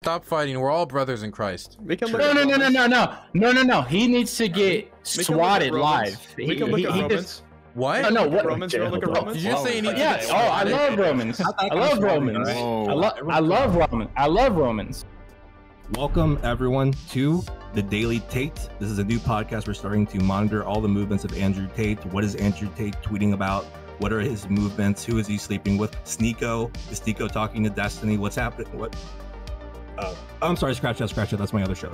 Stop fighting. We're all brothers in Christ. We can look no. He needs to get swatted live. We can look at Romans. What? No, what? Romans. You want to look at Romans? Did you say you need to Yes. Oh, I love Romans. I love Romans. I love Romans. I love Romans. Welcome everyone to the Daily Tate. This is a new podcast. We're starting to monitor all the movements of Andrew Tate. What is Andrew Tate tweeting about? What are his movements? Who is he sleeping with? Sneeko. Is Sneeko talking to Destiny? What's happening? What? I'm sorry, scratch that. That's my other show.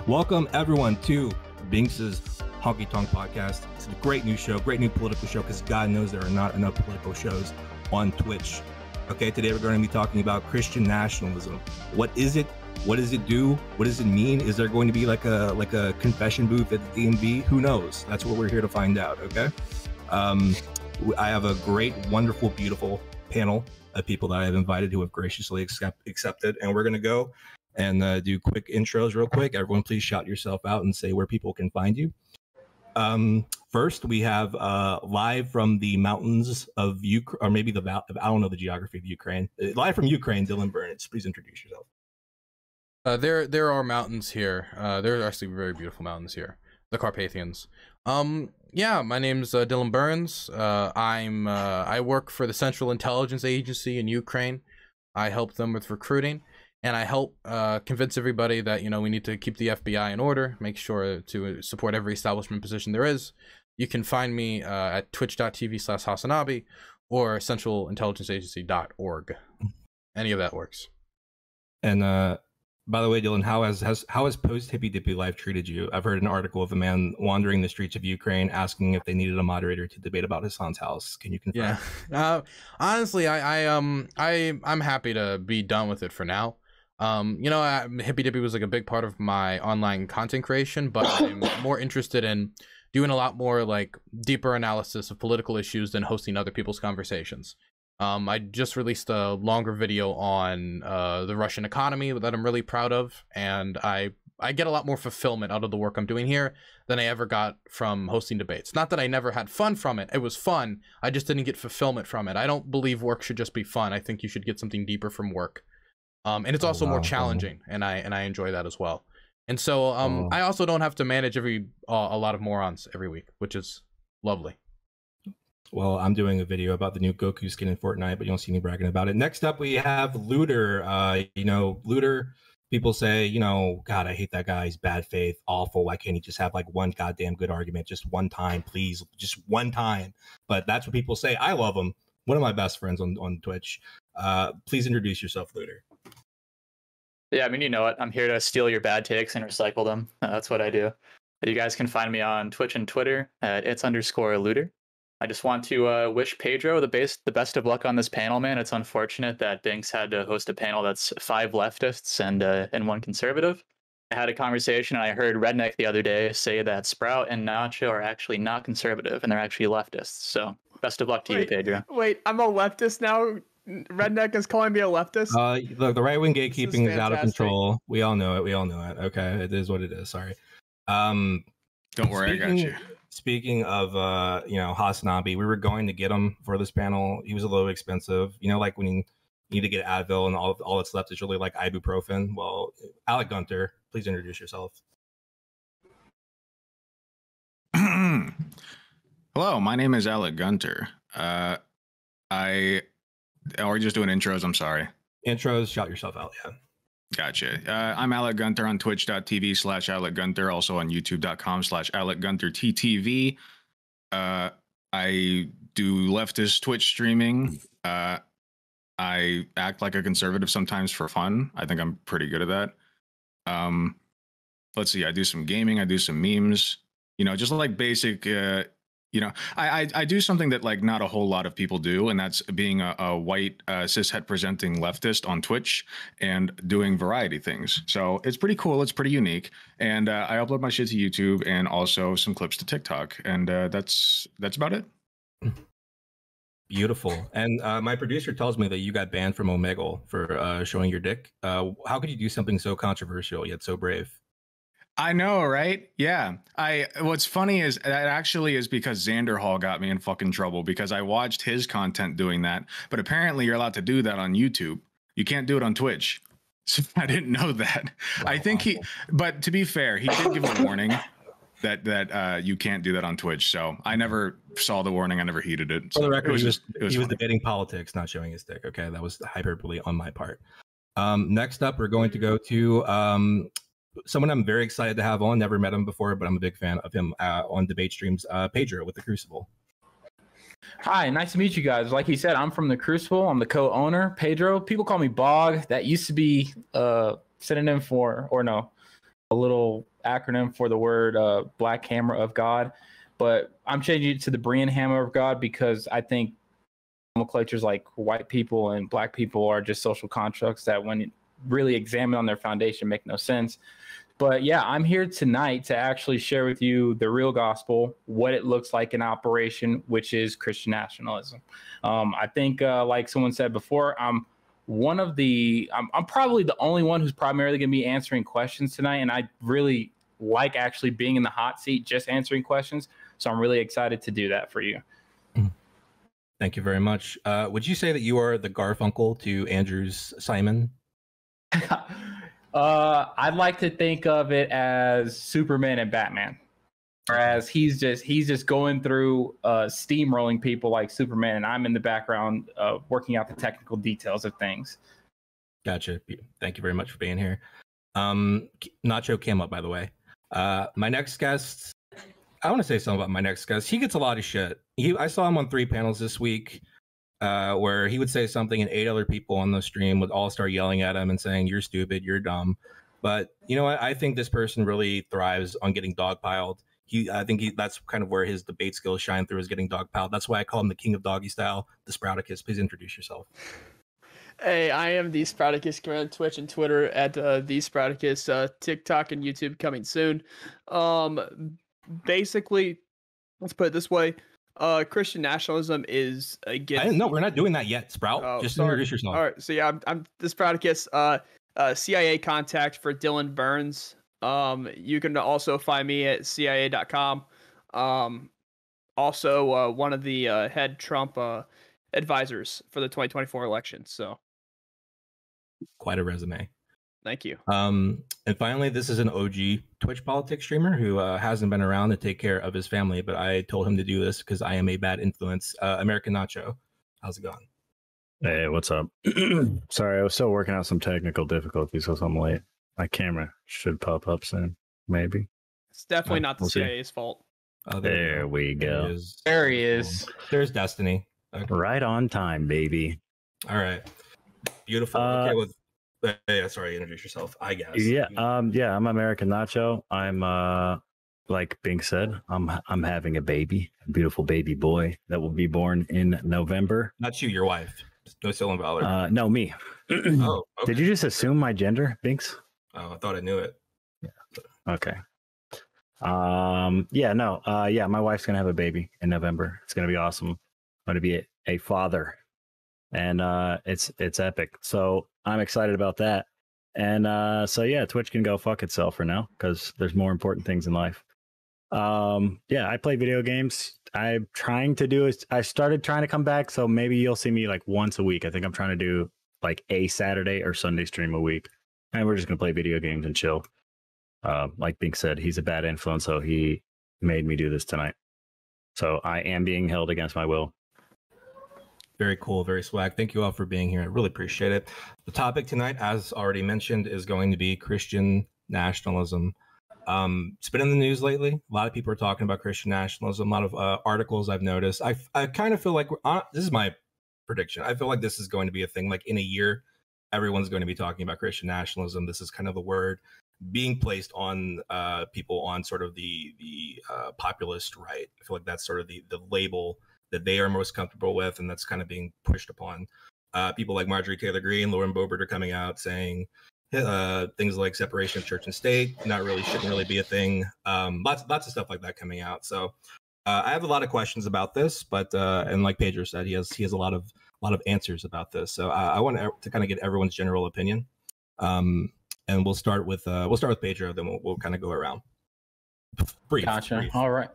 Welcome everyone to Binks's Honky Tonk Podcast. It's a great new show, great new political show, because God knows there are not enough political shows on Twitch. Okay, today we're going to be talking about Christian nationalism. What is it? What does it do? What does it mean? Is there going to be like a confession booth at the DMV? Who knows? That's what we're here to find out. Okay. I have a great, wonderful, beautiful panel of people that I have invited who have graciously accepted, and we're going to go and do quick intros real quick. Everyone, please shout yourself out and say where people can find you. First, we have live from the mountains of Ukraine, or maybe I don't know the geography of Ukraine. Live from Ukraine, Dylan Burns. Please introduce yourself. There are mountains here. There are actually very beautiful mountains here, the Carpathians. Yeah, my name's Dylan Burns. I work for the Central Intelligence Agency in Ukraine. I help them with recruiting, and I help convince everybody that, you know, we need to keep the FBI in order, make sure to support every establishment position there is. You can find me at twitch.tv/Hasanabi or centralintelligenceagency.org. Any of that works. And by the way, Dylan, how has post Hippy Dippy Life treated you? I've heard an article of a man wandering the streets of Ukraine asking if they needed a moderator to debate about Hassan's house. Can you confirm? Yeah. Honestly, I'm happy to be done with it for now. You know, Hippy Dippy was like a big part of my online content creation, but I'm more interested in doing a lot more like deeper analysis of political issues than hosting other people's conversations. I just released a longer video on the Russian economy that I'm really proud of, and I get a lot more fulfillment out of the work I'm doing here than I ever got from hosting debates. Not that I never had fun from it. It was fun. I just didn't get fulfillment from it. I don't believe work should just be fun. I think you should get something deeper from work. And it's also more challenging, and I enjoy that as well. And so I also don't have to manage a lot of morons every week, which is lovely. Well, I'm doing a video about the new Goku skin in Fortnite, but you don't see me bragging about it. Next up, we have Looter. You know, Looter, people say, you know, God, I hate that guy. He's bad faith, awful. Why can't he just have like one goddamn good argument? Just one time, please. Just one time. But that's what people say. I love him. One of my best friends on Twitch. Please introduce yourself, Looter. Yeah, I mean, you know it. I'm here to steal your bad takes and recycle them. That's what I do. You guys can find me on Twitch and Twitter at its_Looter. I just want to wish Pedro the best of luck on this panel, man. It's unfortunate that Binks had to host a panel that's 5 leftists and 1 conservative. I had a conversation, and I heard Redneck the other day say that Sprout and Nacho are actually not conservative, and they're actually leftists. So best of luck to you, Pedro. Wait, I'm a leftist now? Redneck is calling me a leftist? Look, the right-wing gatekeeping is out of control. We all know it. Okay, it is what it is. Sorry. Don't worry, I got you. Speaking of, you know, Hasanabi, we were going to get him for this panel. He was a little expensive. You know, like when you need to get Advil and all that's left is really like ibuprofen. Well, Alec Gunter, please introduce yourself. Hello, my name is Alec Gunter. Are we just doing intros? I'm sorry. Intros, shout yourself out, yeah. Gotcha. I'm Alec Gunter on twitch.tv/Alec Gunter, also on youtube.com/Alec Gunter TTV. I do leftist Twitch streaming. I act like a conservative sometimes for fun. I think I'm pretty good at that. Let's see, I do some gaming, I do some memes, you know, just like basic you know, I do something that like not a whole lot of people do, and that's being a white cishet presenting leftist on Twitch and doing variety things. So it's pretty cool. It's pretty unique. And I upload my shit to YouTube and also some clips to TikTok. And that's about it. Beautiful. And my producer tells me that you got banned from Omegle for showing your dick. How could you do something so controversial yet so brave? I know, right? Yeah. What's funny is that actually is because Xander Hall got me in fucking trouble because I watched his content doing that. But apparently you're allowed to do that on YouTube. You can't do it on Twitch. So I didn't know that. I think but to be fair, he did give a warning that you can't do that on Twitch. So I never saw the warning. I never heeded it. So For the record, he was debating politics, not showing his dick. Okay, that was hyperbole on my part. Next up, we're going to go to someone I'm very excited to have on. Never met him before, but I'm a big fan of him on debate streams. Pedro with the Crucible. Hi, nice to meet you guys. Like he said, I'm from the Crucible. I'm the co-owner, Pedro. People call me Bog. That used to be a synonym for, or no, a little acronym for the word Black Hammer of God. But I'm changing it to the Brian Hammer of God because I think nomenclatures like white people and black people are just social constructs that when really examined on their foundation make no sense. But yeah, I'm here tonight to actually share with you the real gospel, what it looks like in operation, which is Christian nationalism. I think, like someone said before, I'm probably the only one who's primarily going to be answering questions tonight, and I really like actually being in the hot seat, just answering questions. So I'm really excited to do that for you. Thank you very much. Would you say that you are the Garfunkel to Andrew's Simon? I'd like to think of it as Superman and Batman, whereas he's just going through steamrolling people like Superman, and I'm in the background working out the technical details of things. Gotcha. Thank you very much for being here. Nacho came up, by the way. My next guest, I want to say something about my next guest. He gets a lot of shit. I saw him on 3 panels this week. Where he would say something and 8 other people on the stream would all start yelling at him and saying, "You're stupid, you're dumb." But you know what? I think this person really thrives on getting dogpiled. That's kind of where his debate skills shine through, is getting dogpiled. That's why I call him the king of doggy style, the Sprouticus. Please introduce yourself. Hey, I am the Sprouticus. Come on Twitch and Twitter at the Sprouticus. TikTok and YouTube coming soon. Basically, let's put it this way. Christian nationalism is against. I didn't know. We're not doing that yet, Sprout. Just introduce yourself. All right. So yeah, I'm the Sprouticus, CIA contact for Dylan Burns. You can also find me at CIA.com. Also, one of the head Trump advisors for the 2024 election. So, quite a resume. Thank you. And finally, this is an OG Twitch politics streamer who hasn't been around to take care of his family, but I told him to do this because I am a bad influence. American Nacho, how's it going? Hey, what's up? Sorry, I was still working out some technical difficulties, so I'm late. My camera should pop up soon, maybe. It's definitely not the CIA's fault. Oh, there we go. There he is. There's Destiny. Okay. Right on time, baby. All right. Beautiful. Okay, yeah, sorry, introduce yourself, I guess. Yeah, I'm American Nacho. I'm like Bing said, I'm having a baby, a beautiful baby boy that will be born in November. Not you, your wife. No stolen valor. No, me. Oh, okay. Did you just assume my gender, Binks? Oh, I thought I knew it. Yeah. Okay. Yeah, my wife's gonna have a baby in November. It's gonna be awesome. I'm gonna be a father. And it's epic. So I'm excited about that. And so yeah, Twitch can go fuck itself for now because there's more important things in life. Yeah, I play video games. I started trying to come back, so maybe you'll see me like once a week. I think I'm trying to do like a Saturday or Sunday stream a week. And we're just gonna play video games and chill. Like Bink said, he's a bad influence, so he made me do this tonight. So I am being held against my will. Very cool, very swag. Thank you all for being here. I really appreciate it. The topic tonight, as already mentioned, is going to be Christian nationalism. It's been in the news lately. A lot of people are talking about Christian nationalism. A lot of articles I've noticed. I kind of feel like this is my prediction. I feel like this is going to be a thing. Like in a year, everyone's going to be talking about Christian nationalism. This is kind of the word being placed on people on sort of the populist right. I feel like that's sort of the label that they are most comfortable with, and that's kind of being pushed upon. People like Marjorie Taylor Greene, Lauren Boebert are coming out saying things like separation of church and state shouldn't really be a thing. Lots of stuff like that coming out. So I have a lot of questions about this, but and like Pedro said, he has a lot of answers about this. So I want to kind of get everyone's general opinion. And we'll start with Pedro, then we'll kind of go around. Brief. Gotcha. All right.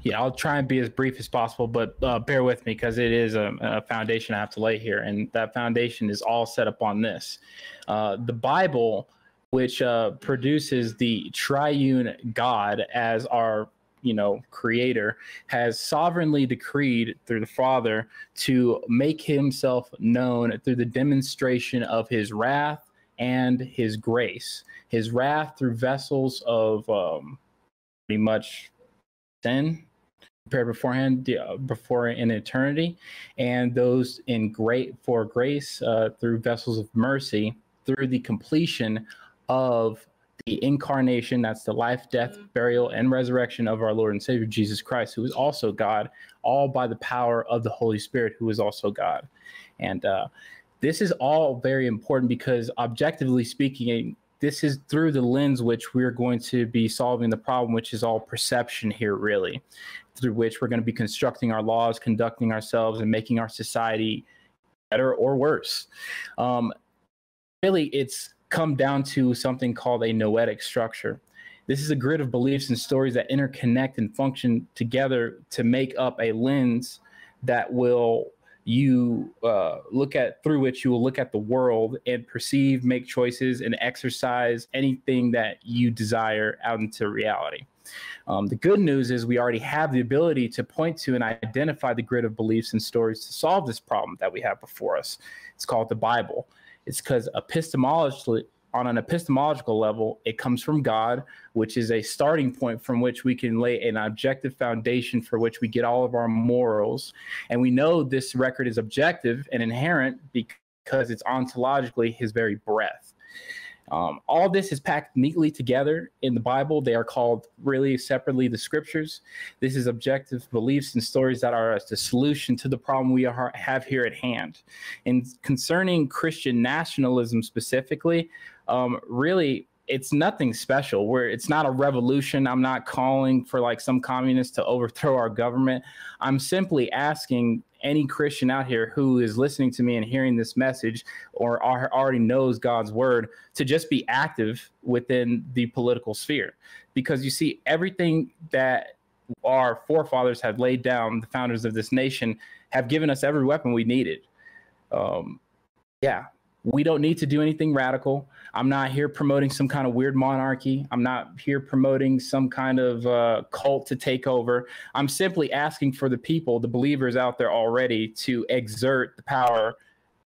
Yeah, I'll try and be as brief as possible, but bear with me because it is a foundation I have to lay here, and that foundation is all set up on this. The Bible, which produces the triune God as our creator, has sovereignly decreed through the Father to make himself known through the demonstration of his wrath and his grace. His wrath through vessels of pretty much sin prepared beforehand, before in eternity, and those in grace through vessels of mercy through the completion of the incarnation. That's the life, death, burial, and resurrection of our Lord and Savior Jesus Christ, who is also God, all by the power of the Holy Spirit, who is also God. And this is all very important because, objectively speaking, this is through the lens which we're going to be solving the problem, which is all perception here, really, through which we're going to be constructing our laws, conducting ourselves, and making our society better or worse. Really, it's come down to something called a noetic structure. This is a grid of beliefs and stories that interconnect and function together to make up a lens that will through which you will look at the world and perceive, make choices, and exercise anything that you desire out into reality. The good news is we already have the ability to point to and identify the grid of beliefs and stories to solve this problem that we have before us. It's called the Bible. It's because on an epistemological level, it comes from God, which is a starting point from which we can lay an objective foundation for which we get all of our morals. And we know this record is objective and inherent because it's ontologically his very breath. All this is packed neatly together in the Bible. They are called really separately the scriptures. This is objective beliefs and stories that are the solution to the problem we have here at hand. And concerning Christian nationalism specifically, really, it's nothing special. It's not a revolution. I'm not calling for like some communist to overthrow our government. I'm simply asking any Christian out here who is listening to me and hearing this message or already knows God's word to just be active within the political sphere. Because you see, everything that our forefathers have laid down, the founders of this nation, have given us every weapon we needed. We don't need to do anything radical. I'm not here promoting some kind of weird monarchy. I'm not here promoting some kind of cult to take over. I'm simply asking for the people, the believers out there already, to exert the power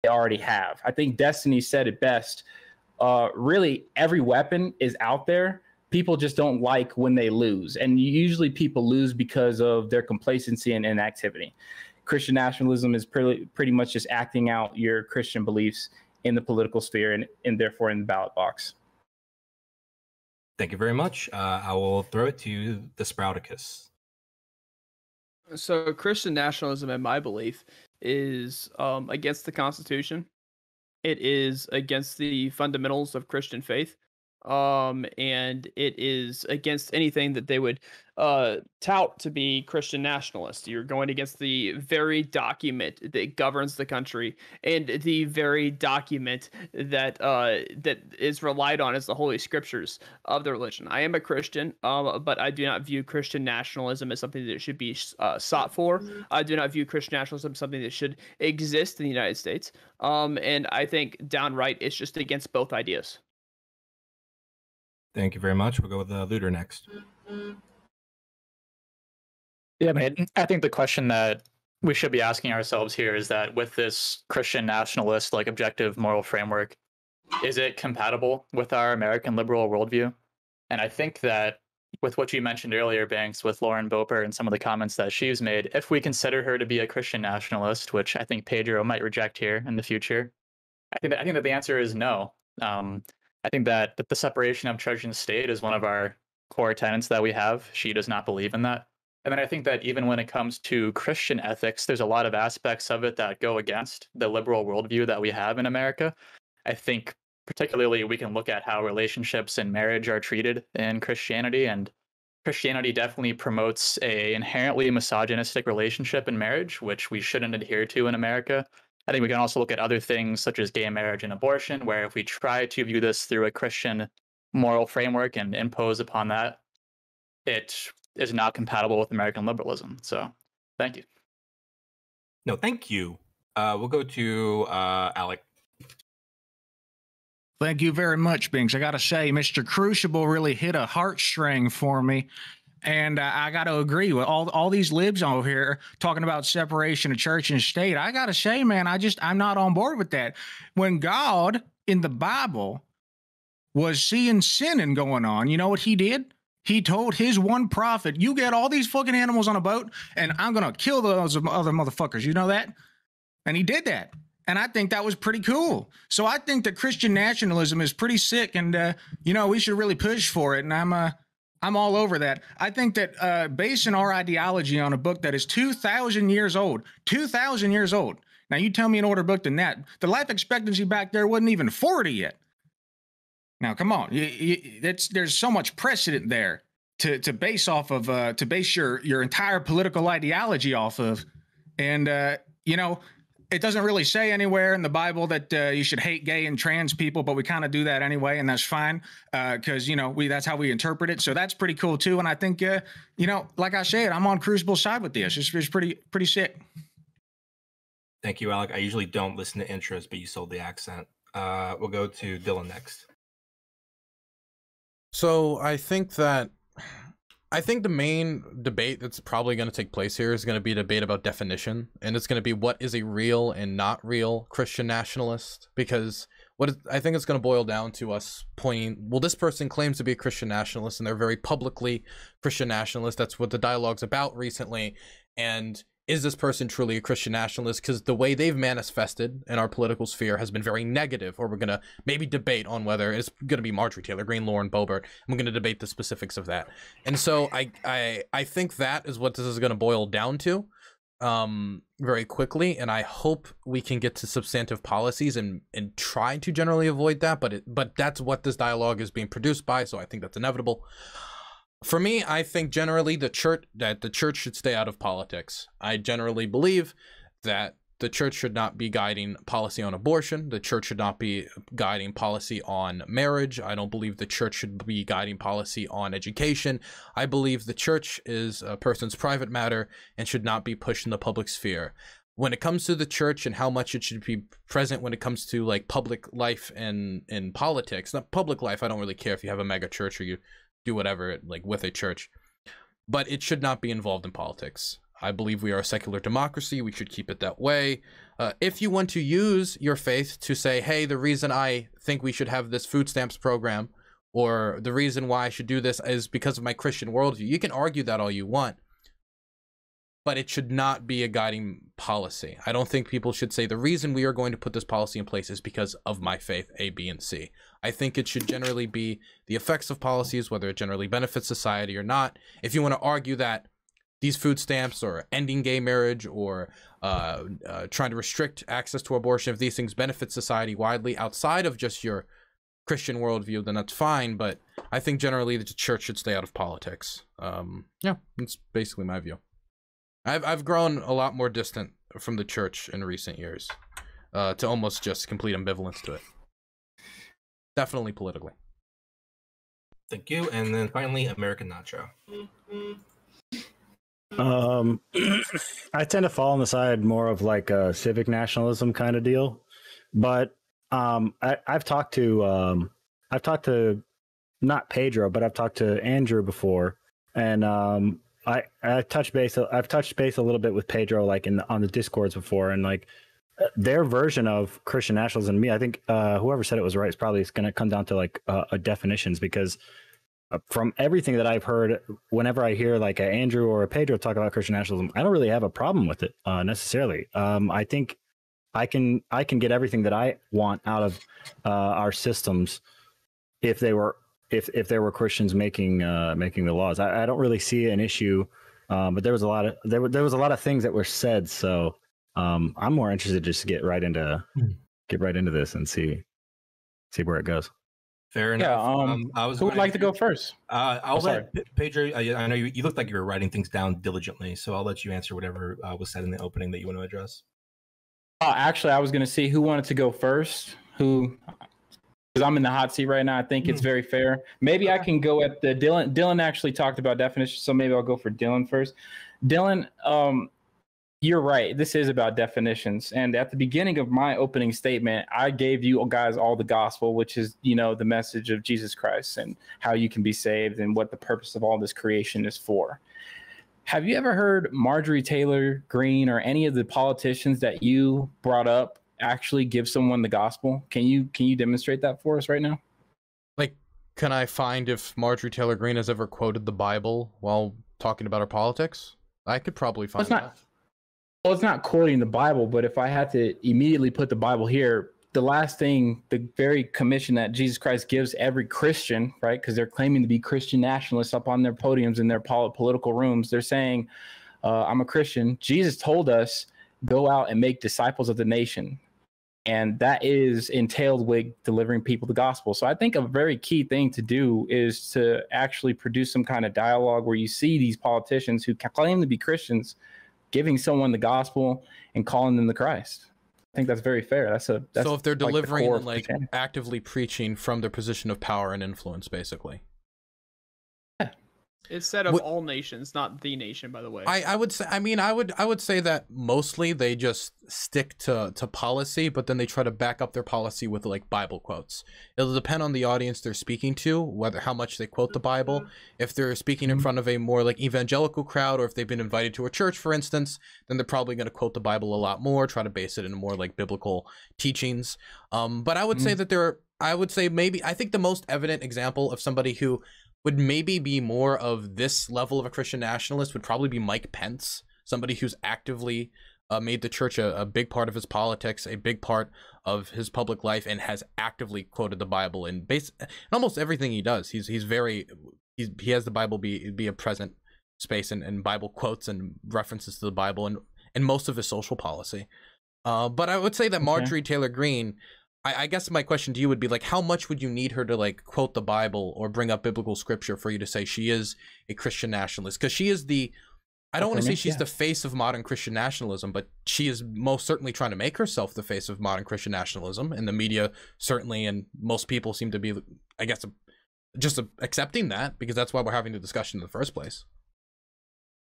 they already have. I think Destiny said it best. Really, every weapon is out there. People just don't like when they lose. And usually people lose because of their complacency and inactivity. Christian nationalism is pretty much just acting out your Christian beliefs in the political sphere and therefore in the ballot box. Thank you very much. I will throw it to the Sprouticus. So Christian nationalism, in my belief, is against the Constitution. It is against the fundamentals of Christian faith. And it is against anything that they would tout to be Christian nationalist. You're going against the very document that governs the country and the very document that that is relied on as the Holy Scriptures of the religion. I am a Christian, but I do not view Christian nationalism as something that should be sought for. I do not view Christian nationalism as something that should exist in the United States. And I think downright it's just against both ideas. Thank you very much. We'll go with Looter next. Yeah, man. I think the question that we should be asking ourselves here is that with this Christian nationalist, like objective moral framework, is it compatible with our American liberal worldview? And I think that with what you mentioned earlier, Banks, with Lauren Boper and some of the comments that she's made, if we consider her to be a Christian nationalist, which I think Pedro might reject here in the future, I think that the answer is no. I think that the separation of church and state is one of our core tenets that we have. She does not believe in that. And then I think that even when it comes to Christian ethics, there's a lot of aspects of it that go against the liberal worldview that we have in America. I think particularly we can look at how relationships and marriage are treated in Christianity, and Christianity definitely promotes a inherently misogynistic relationship in marriage, which we shouldn't adhere to in America. I think we can also look at other things such as gay marriage and abortion, where if we try to view this through a Christian moral framework and impose upon that, it is not compatible with American liberalism. So, thank you. No, thank you. We'll go to Alec. Thank you very much, Binks. I got to say, Mr. Crucible really hit a heartstring for me. And I got to agree with all these libs over here talking about separation of church and state. I got to say, man, I'm not on board with that. When God in the Bible was seeing sinning going on, you know what he did? He told his one prophet, you get all these fucking animals on a boat and I'm going to kill those other motherfuckers. You know that? And he did that. And I think that was pretty cool. So I think that Christian nationalism is pretty sick, and we should really push for it. And I'm all over that. I think that basing our ideology on a book that is 2,000 years old, 2,000 years old. Now you tell me an older book than that. The life expectancy back there wasn't even 40 yet. Now come on, there's so much precedent there to base off of, to base your entire political ideology off of, and it doesn't really say anywhere in the Bible that you should hate gay and trans people, but we kind of do that anyway, and that's fine because that's how we interpret it. So that's pretty cool too. And I think like I said, I'm on Crucible's side with this. It's pretty sick. Thank you, Alec. I usually don't listen to intros, but you sold the accent. We'll go to Dylan next. So I think the main debate that's probably going to take place here is going to be a debate about definition, and it's going to be what is a real and not real Christian nationalist, because I think it's going to boil down to us pointing, well, this person claims to be a Christian nationalist and they're very publicly Christian nationalist. That's what the dialogue's about recently. And is this person truly a Christian nationalist? Because the way they've manifested in our political sphere has been very negative, or we're going to maybe debate on whether it's going to be Marjorie Taylor Greene, Lauren Boebert. I'm going to debate the specifics of that. And so I think that is what this is going to boil down to very quickly. And I hope we can get to substantive policies and try to generally avoid that. But that's what this dialogue is being produced by. So I think that's inevitable. For me, I think generally the church should stay out of politics. I generally believe that the church should not be guiding policy on abortion. The church should not be guiding policy on marriage. I don't believe the church should be guiding policy on education. I believe the church is a person's private matter and should not be pushed in the public sphere. When it comes to the church and how much it should be present when it comes to like public life and in politics, not public life, I don't really care if you have a mega church or you do whatever like with a church, but it should not be involved in politics. I believe we are a secular democracy. We should keep it that way. If you want to use your faith to say, hey, the reason I think we should have this food stamps program, or the reason why I should do this is because of my Christian worldview, you can argue that all you want, but it should not be a guiding policy. I don't think people should say the reason we are going to put this policy in place is because of my faith, A, B, and C. I think it should generally be the effects of policies, whether it generally benefits society or not. If you want to argue that these food stamps or ending gay marriage or trying to restrict access to abortion, if these things benefit society widely outside of just your Christian worldview, then that's fine. But I think generally the church should stay out of politics. Yeah, that's basically my view. I've grown a lot more distant from the church in recent years, to almost just complete ambivalence to it. Definitely politically. Thank you. And then finally, American Nacho. I tend to fall on the side more of like a civic nationalism kind of deal, but I've talked to not Pedro, but I've talked to Andrew before, and I've touched base a little bit with Pedro, like on the Discords before, and like their version of Christian nationalism. Me, I think whoever said it was right. It's going to come down to like definitions, because from everything that I've heard, whenever I hear like a Andrew or a Pedro talk about Christian nationalism, I don't really have a problem with it necessarily. I think I can get everything that I want out of our systems if there were Christians making the laws. I don't really see an issue, but there was a lot of things that were said. So I'm more interested just to get right into this and see where it goes. Fair enough. Who would like to go first? I'll let Pedro. I know you looked like you were writing things down diligently, so I'll let you answer whatever was said in the opening that you want to address. Actually, I was going to see who wanted to go first. Who? because I'm in the hot seat right now. I think it's very fair. Maybe I can go at the Dylan. Dylan actually talked about definitions, so maybe I'll go for Dylan first. Dylan, you're right. This is about definitions. And at the beginning of my opening statement, I gave you guys all the gospel, which is, you know, the message of Jesus Christ and how you can be saved and what the purpose of all this creation is for. Have you ever heard Marjorie Taylor Greene or any of the politicians that you brought up actually give someone the gospel? Can you demonstrate that for us right now? Like, can I find if Marjorie Taylor Greene has ever quoted the Bible while talking about her politics? I could probably find that. Well, it's not quoting the Bible, but if I had to immediately put the Bible here, the last thing, the very commission that Jesus Christ gives every Christian, right? Because they're claiming to be Christian nationalists up on their podiums in their political rooms. They're saying, I'm a Christian. Jesus told us, go out and make disciples of the nation. And that is entailed with delivering people the gospel. So I think a very key thing to do is to actually produce some kind of dialogue where you see these politicians who claim to be Christians giving someone the gospel and calling them the Christ. I think that's very fair. That's so if they're delivering the and like actively preaching from their position of power and influence, basically. Instead of all nations, not the nation, by the way. I would say, I mean, I would say that mostly they just stick to policy, but then they try to back up their policy with like Bible quotes. It'll depend on the audience they're speaking to, how much they quote the Bible. If they're speaking in front of a more like evangelical crowd, or if they've been invited to a church, for instance, then they're probably going to quote the Bible a lot more, try to base it in more like biblical teachings. But I would say that I think the most evident example of somebody who would maybe be more of this level of a Christian nationalist would probably be Mike Pence, somebody who's actively made the church a big part of his politics, a big part of his public life, and has actively quoted the Bible in almost everything he does. He has the Bible be a present space and Bible quotes and references to the Bible and most of his social policy. But I would say that Marjorie Taylor Greene, I guess my question to you would be like, how much would you need her to like quote the Bible or bring up biblical scripture for you to say she is a Christian nationalist? Because she is I don't want to say she's the face of modern Christian nationalism, but she is most certainly trying to make herself the face of modern Christian nationalism, and the media certainly, and most people seem to be, I guess, just accepting that, because that's why we're having the discussion in the first place.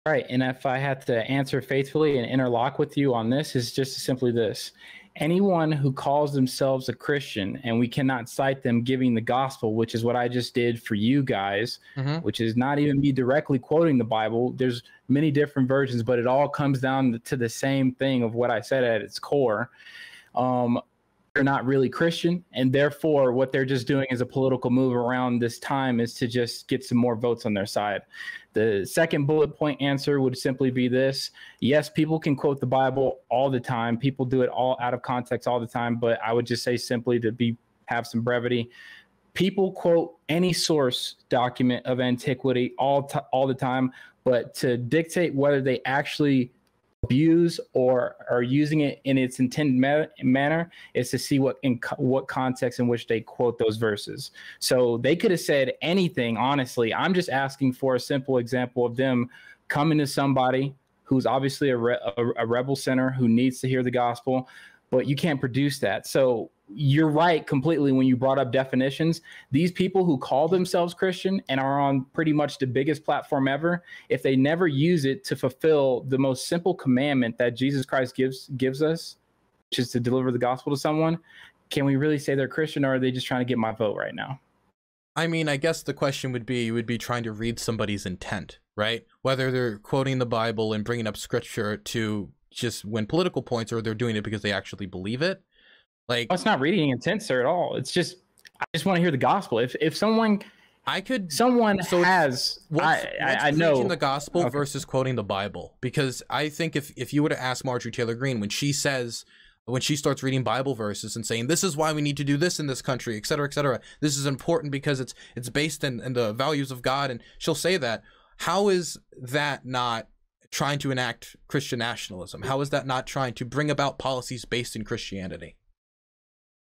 Right, and if I had to answer faithfully and interlock with you on this, is just simply this. Anyone who calls themselves a Christian, and we cannot cite them giving the gospel, which is what I just did for you guys, which is not even me directly quoting the Bible. There's many different versions, but it all comes down to the same thing of what I said at its core. They're not really Christian, and therefore what they're just doing as a political move around this time is to just get some more votes on their side. The second bullet point answer would simply be this. Yes, people can quote the Bible all the time. People do it all out of context all the time, but I would just say simply to have some brevity. People quote any source document of antiquity all the time, but to dictate whether they actually abuse or are using it in its intended manner is to see what context in which they quote those verses. So they could have said anything, honestly. I'm just asking for a simple example of them coming to somebody who's obviously a rebel sinner who needs to hear the gospel, but you can't produce that. So you're right completely when you brought up definitions. These people who call themselves Christian and are on pretty much the biggest platform ever, if they never use it to fulfill the most simple commandment that Jesus Christ gives us, which is to deliver the gospel to someone, can we really say they're Christian, or are they just trying to get my vote right now? I mean, I guess the question would be, you would be trying to read somebody's intent, right? Whether they're quoting the Bible and bringing up scripture to just win political points, or they're doing it because they actually believe it. Like, it's not reading intent, sir, at all. It's just, I just want to hear the gospel. If someone, I know preaching the gospel versus quoting the Bible, because I think if you were to ask Marjorie Taylor Greene, when she starts reading Bible verses and saying, this is why we need to do this in this country, etc., this is important because it's based in the values of God, and she'll say that, how is that not trying to enact Christian nationalism? How is that not trying to bring about policies based in Christianity?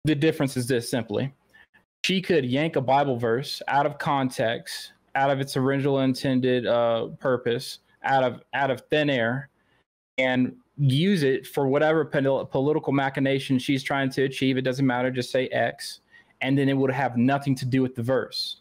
The difference is this simply. She could yank a Bible verse out of context, out of its original intended purpose, out of thin air, and use it for whatever political machination she's trying to achieve. It doesn't matter, just say X. and then it would have nothing to do with the verse.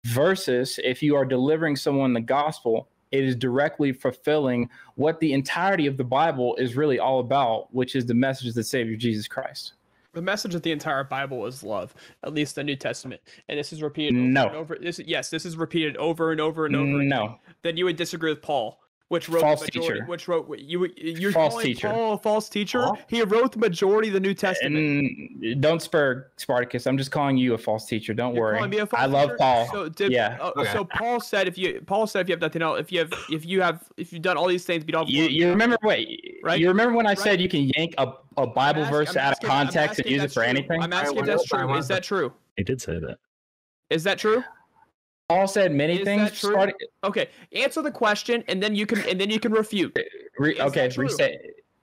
Versus if you are delivering someone the gospel, it is directly fulfilling what the entirety of the Bible is really all about, which is the message of the Savior Jesus Christ. The message of the entire Bible is love, at least the New Testament, and this is repeated No. over and over. This is repeated over and over and over. No. Again. Then you would disagree with Paul, which wrote False the majority, teacher. which wrote you're False calling teacher. Paul a false teacher. Paul? He wrote the majority of the New Testament. Don't spur Spartacus. I'm just calling you a false teacher. Don't You're worry. calling me a false I love teacher? Paul. So did, Yeah. Okay. So Paul said if you have nothing else, if you've done all these things, but you don't. You remember what? Right? You remember when I Right. said you can yank a Bible verse out of context and use it that's for true. anything? I'm asking if Alright, that's true. Is that true? He did say that. Is that true? Paul said many Is things. that true? Spartacus, Okay, answer the question, and then you can refute. Is okay, that true?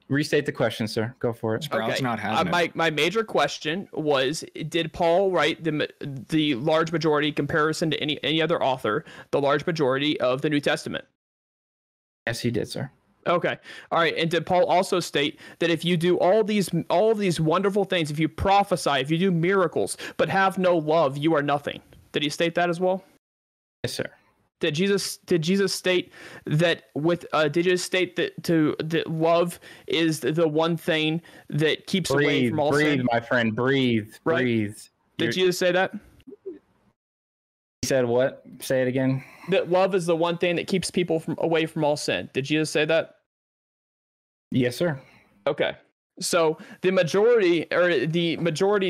restate the question, sir. Go for it. Sprout's Okay. not having it. My major question was: did Paul write the large majority, comparison to any other author, the large majority of the New Testament? Yes, he did, sir. Okay, all right. And did Paul also state that if you do all of these wonderful things, if you prophesy, if you do miracles, but have no love, you are nothing? Did he state that as well? Yes, sir. Did Jesus state that that love is the one thing that keeps away Breathe, from all breathe, sin? my friend. Breathe, Right. breathe. Did Jesus say that? He said what? Say it again. That love is the one thing that keeps people away from all sin. Did Jesus say that? Yes, sir. Okay. So the majority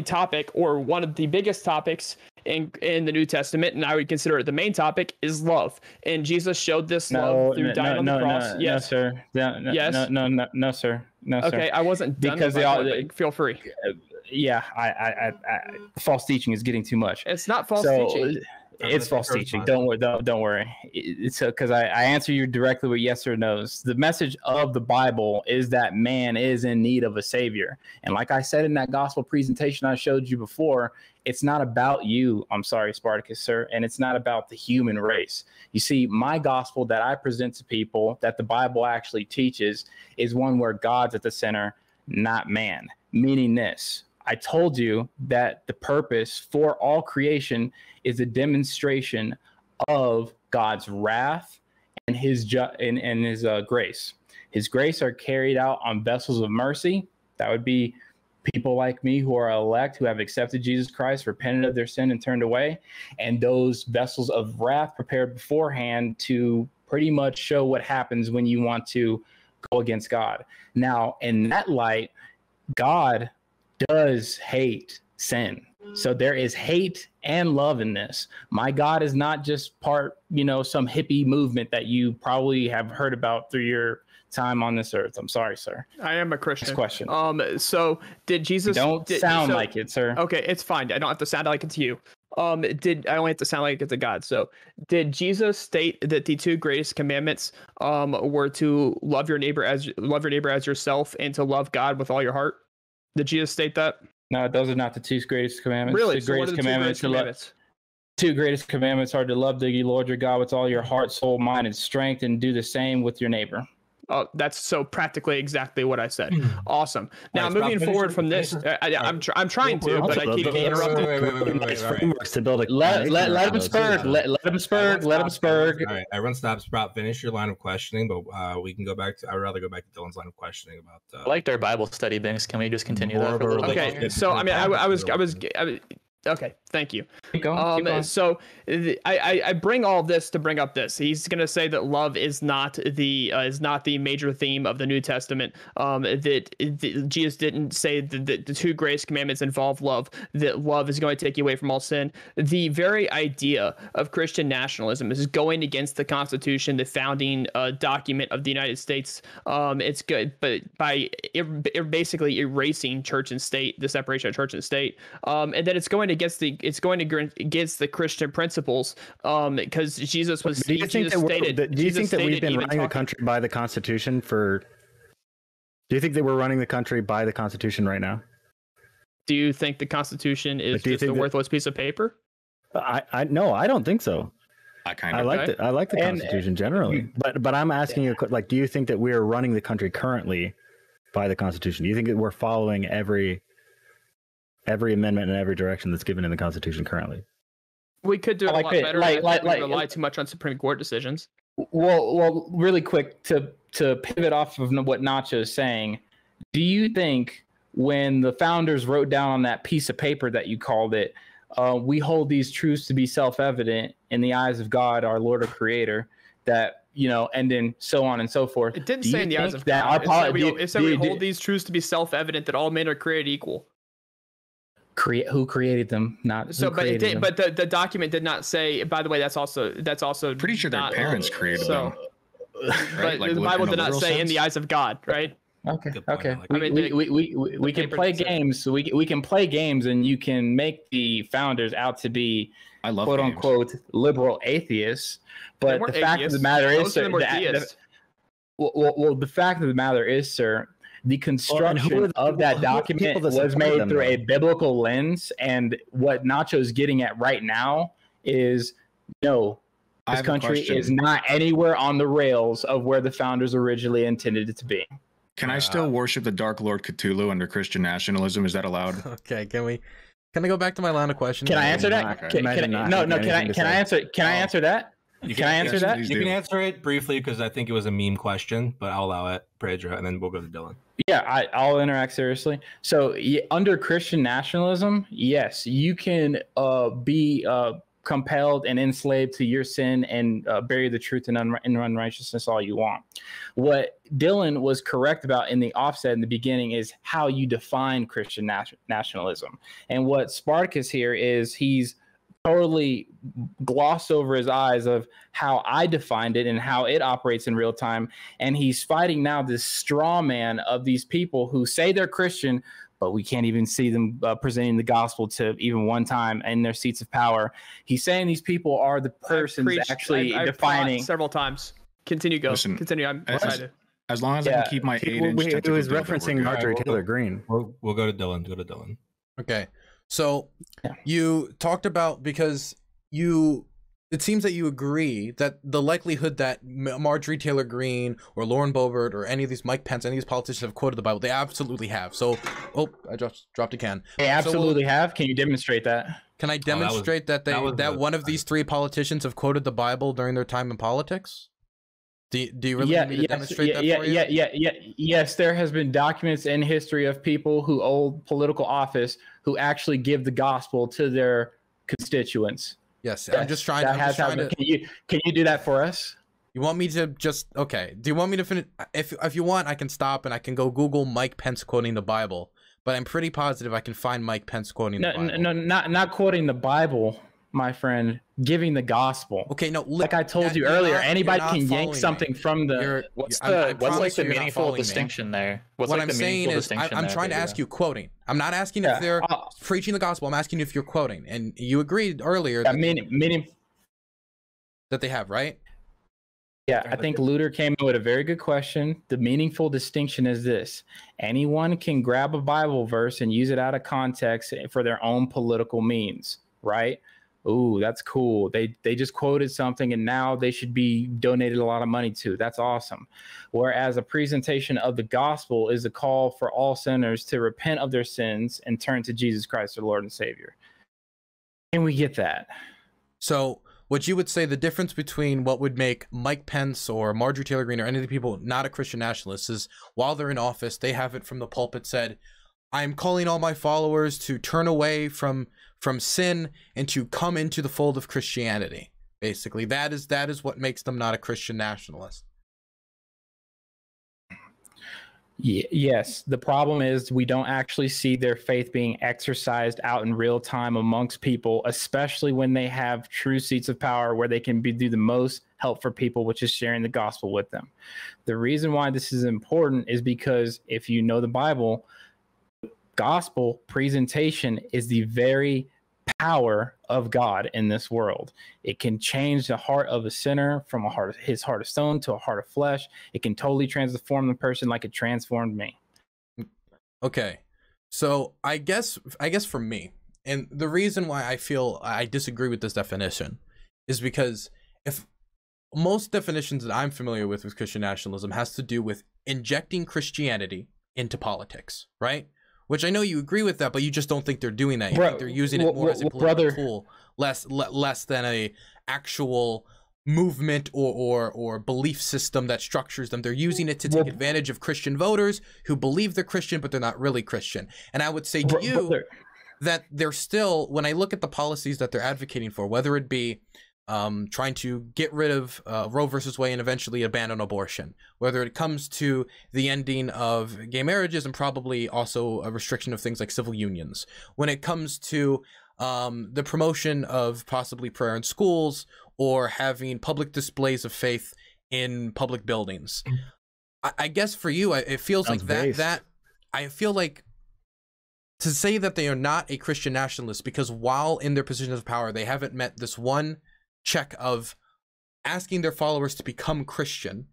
topic, or one of the biggest topics in the New Testament, and I would consider it the main topic, is love. And Jesus showed this love through dying on the cross. No, Yes. sir. No, Yes. No, sir. No, sir. Okay, I wasn't done Because with they my all- point, but feel free. Yeah, I false teaching is getting too much. It's not false So, teaching. It's false teaching. Don't worry. Don't worry. It's because I answer you directly with yes or no's. The message of the Bible is that man is in need of a savior. And like I said in that gospel presentation I showed you before, it's not about you. I'm sorry, Spartacus, sir. And it's not about the human race. You see, my gospel that I present to people that the Bible actually teaches is one where God's at the center, not man. Meaning this. I told you that the purpose for all creation is a demonstration of God's wrath and his grace. His grace are carried out on vessels of mercy. That would be people like me who are elect, who have accepted Jesus Christ, repented of their sin and turned away. And those vessels of wrath prepared beforehand to pretty much show what happens when you want to go against God. Now, in that light, God does hate sin. So there is hate and love in this. My God is not just part, some hippie movement that you probably have heard about through your time on this earth. I'm sorry, sir. I am a Christian. Next question. So did Jesus? Sound like it, sir. Okay, it's fine. I don't have to sound like it to you. I only have to sound like it to God. So did Jesus state that the two greatest commandments were to love your neighbor as yourself and to love God with all your heart? Did Jesus state that? No, those are not the two greatest commandments. Really? The So what are greatest the commandments, two greatest commandments are to love the Lord your God with all your heart, soul, mind, and strength, and do the same with your neighbor. Oh, that's so practically exactly what I said. Awesome. Now, All right, moving Sprout, forward finish from your- this, finish I'm trying to, but I keep getting interrupted. Nice frameworks to build a Let him spurg. Let him spurg. Let him spurg. All right, everyone stop. Sprout, finish your line of questioning, but we can go back to. I'd rather go back to Dylan's line of questioning about. I liked our Bible study, Binks. Can we just continue that for a little bit? Okay, longer? so I mean, I was okay. Thank you. Keep going. Keep going. So I bring all this to bring up this. He's going to say that love is not the major theme of the New Testament. That Jesus didn't say that the two greatest commandments involve love. That love is going to take you away from all sin. The very idea of Christian nationalism is going against the Constitution, the founding document of the United States. It's good, but by basically erasing church and state, the separation of church and state, and then it's going against the Christian principles, because Jesus was. Do you think that we've been running the country by the Constitution for? Do you think that we're running the country by the Constitution right now? Do you think the Constitution is just a worthless piece of paper? No, I don't think so. I like it. I like the Constitution generally, but I'm asking you, do you think that we are running the country currently by the Constitution? Do you think that we're following every every amendment in every direction that's given in the Constitution currently. We could do it Like a lot it, better. like- I like- think we like- rely too much on Supreme Court decisions. Well, really quick to pivot off of what Nacho is saying. Do you think when the founders wrote down on that piece of paper that you called it, we hold these truths to be self-evident in the eyes of God, our Lord or Creator, that and then so on and so forth? It didn't Do say you in the eyes think of that God. our It said we hold these truths to be self-evident that all men are created equal. Who created them? Not So, who but it created did. them. But the document did not say. By the way, that's also Pretty sure their not- parents created so, them. But Like, the in Bible a did not literal say in sense? the eyes of God, right? Okay. Good point, Okay. Alex. I mean, We can paper play said- games. So we can play games, and you can make the founders out to be I love quote games. unquote liberal atheists. They But the weren't fact of the atheists. matter is, Most of sir, them were that- deists. well, the fact of the matter is, sir, the who construction are the of people- that who are the document people that was support made them, through though? a biblical lens, and what Nacho's getting at right now is no. I This have a country question. is not anywhere on the rails of where the founders originally intended it to be. Can I still worship the Dark Lord Cthulhu under Christian nationalism? Is that allowed? Okay, can I go back to my line of questioning? Can I answer that? Okay. Can Imagine I, not no, having no. Can I? anything to Can I say. answer? Can I answer that? You Can I answer yes, that? please You do. can answer it briefly because I think it was a meme question, but I'll allow it, Pedro, and then we'll go to Dylan. Yeah, I'll interact seriously. So under Christian nationalism, yes, you can be compelled and enslaved to your sin and bury the truth in unrighteousness all you want. What Dylan was correct about in the offset in the beginning is how you define Christian nationalism. And what Spartacus here is he's totally glossed over his eyes of how I defined it and how it operates in real time. And he's fighting now this straw man of these people who say they're Christian, but we can't even see them presenting the gospel to even one time in their seats of power. He's saying these people are the persons actually I've defining. taught several times. Continue, go. Listen, Continue. I'm as- excited. As long as I Yeah. can keep my 8-inch It tentacle was dildo, we're referencing good. Marjorie Taylor Greene. We'll go to Dylan. Go to Dylan. Okay, so Yeah. you talked about because it seems that you agree that the likelihood that Marjorie Taylor Greene or Lauren Boebert or any of these Mike Pence, any of these politicians have quoted the Bible. They absolutely have. So, I just dropped a can. They absolutely have. Can you demonstrate that? Can I demonstrate that one of these three politicians have quoted the Bible during their time in politics? Do you really need me to demonstrate that for you? Yes, there has been documents in history of people who hold political office who actually give the gospel to their constituents. Yes, I'm just trying to. Can you do that for us? You want me to just okay? Do you want me to finish? If you want, I can stop and I can go Google Mike Pence quoting the Bible. But I'm pretty positive I can find Mike Pence quoting the Bible. No, not quoting the Bible, my friend. Giving the gospel. Okay, no. Like I told you earlier, anybody can yank something from the. What's I like promise the you're not meaningful following me. distinction there? What's What like I'm the saying meaningful is, distinction I'm there, trying to Pedro? ask you quoting. I'm not asking if they're preaching the gospel. I'm asking you if you're quoting. And you agreed earlier that, meaning. that they have, right? Yeah, I think Luder came in with a very good question. The meaningful distinction is this: anyone can grab a Bible verse and use it out of context for their own political means, right? Ooh, that's cool. They just quoted something and now they should be donated a lot of money to. That's awesome. Whereas a presentation of the gospel is a call for all sinners to repent of their sins and turn to Jesus Christ, their Lord and Savior. And we get that. So what you would say the difference between what would make Mike Pence or Marjorie Taylor Greene or any of the people not a Christian nationalist is while they're in office, they have it from the pulpit said, I'm calling all my followers to turn away from sin and to come into the fold of Christianity. Basically, that is what makes them not a Christian nationalist. Yes, the problem is we don't actually see their faith being exercised out in real time amongst people, especially when they have true seats of power where they can do the most help for people, which is sharing the gospel with them. The reason why this is important is because if you know the Bible, gospel presentation is the very power of God in this world. It can change the heart of a sinner from his heart of stone to a heart of flesh. It can totally transform the person like it transformed me. Okay, so I guess for me, and the reason why I feel I disagree with this definition is because if most definitions that I'm familiar with Christian nationalism has to do with injecting Christianity into politics, right? which I know you agree with that, but you just don't think they're doing that. You think they're using it more as a political tool, less than a actual movement or belief system that structures them. They're using it to take advantage of Christian voters who believe they're Christian, but they're not really Christian. And I would say to you that they're still, when I look at the policies that they're advocating for, whether it be trying to get rid of Roe versus Wade and eventually abandon abortion, whether it comes to the ending of gay marriages and probably also a restriction of things like civil unions, when it comes to the promotion of possibly prayer in schools or having public displays of faith in public buildings. I guess for you, it feels like that I feel like to say that they are not a Christian nationalist because while in their positions of power, they haven't met this one check of asking their followers to become Christian,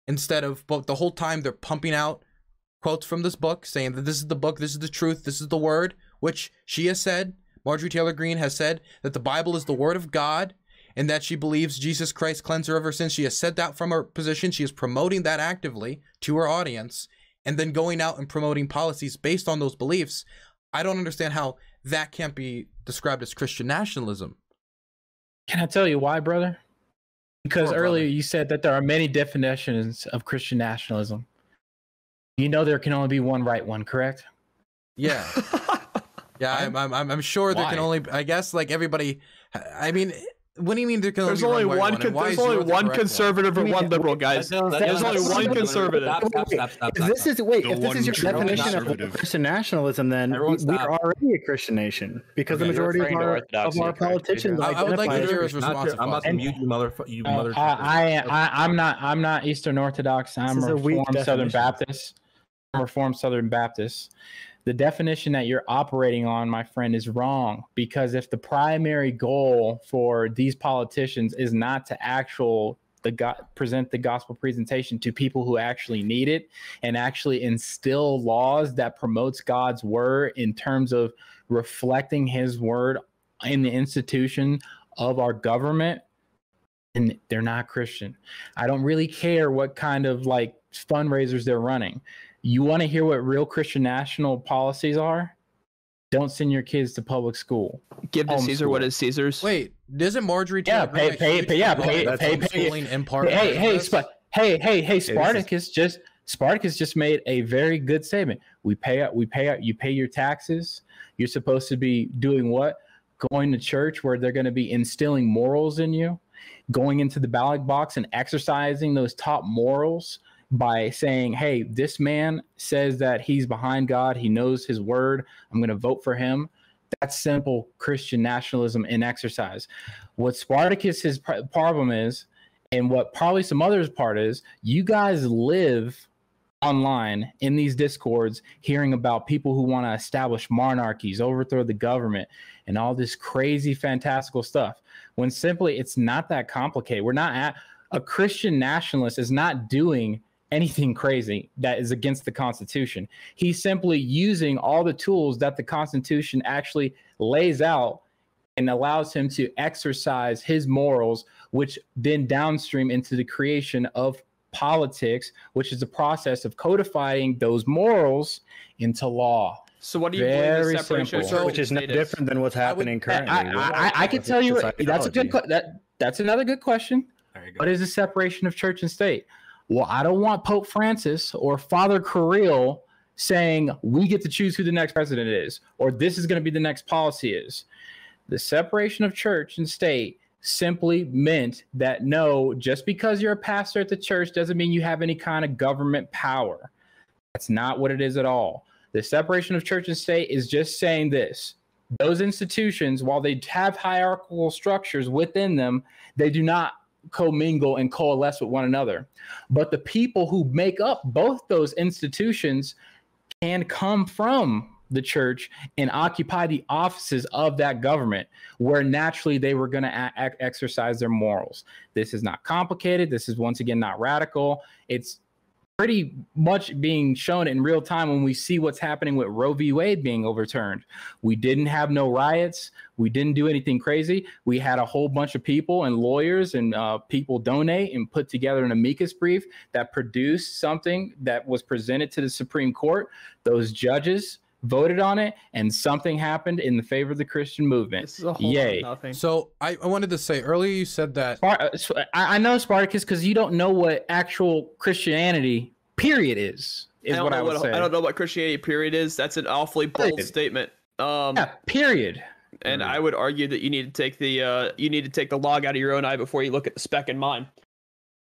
instead of the whole time they're pumping out quotes from this book saying that this is the book, this is the truth, this is the word, which she has said, Marjorie Taylor Greene has said that the Bible is the word of God and that she believes Jesus Christ cleansed her of her sins. She has said that from her position. She is promoting that actively to her audience and then going out and promoting policies based on those beliefs. I don't understand how that can't be described as Christian nationalism. Can I tell you why, brother? Because earlier you said that there are many definitions of Christian nationalism. You know there can only be one right one, correct? Yeah. Yeah, I'm sure there can only, I guess, like everybody, I mean, what do you mean there can there's only one? There's only one conservative and one liberal, guys. There's only one conservative. If this is your definition of Christian nationalism, then we are already a Christian nation because the majority of our politicians. I would like to hear his response. I'm about to mute you, mother. I'm not Eastern Orthodox. I'm a Reformed Southern Baptist. I'm Reformed Southern Baptist. The definition that you're operating on, my friend, is wrong, because if the primary goal for these politicians is not to present the gospel presentation to people who actually need it and actually instill laws that promotes God's word in terms of reflecting his word in the institution of our government, and they're not Christian. I don't really care what kind of like fundraisers they're running. You want to hear what real Christian national policies are? Don't send your kids to public school. Give to Caesar what is Caesar's. Wait, doesn't Marjorie? Pay. Hey, Spartacus just made a very good statement. You pay your taxes. You're supposed to be doing what? Going to church where they're going to be instilling morals in you, going into the ballot box and exercising those top morals by saying, hey, this man says that he's behind God. He knows his word. I'm going to vote for him. That's simple Christian nationalism in exercise. What Spartacus's problem is, and what probably some others' part is, you guys live online in these discords hearing about people who want to establish monarchies, overthrow the government, and all this crazy fantastical stuff, when simply it's not that complicated. A Christian nationalist is not doing anything crazy that is against the Constitution. He's simply using all the tools that the Constitution actually lays out and allows him to exercise his morals, which then downstream into the creation of politics, which is the process of codifying those morals into law. So what do you believe is separation of church, which is no different than what's happening currently? I can tell you that's another good question. What is the separation of church and state? Well, I don't want Pope Francis or Father Kirill saying we get to choose who the next president is, or this is going to be the next policy is. The separation of church and state simply meant that no, just because you're a pastor at the church doesn't mean you have any kind of government power. That's not what it is at all. The separation of church and state is just saying this. Those institutions, while they have hierarchical structures within them, they do not commingle and coalesce with one another. But the people who make up both those institutions can come from the church and occupy the offices of that government where naturally they were going to exercise their morals. This is not complicated. This is, once again, not radical. It's pretty much being shown in real time when we see what's happening with Roe v. Wade being overturned. We didn't have no riots. We didn't do anything crazy. We had a whole bunch of people and lawyers and people donate and put together an amicus brief that produced something that was presented to the Supreme Court. Those judges voted on it, and something happened in the favor of the Christian movement. This is a whole Yay. lot of nothing. So I wanted to say earlier you said that I know, Spartacus, because you don't know what actual Christianity period is what I would say. I don't know what Christianity period is. That's an awfully bold statement. Yeah, period. And I would argue that you need to take the log out of your own eye before you look at the speck in mine.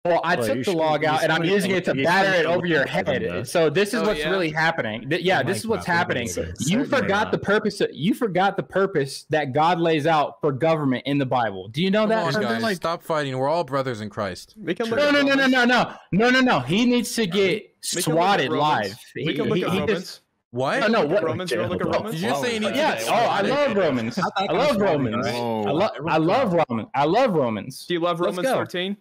Well, I took the log out and I'm using it to batter it over your head. So this is what's really happening. Yeah, this is what's happening. You forgot the purpose. You forgot the purpose that God lays out for government in the Bible. Do you know that? Come on, guys, stop fighting. We're all brothers in Christ. No. He needs to get swatted live. We can look at Romans. What? No, what? Romans. You want to look at Romans? Did you say you need to Yeah. Oh, I love Romans. I love Romans. I love Romans. I love Romans. Do you love Romans 13?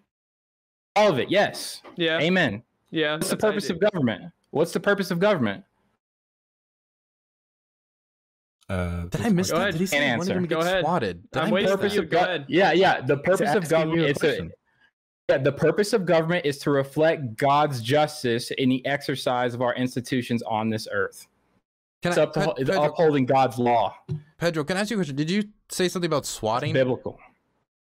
All of it, yes. Yeah. Amen. Yeah. What's the purpose of government? What's the purpose of government? Did I miss that? Did he say he wanted him to get swatted? I'm waiting for you. Go ahead. Yeah. The purpose of government the purpose of government is to reflect God's justice in the exercise of our institutions on this earth. It's upholding God's law. Pedro, can I ask you a question? Did you say something about swatting? Biblical.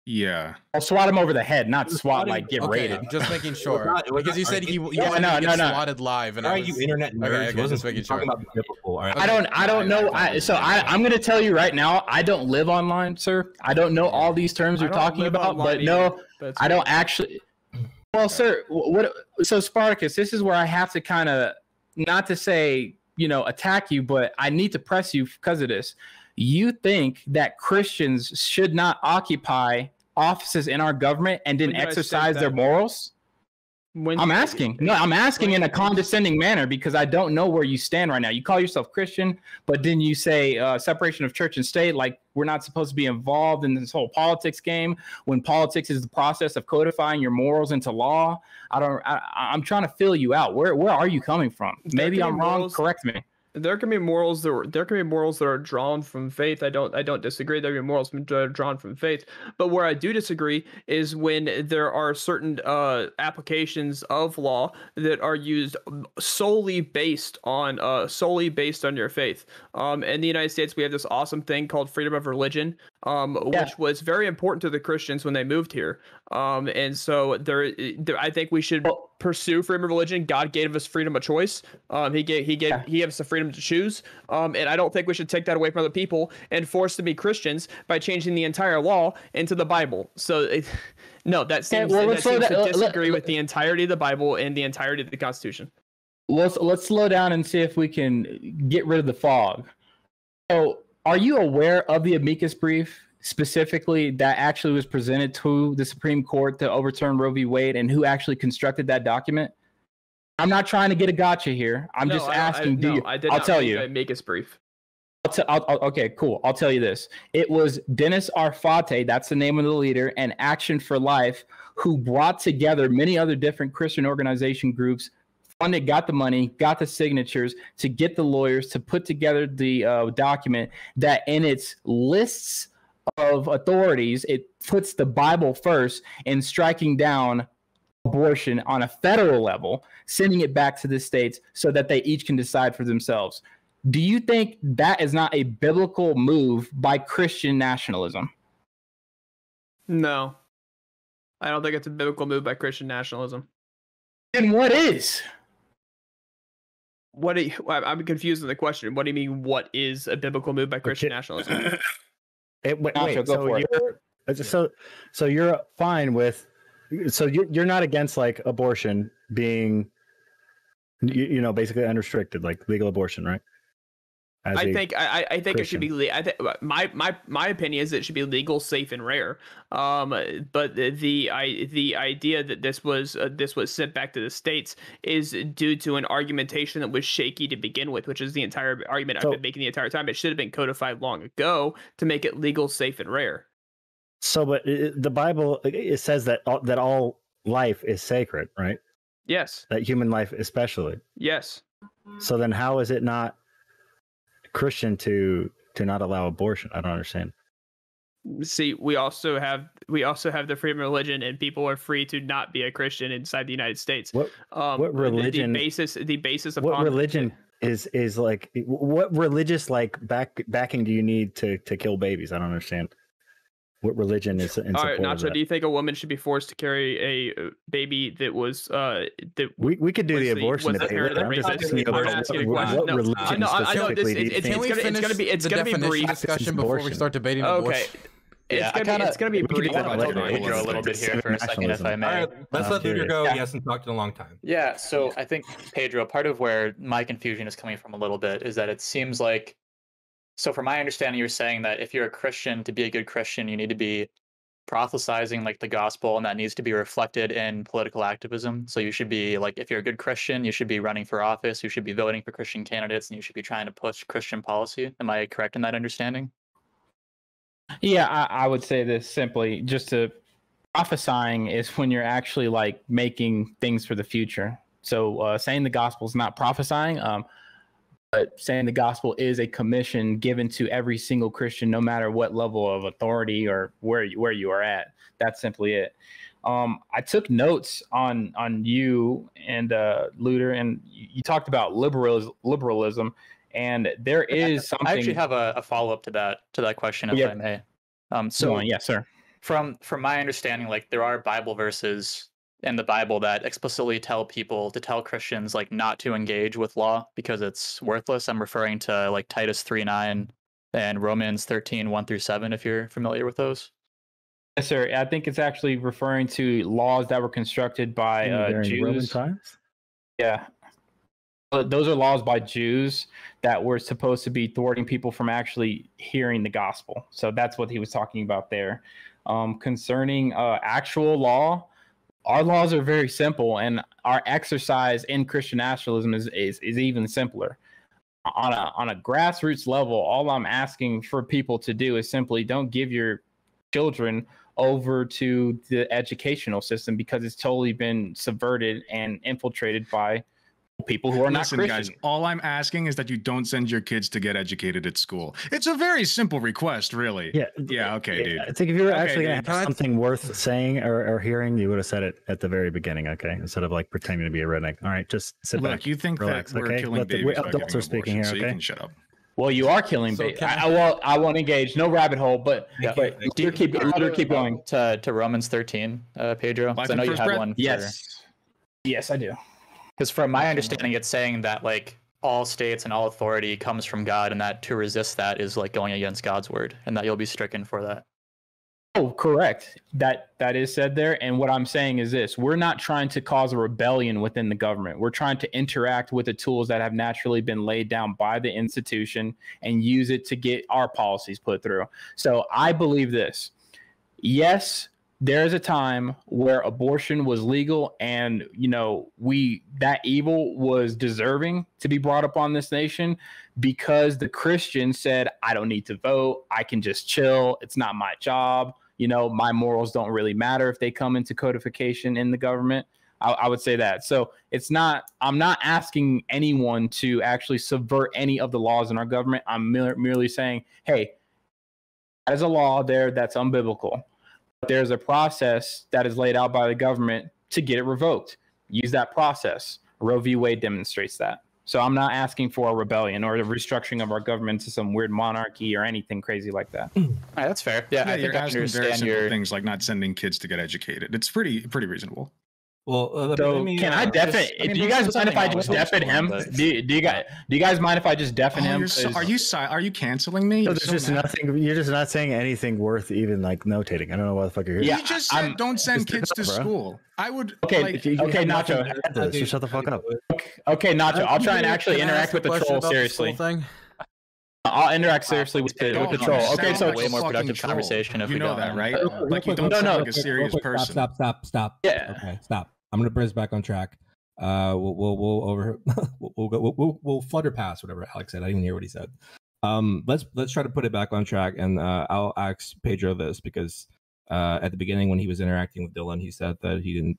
Yeah. I'll swat him over the head, not swat like get raided. Just making sure. Because you said you wanted to get swatted live. And Why are you internet nerds? Okay, just making sure. I don't know. I'm going to tell you right now, I don't live online, sir. I don't know all these terms you're talking about, but no, I don't actually. Well, sir, so Spartacus, this is where I have to kind of, not to say, attack you, but I need to press you because of this. You think that Christians should not occupy offices in our government and didn't exercise their morals? I'm asking in a condescending manner because I don't know where you stand right now. You call yourself Christian, but didn't you say separation of church and state? Like we're not supposed to be involved in this whole politics game when politics is the process of codifying your morals into law. I'm trying to fill you out. Where are you coming from? Maybe I'm wrong. Correct me. There can be morals that are drawn from faith. I don't disagree. There can be morals that are drawn from faith. But where I do disagree is when there are certain applications of law that are used solely based on your faith. In the United States, we have this awesome thing called freedom of religion, which was very important to the Christians when they moved here. And so I think we should pursue freedom of religion. God gave us freedom of choice. He gave us the freedom to choose. And I don't think we should take that away from other people and force them to be Christians by changing the entire law into the Bible. So that seems to disagree with the entirety of the Bible and the entirety of the Constitution. Let's slow down and see if we can get rid of the fog. So are you aware of the amicus brief specifically that actually was presented to the Supreme Court to overturn Roe v. Wade and who actually constructed that document? I'm not trying to get a gotcha here. I'm just asking. I'll tell you. Amicus brief. Okay, cool. I'll tell you this. It was Dennis Arfate, that's the name of the leader, and Action for Life, who brought together many other different Christian organization groups, funded, got the money, got the signatures to get the lawyers to put together the document that in its lists of authorities, it puts the Bible first in striking down abortion on a federal level, sending it back to the states so that they each can decide for themselves. Do you think that is not a biblical move by Christian nationalism? No, I don't think it's a biblical move by Christian nationalism. And what is? I'm confused with the question. What do you mean? What is a biblical move by Christian nationalism? So you're fine with? So you're not against like abortion being, basically unrestricted, like legal abortion, right? I think it should be. My opinion is it should be legal, safe, and rare. But the idea that this was sent back to the states is due to an argumentation that was shaky to begin with, which is the entire argument I've been making the entire time. It should have been codified long ago to make it legal, safe, and rare. So, but the Bible, it says that all life is sacred, right? Yes. That human life, especially. Yes. So then, how is it not Christian to not allow abortion? I don't understand. See, we also have the freedom of religion, and people are free to not be a Christian inside the United States. What religion? The basis of what religion? is like, what religious like backing do you need to kill babies? I don't understand. What religion is in All support right, of Nacho, that? do you think a woman should be forced to carry a baby that was that We could do was the abortion was the debate parent later. of I'm just racist? asking you I'm about asking a what question. No, religion I know, specifically do you it's think? gonna be the brief. definition discussion before we abortion. start debating Okay. abortion? Yeah, It's gonna be we could brief. do I that want to later. talk to Pedro a little bit here for a second, if I may. All right, let's I'm let Luder curious. go. Yeah. He hasn't talked in a long time. Yeah, so I think, Pedro, part of where my confusion is coming from a little bit is that it seems like, so from my understanding, you're saying that if you're a Christian, to be a good Christian, you need to be prophesizing like the gospel, and that needs to be reflected in political activism. So you should be like, if you're a good Christian, you should be running for office, you should be voting for Christian candidates, and you should be trying to push Christian policy. Am I correct in that understanding? Yeah, I would say this simply, just to prophesying is when you're actually like making things for the future. So saying the gospel is not prophesying, but saying the gospel is a commission given to every single Christian, no matter what level of authority or where you are at. That's simply it. I took notes on you and Luder, and you talked about liberalism, and there is something. I actually have a follow up to that question, if I may. Yes, sir. From my understanding, like there are Bible verses in the Bible that explicitly tell Christians like not to engage with law because it's worthless. I'm referring to like Titus 3:9 and Romans 13:1-7, if you're familiar with those. Yes, sir. I think it's actually referring to laws that were constructed by During Roman Jews. times? Yeah. But those are laws by Jews that were supposed to be thwarting people from actually hearing the gospel. So that's what he was talking about there. Concerning actual law, our laws are very simple, and our exercise in Christian nationalism is even simpler. On a grassroots level, all I'm asking for people to do is simply don't give your children over to the educational system, because it's totally been subverted and infiltrated by people who are not Christian. Guys, all I'm asking is that you don't send your kids to get educated at school. It's a very simple request, really. Yeah. Okay, dude. I think if you were actually dude. going to have something worth saying or hearing, you would have said it at the very beginning, okay? Instead of like pretending to be a redneck. All right, just sit back. Look, you think relax, that we're okay? killing babies by adults getting are speaking abortions, here, so okay? you can shut up. Well, you are killing babies. I won't engage. No rabbit hole, but keep going. To Romans 13, Pedro. I know you had one. Yes, I do. Because from my understanding, it's saying that like all states and all authority comes from God, and that to resist that is like going against God's word, and that you'll be stricken for that. Oh, correct. That is said there. And what I'm saying is this: we're not trying to cause a rebellion within the government. We're trying to interact with the tools that have naturally been laid down by the institution and use it to get our policies put through. So I believe this. Yes, there is a time where abortion was legal, and that evil was deserving to be brought upon this nation, because the Christians said, I don't need to vote, I can just chill, it's not my job, my morals don't really matter if they come into codification in the government. I would say that. So I'm not asking anyone to actually subvert any of the laws in our government. I'm merely saying, hey, there's a law there that's unbiblical. There's a process that is laid out by the government to get it revoked. Use that process. Roe v. Wade demonstrates that. So I'm not asking for a rebellion or the restructuring of our government to some weird monarchy or anything crazy like that. All right, that's fair. Yeah, I think you're I asking very understand simple things like not sending kids to get educated. It's pretty reasonable. Well, so can I deafen? Do you guys mind if I just deafen him? Do you guys mind if I just deafen him? Are you canceling me? No, there's just nothing. You're just not saying anything worth even like notating. I don't know why the fuck you're here. Yeah, you just said don't send kids to school. I would. Okay, Nacho. So shut the fuck up. Okay, Nacho. I'll try and actually interact with the troll seriously. I'll interact seriously with the troll. Okay, so way more productive conversation if we know go that, on. right? Like you don't sound like a serious person. Stop. Yeah. Okay, stop. I'm gonna bring us back on track. We'll flutter past whatever Alex said. I didn't even hear what he said. Let's try to put it back on track, and I'll ask Pedro this because at the beginning when he was interacting with Dylan, he said that he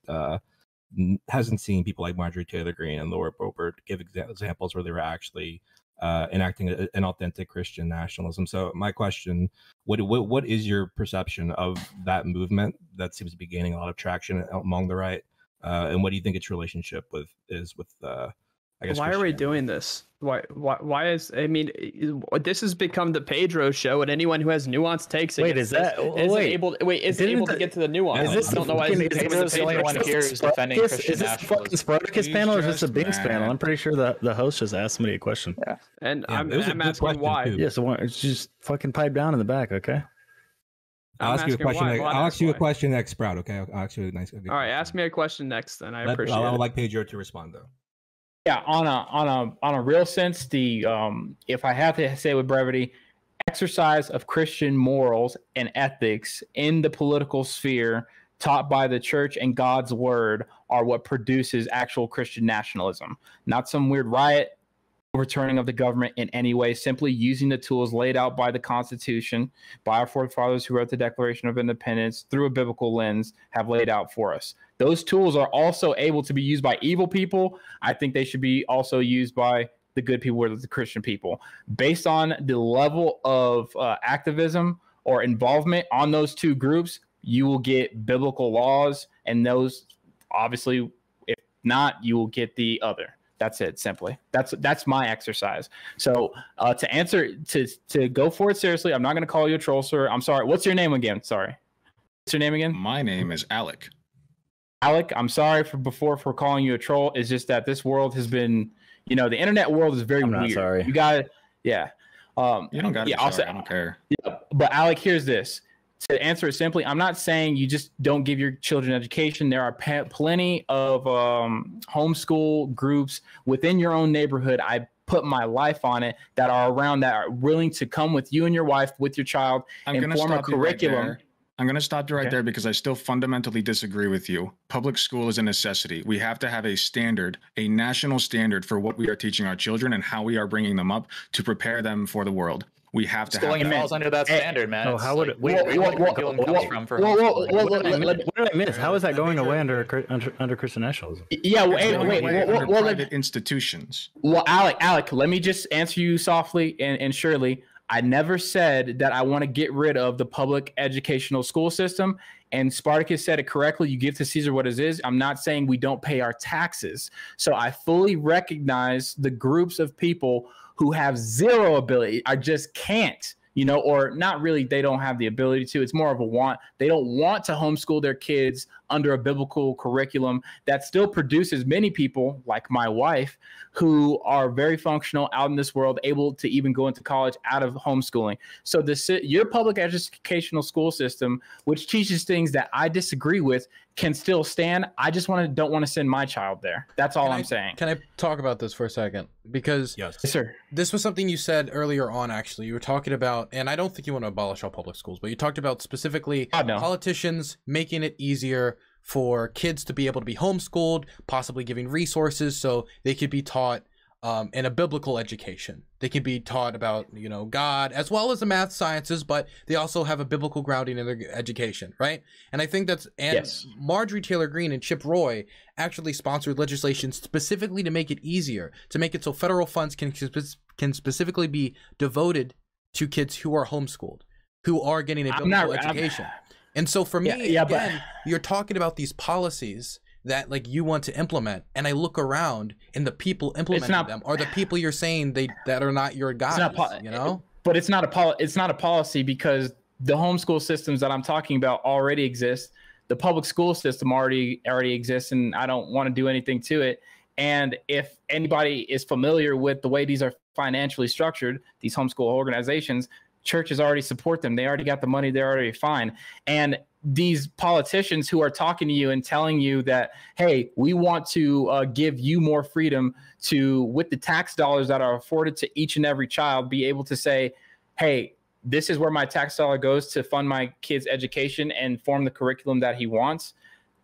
hasn't seen people like Marjorie Taylor Greene and Laura Boebert give examples where they were actually enacting an authentic Christian nationalism. So my question, what is your perception of that movement that seems to be gaining a lot of traction among the right? And what do you think its relationship with I guess. Why are we doing this? Why is, I mean, this has become the Pedro show, and anyone who has nuanced takes Wait, is that able to get to the nuance. Is this I don't know why Pedro's the only one here who's defending Christian Is this fucking nationalism. Spartacus panel or is this a Binks Just panel? I'm pretty sure the host just asked somebody a question. Yeah. And Yeah, it was a I'm good asking question, why. too. Yeah, so it's just fucking pipe down in the back, okay? I'll ask you a asking question. why. I'll ask you a Why. question next, Sprout. Okay, I'll ask you a nice. All right, ask me a question next, then. I appreciate I it. would like Pedro to respond though. Yeah, on a real sense, the if I have to say with brevity, exercise of Christian morals and ethics in the political sphere taught by the church and God's word are what produces actual Christian nationalism. Not some weird riot, overturning of the government in any way, simply using the tools laid out by the Constitution, by our forefathers who wrote the Declaration of Independence through a biblical lens, have laid out for us. Those tools are also able to be used by evil people. I think they should be also used by the good people, or the Christian people. Based on the level of activism or involvement on those two groups, you will get biblical laws, and those, obviously, if not, you will get the other. That's it, simply. That's my exercise. So to answer, to go for it seriously, I'm not going to call you a troll, sir. I'm sorry. What's your name again? Sorry. What's your name again? My name is Alec. Alec, I'm sorry for calling you a troll. It's just that this world has been, the internet world is very I'm not weird. sorry. You got it. Yeah. You don't got to I'll be say, sorry. I don't care. Yeah, but Alec, here's this. To answer it simply, I'm not saying you just don't give your children education. There are plenty of homeschool groups within your own neighborhood. I put my life on it, that are around, that are willing to come with you and your wife, with your child, and form a curriculum. I'm going to stop you right there because I still fundamentally disagree with you. Public school is a necessity. We have to have a standard, a national standard for what we are teaching our children and how we are bringing them up to prepare them for the world. We have to Schooling have that. falls under that standard, man. Oh, It's how would like it? Wait, where the curriculum comes from for what homeschooling. did I miss? How is that going away under Christian nationalism? Yeah, Wait, under private institutions. Well, Alec, let me just answer you softly and surely. I never said that I want to get rid of the public educational school system. And Spartacus said it correctly. You give to Caesar what it is. I'm not saying we don't pay our taxes. So I fully recognize the groups of people who have zero ability. I just can't, or not really. They don't have the ability to. It's more of a want. They don't want to homeschool their kids under a biblical curriculum that still produces many people like my wife who are very functional out in this world, able to even go into college out of homeschooling. So your public educational school system, which teaches things that I disagree with, can still stand. I just don't want to send my child there. That's all I'm saying. Can I talk about this for a second? Because Yes, sir. This was something you said earlier on, actually. You were talking about, and I don't think you want to abolish all public schools, but you talked about specifically politicians making it easier for kids to be able to be homeschooled, possibly giving resources so they could be taught in a biblical education. They can be taught about, God, as well as the math sciences, but they also have a biblical grounding in their education, right? And I think yes. Marjorie Taylor Greene and Chip Roy actually sponsored legislation specifically to make it easier, to make it so federal funds can specifically be devoted to kids who are homeschooled, who are getting a biblical education. And so for me, you're talking about these policies that you want to implement, and I look around and the people implementing them are the people you're saying that are not your guys, But it's not a policy, because the homeschool systems that I'm talking about already exist. The public school system already exists, and I don't want to do anything to it. And if anybody is familiar with the way these are financially structured, these homeschool organizations, churches already support them. They already got the money. They're already fine. And these politicians who are talking to you and telling you that, hey, we want to give you more freedom to, with the tax dollars that are afforded to each and every child, be able to say, hey, this is where my tax dollar goes to fund my kid's education and form the curriculum that he wants.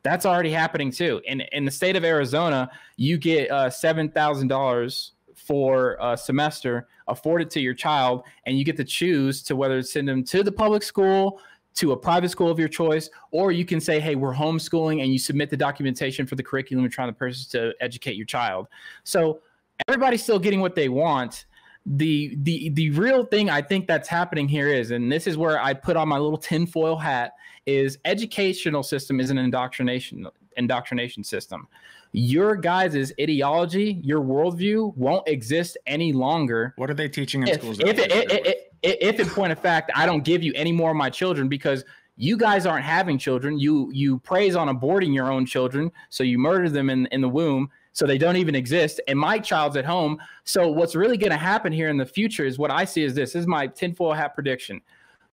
That's already happening too. In the state of Arizona, you get $7,000 for a semester afforded to your child, and you get to choose to whether to send them to the public school, to a private school of your choice, or you can say, hey, we're homeschooling, and you submit the documentation for the curriculum you're trying to purchase to educate your child. So everybody's still getting what they want. The real thing I think that's happening here is, and this is where I put on my little tinfoil hat, is educational system is an indoctrination. indoctrination system. Your guys' ideology, your worldview won't exist any longer. What are they teaching in schools? If in point of fact, I don't give you any more of my children because you guys aren't having children, you praise on aborting your own children, so you murder them in the womb, so they don't even exist, and my child's at home. So what's really going to happen here in the future is what I see is this is my tinfoil hat prediction.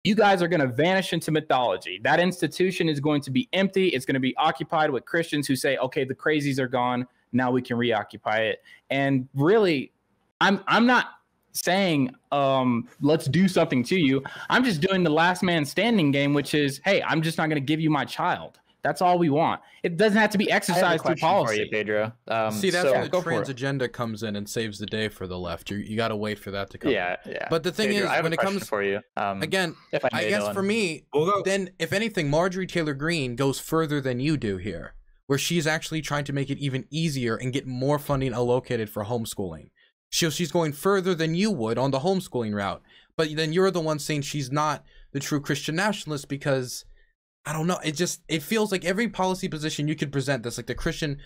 You guys are going to vanish into mythology. That institution is going to be empty. It's going to be occupied with Christians who say, okay, the crazies are gone. Now we can reoccupy it. And really, I'm not saying let's do something to you. I'm just doing the last man standing game, which is, hey, I'm just not going to give you my child. That's all we want. It doesn't have to be exercised through policy. For you, Pedro. See, that's where the trans agenda comes in and saves the day for the left. You got to wait for that to come. Yeah. But the thing Pedro, is, when it comes for you, again, I guess for me, then if anything, Marjorie Taylor Greene goes further than you do here, where she's actually trying to make it even easier and get more funding allocated for homeschooling. She's going further than you would on the homeschooling route. But then you're the one saying she's not the true Christian nationalist because, I don't know, it feels like every policy position you could present that's like the Christian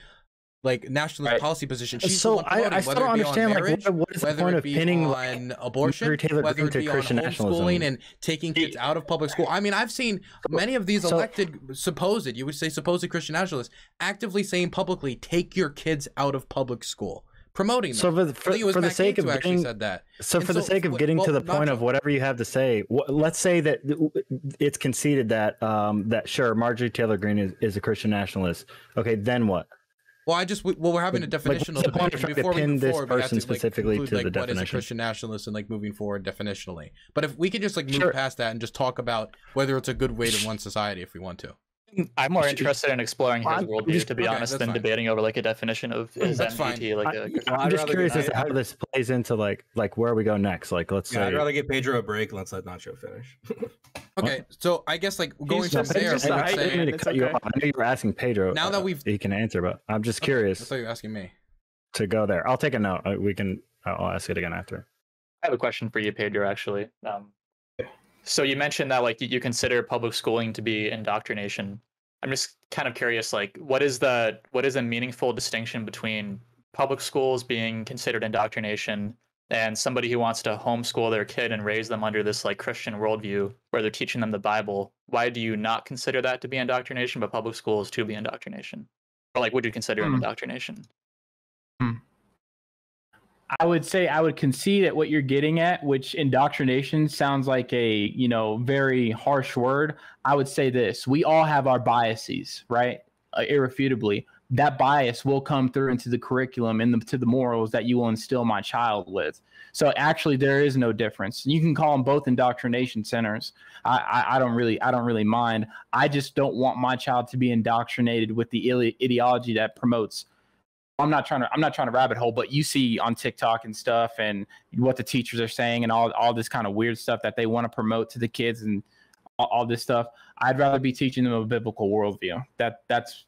nationalist policy position. She's so I still don't understand marriage, what is the point of pinning on abortion, whether it be on homeschooling and taking kids out of public school. I mean, I've seen many of these elected supposed Christian nationalists actively saying publicly, take your kids out of public school, promoting them. So for the sake of getting, said that. So for the sake of getting to the point of whatever you have to say, let's say that it's conceded that sure, Marjorie Taylor Greene is a Christian nationalist. Okay, then what? Well, we're having a definitional debate before we move forward. We have to specifically conclude, to the what is a Christian nationalist and moving forward definitionally. But if we could just move past that and just talk about whether it's a good way to run society, if we want to. I'm more interested in exploring his worldview, to be honest, than debating over a definition of his MGT. I'm just curious as to how this plays into where we go next. Let's say. I'd rather give Pedro a break and let's let Nacho finish. Okay, so I guess going from there, I didn't mean to cut you off. I knew you were asking Pedro. Now that he can answer, but I'm just curious. I thought you were asking me to go there. I'll take a note. I'll ask it again after. I have a question for you, Pedro. Actually, so you mentioned that you consider public schooling to be indoctrination. I'm just kind of curious, what is a meaningful distinction between public schools being considered indoctrination and somebody who wants to homeschool their kid and raise them under this Christian worldview where they're teaching them the Bible? Why do you not consider that to be indoctrination, but public schools to be indoctrination? Or would you consider it indoctrination? I would say I would concede at what you're getting at, which indoctrination sounds like a, very harsh word. I would say this: we all have our biases, right? Irrefutably, that bias will come through into the curriculum and to the morals that you will instill my child with. So actually, there is no difference. You can call them both indoctrination centers. I don't really mind. I just don't want my child to be indoctrinated with the ideology that promotes. I'm not trying to rabbit hole, but you see on TikTok and stuff and what the teachers are saying and all this kind of weird stuff that they want to promote to the kids and all this stuff. I'd rather be teaching them a biblical worldview. That's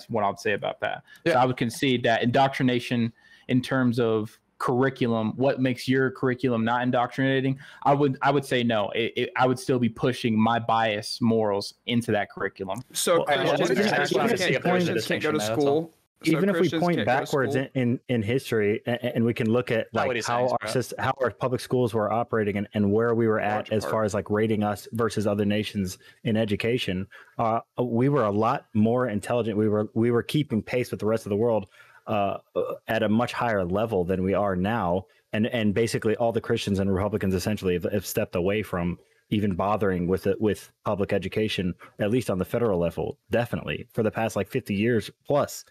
what I would say about that. Yeah. So I would concede that indoctrination in terms of curriculum, what makes your curriculum not indoctrinating, I would say no. I would still be pushing my bias morals into that curriculum. So Christians can't go to school. Even if we point backwards in history and we can look at how our public schools were operating and where we were at as far as rating us versus other nations in education, we were a lot more intelligent. We were keeping pace with the rest of the world at a much higher level than we are now. And basically all the Christians and Republicans essentially have stepped away from even bothering with public education, at least on the federal level, definitely for the past 50 years plus.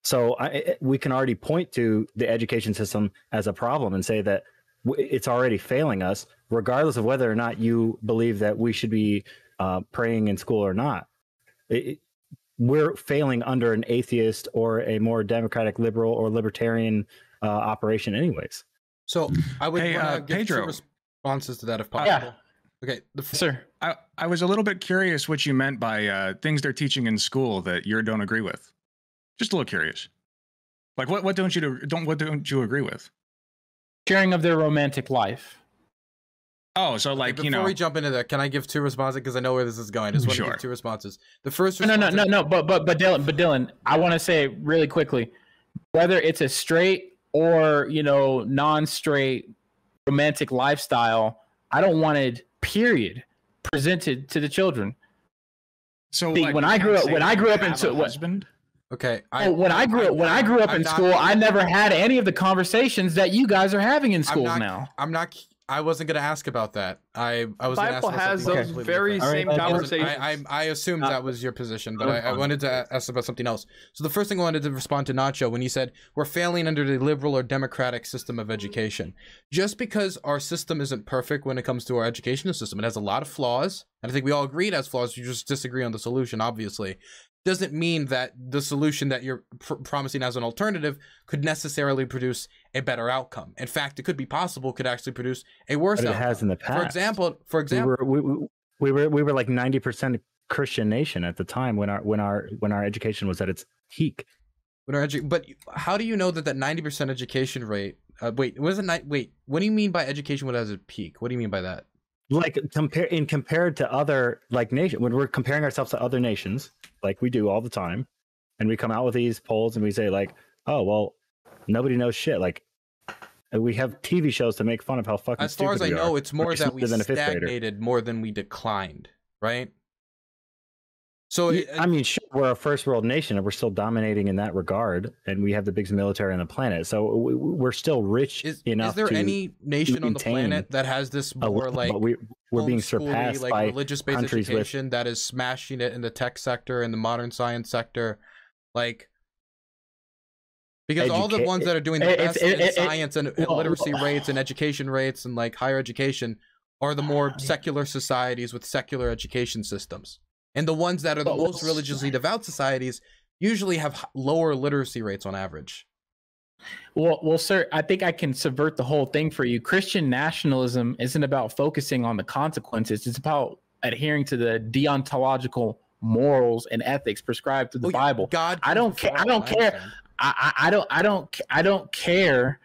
So we can already point to the education system as a problem and say that it's already failing us, regardless of whether or not you believe that we should be praying in school or not. We're failing under an atheist or a more democratic, liberal, or libertarian operation anyways. So I would get Pedro, some responses to that if possible. Yeah. Okay. Sir. I was a little bit curious what you meant by things they're teaching in school that you don't agree with. Just a little curious. What don't you agree with? Sharing of their romantic life. Oh, so like, before we jump into that, can I give two responses? Because I know where this is going. I just want to give two responses. The first response no. But Dylan, I want to say really quickly, whether it's a straight or non-straight romantic lifestyle, I don't want it, period, presented to the children. So see, when I grew up in husband. Okay. When I grew up in school, I never had any of the conversations that you guys are having in schools now. I wasn't going to ask about that. I was going to ask Bible has those very same conversations. I assumed that was your position, but I wanted to ask about something else. So the first thing I wanted to respond to Nacho when he said we're failing under the liberal or democratic system of education. Just because our system isn't perfect when it comes to our educational system, it has a lot of flaws, and I think we all agree it has flaws. You just disagree on the solution, obviously. Doesn't mean that the solution that you're promising as an alternative could necessarily produce a better outcome. In fact, it could be possible, could actually produce a worse outcome. It has in the past. For example, we were like 90% Christian nation at the time when our education was at its peak. But how do you know that 90% education rate? Wait, what do you mean by education was at its peak? What do you mean by that? Like compared to other like nations, when we're comparing ourselves to other nations, like we do all the time, and we come out with these polls and we say like, oh well, nobody knows shit. Like we have TV shows to make fun of how fucking. As far as I know, it's more that we stagnated more than we declined, right? So I mean, sure, we're a first world nation and we're still dominating in that regard, and we have the biggest military on the planet. So we're still rich enough. Is there any nation on the planet that has this more like we're being surpassed like by religious-based education that is smashing it in the tech sector and the modern science sector, like? Because all the ones that are doing the best in science and literacy rates and education rates and like higher education are the more secular societies with secular education systems. And the ones that are the most religiously devout societies usually have lower literacy rates on average. Well, sir, I think I can subvert the whole thing for you. Christian nationalism isn't about focusing on the consequences. It's about adhering to the deontological morals and ethics prescribed through the Bible. God, I don't care. I don't care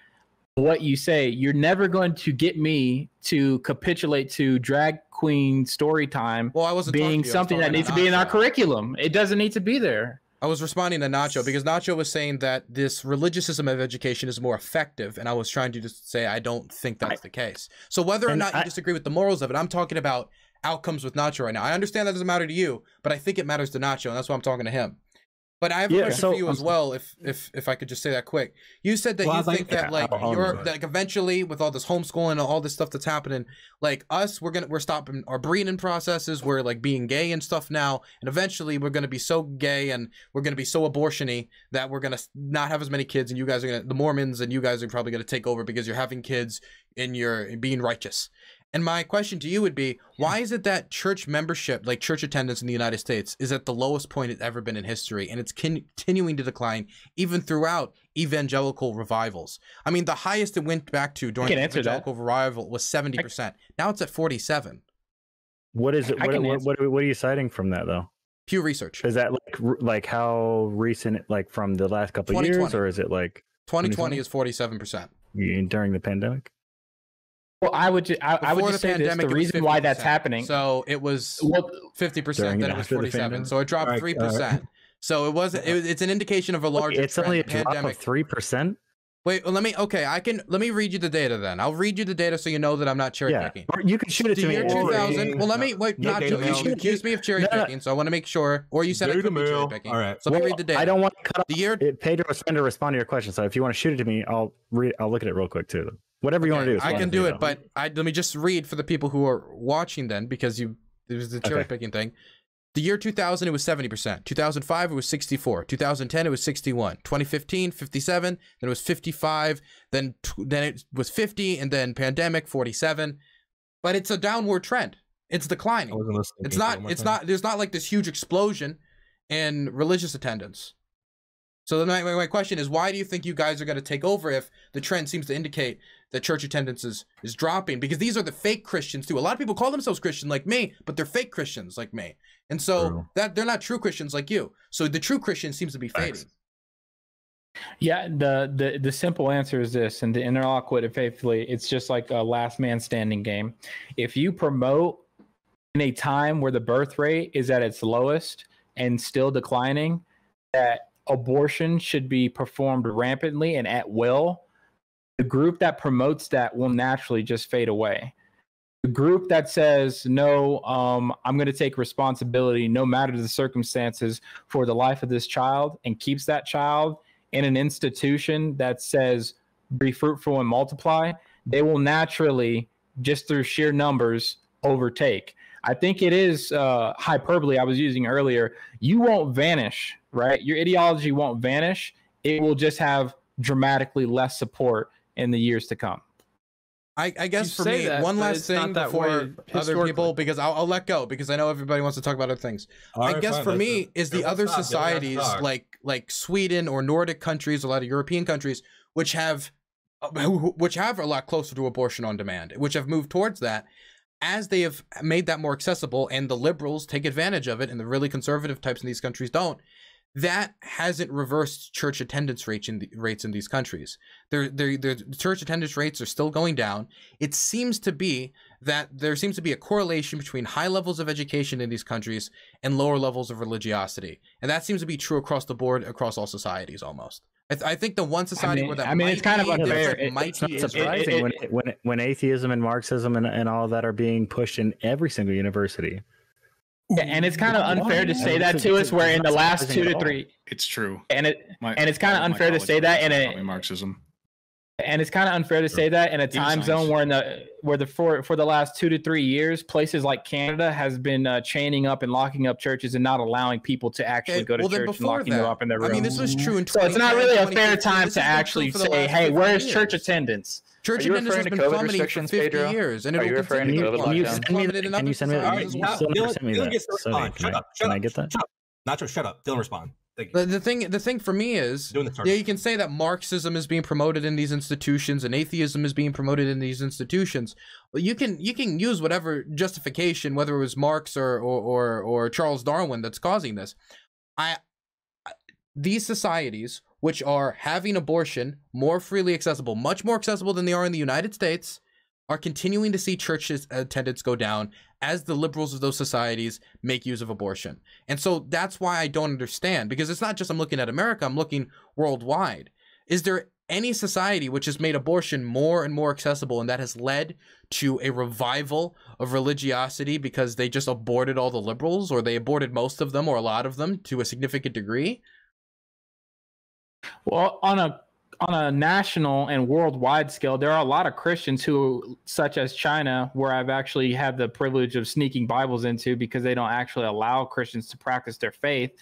what you say. You're never going to get me to capitulate to drag queen story time being something that needs to be in our curriculum. It doesn't need to be there. I was responding to Nacho because Nacho was saying that this religious system of education is more effective, and I was trying to just say I don't think that's the case. So whether or not you disagree with the morals of it, I'm talking about outcomes with Nacho right now. I understand that doesn't matter to you, but I think it matters to Nacho, and that's why I'm talking to him. But I have a question for you as well, if I could just say that quick. You said that you think that like like eventually with all this homeschooling and all this stuff that's happening, like us, we're stopping our breeding processes, we're like being gay and stuff now, and eventually we're gonna be so gay and we're gonna be so abortion-y that we're gonna not have as many kids, and you guys are gonna, the Mormons and you guys are probably gonna take over because you're having kids and you're being righteous. And my question to you would be, why is it that church membership, like church attendance in the United States, is at the lowest point it's ever been in history, and it's continuing to decline even throughout evangelical revivals? I mean, the highest it went back to during the evangelical revival was 70%. Now it's at 47%. What is it? What are you citing from that, though? Pew Research. Is that like how recent, like from the last couple of years, or is it like 2020 is 47%. During the pandemic? Well, I would just say this, the reason why that's happening. So it was 50%, then it was 47%. So it dropped 3%. So it wasn't. It's an indication of a larger. It's only a drop of 3%. Wait, well, let me read you the data then. I'll read you the data so you know that I'm not cherry picking. Or you can shoot it to me. Year 2000. Well, let me wait. You accused me of cherry picking, so I want to make sure. Or you said I could be cherry picking. All right. So let me read the data. I don't want to cut off. The year. Pedro was trying to respond to your question, so if you want to shoot it to me, I'll look at it real quick too. Whatever you want to do. I can do it, but let me just read for the people who are watching then, because there's the cherry picking thing. The year 2000, it was 70%. 2005, it was 64. 2010, it was 61. 2015, 57. Then it was 55. Then it was 50, and then pandemic 47. But it's a downward trend. It's declining. It's not. There's not like this huge explosion in religious attendance. So then my question is, why do you think you guys are going to take over if the trend seems to indicate that church attendance is dropping? Because these are the fake Christians too. A lot of people call themselves Christian like me, but they're fake Christians like me. And so that they're not true Christians like you. So the true Christian seems to be fading. Yeah, the simple answer is this, and to interlock with it faithfully, it's just like a last man standing game. If you promote in a time where the birth rate is at its lowest and still declining, that abortion should be performed rampantly and at will, the group that promotes that will naturally just fade away. The group that says, no, I'm going to take responsibility no matter the circumstances for the life of this child, and keeps that child in an institution that says be fruitful and multiply, they will naturally, just through sheer numbers, overtake. I think it is hyperbole I was using earlier. You won't vanish, right? Your ideology won't vanish. It will just have dramatically less support in the years to come. I guess for me, one last thing before other people, because I'll let go, because I know everybody wants to talk about other things. I guess for me is the other societies like Sweden or Nordic countries, a lot of European countries, which have a lot closer to abortion on demand, which have moved towards that, as they have made that more accessible, and the liberals take advantage of it, and the really conservative types in these countries don't. That hasn't reversed church attendance rates in these countries. Their church attendance rates are still going down. It seems to be that there seems to be a correlation between high levels of education in these countries and lower levels of religiosity, and that seems to be true across the board, across all societies almost. I think the one society where that it's kind of unfair. It's not surprising when atheism and Marxism and all that are being pushed in every single university. Yeah, and it's kind of unfair to say that to us, where in the last 2 to 3, it's true. And it's kind of unfair to say that in a Marxism. And it's kind of unfair to say that in a time zone where for the last 2 to 3 years, places like Canada has been chaining up and locking up churches and not allowing people to actually go to church and locking them up in their rooms. I mean, this was true in so it's not really a fair time to actually say, hey, where's church attendance? Church attendance has been plummeting for 50 years, and it will continue to plummet. Can you send me that? Can I get that? Nacho, shut up. Dylan, respond. The thing for me is, yeah, you can say that Marxism is being promoted in these institutions and atheism is being promoted in these institutions. But you can use whatever justification, whether it was Marx or Charles Darwin that's causing this. These societies, which are having abortion more freely accessible, much more accessible than they are in the United States, are continuing to see church attendance go down as the liberals of those societies make use of abortion. And so that's why I don't understand, because it's not just I'm looking at America, I'm looking worldwide. Is there any society which has made abortion more and more accessible, and that has led to a revival of religiosity because they just aborted all the liberals, or they aborted most of them or a lot of them to a significant degree? Well, on a national and worldwide scale, there are a lot of Christians who, such as China, where I've actually had the privilege of sneaking Bibles into because they don't actually allow Christians to practice their faith.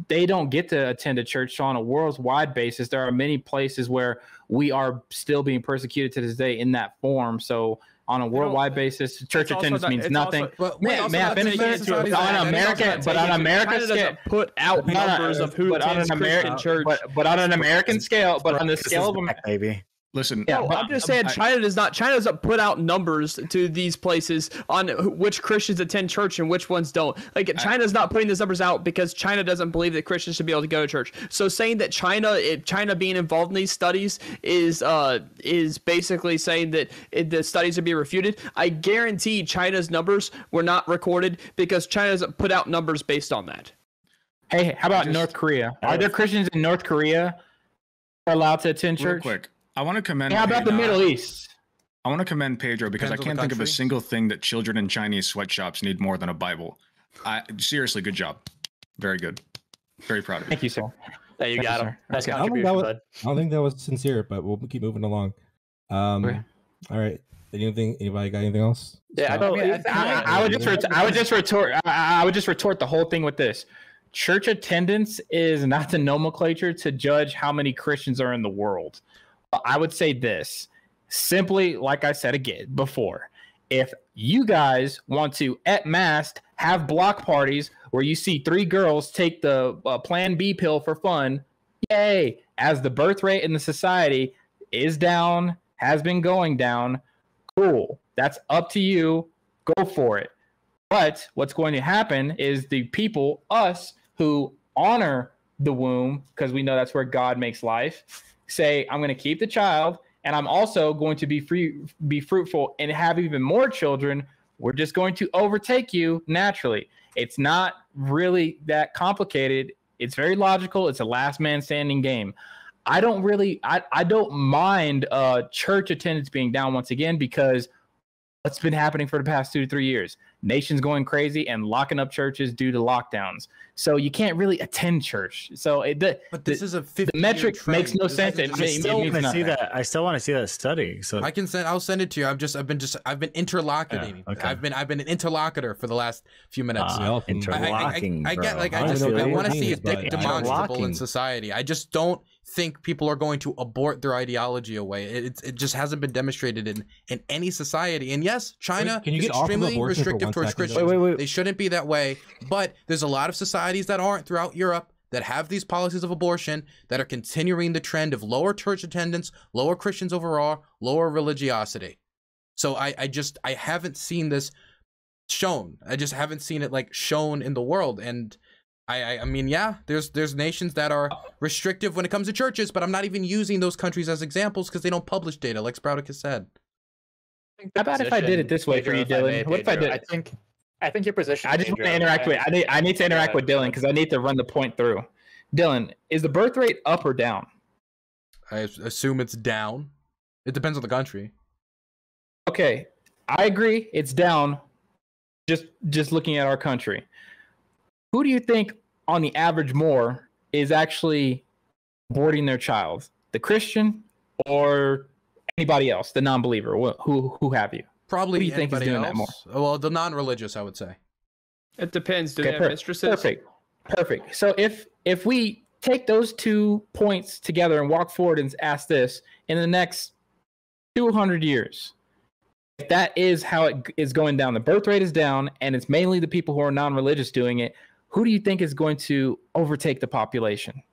They don't get to attend a church. So on a worldwide basis, there are many places where we are still being persecuted to this day in that form. So on a worldwide basis, church attendance means nothing. May I finish? But on American scale, put out numbers of who attends Christian church. But on an American scale, but on the scale of baby. Listen, yeah, I'm just saying China doesn't put out numbers to these places on which Christians attend church and which ones don't. Like, China's not putting these numbers out because China doesn't believe that Christians should be able to go to church. So saying that China being involved in these studies is basically saying that the studies would be refuted. I guarantee China's numbers were not recorded because China doesn't put out numbers based on that. Hey, how about North Korea? Are there Christians in North Korea who are allowed to attend church? Real quick. I want to commend. How about the Middle East? I want to commend Pedro because I can't think of a single thing that children in Chinese sweatshops need more than a Bible. Seriously, good job. Very good. Very proud of you. Thank you, sir. Hey, you got him. Nice I don't think that was sincere, but we'll keep moving along. Okay. All right. Anybody got anything else? Yeah, I would just retort the whole thing with this. Church attendance is not the nomenclature to judge how many Christians are in the world. I would say this, simply, like I said again before, if you guys want to, at mass, have block parties where you see 3 girls take the Plan B pill for fun, yay, as the birth rate in the society is down, has been going down, cool. That's up to you. Go for it. But what's going to happen is the people, us, who honor the womb, because we know that's where God makes life, say, I'm going to keep the child, and I'm also going to be fruitful and have even more children. We're just going to overtake you naturally. It's not really that complicated. It's very logical. It's a last man standing game. I don't mind church attendance being down once again, because what's been happening for the past 2 to 3 years? Nations going crazy and locking up churches due to lockdowns. So you can't really attend church. So but this is a 50 the metric makes no sense. I still want to see that. I still want to see that study. So I'll send it to you. I've been interlocuting. Yeah, okay. I've been an interlocutor for the last few minutes. Interlocking. I get like I want to see it demonstrable in society. I just don't think people are going to abort their ideology away. It just hasn't been demonstrated in any society. And yes, China is extremely restrictive towards Christians. Wait. They shouldn't be that way. But there's a lot of societies that aren't throughout Europe that have these policies of abortion that are continuing the trend of lower church attendance, lower Christians overall, lower religiosity. So I haven't seen this shown. I just haven't seen it like shown in the world. And I mean, yeah, there's nations that are restrictive when it comes to churches, but I'm not even using those countries as examples because they don't publish data, like Sproutic has said. How about if I did it this way for you, Dylan? What if I did? I think your position. I just want to interact with. I need to interact with Dylan because I need to run the point through. Dylan, is the birth rate up or down? I assume it's down. It depends on the country. Okay, I agree. It's down. Just looking at our country, who do you think, on the average, more is actually aborting their child? The Christian or anybody else? The non-believer? Who have you? Probably who do you think is doing that more? Well, the non-religious, I would say. It depends. Do they have mistresses? Perfect. So if we take those 2 points together and walk forward and ask this, in the next 200 years, if that is how it is going down, the birth rate is down, and it's mainly the people who are non-religious doing it, who do you think is going to overtake the population?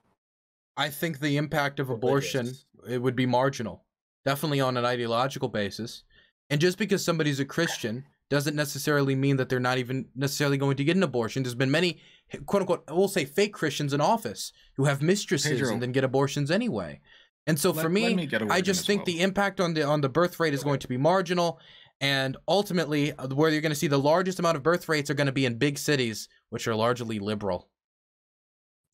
I think the impact of abortion, it would be marginal. Definitely on an ideological basis. And just because somebody's a Christian doesn't necessarily mean that they're not even necessarily going to get an abortion. There's been many, quote unquote, we'll say fake Christians in office who have mistresses and then get abortions anyway. And so for me, I just think the impact on the birth rate is going to be marginal. And ultimately, where you're going to see the largest amount of birth rates are going to be in big cities, which are largely liberal.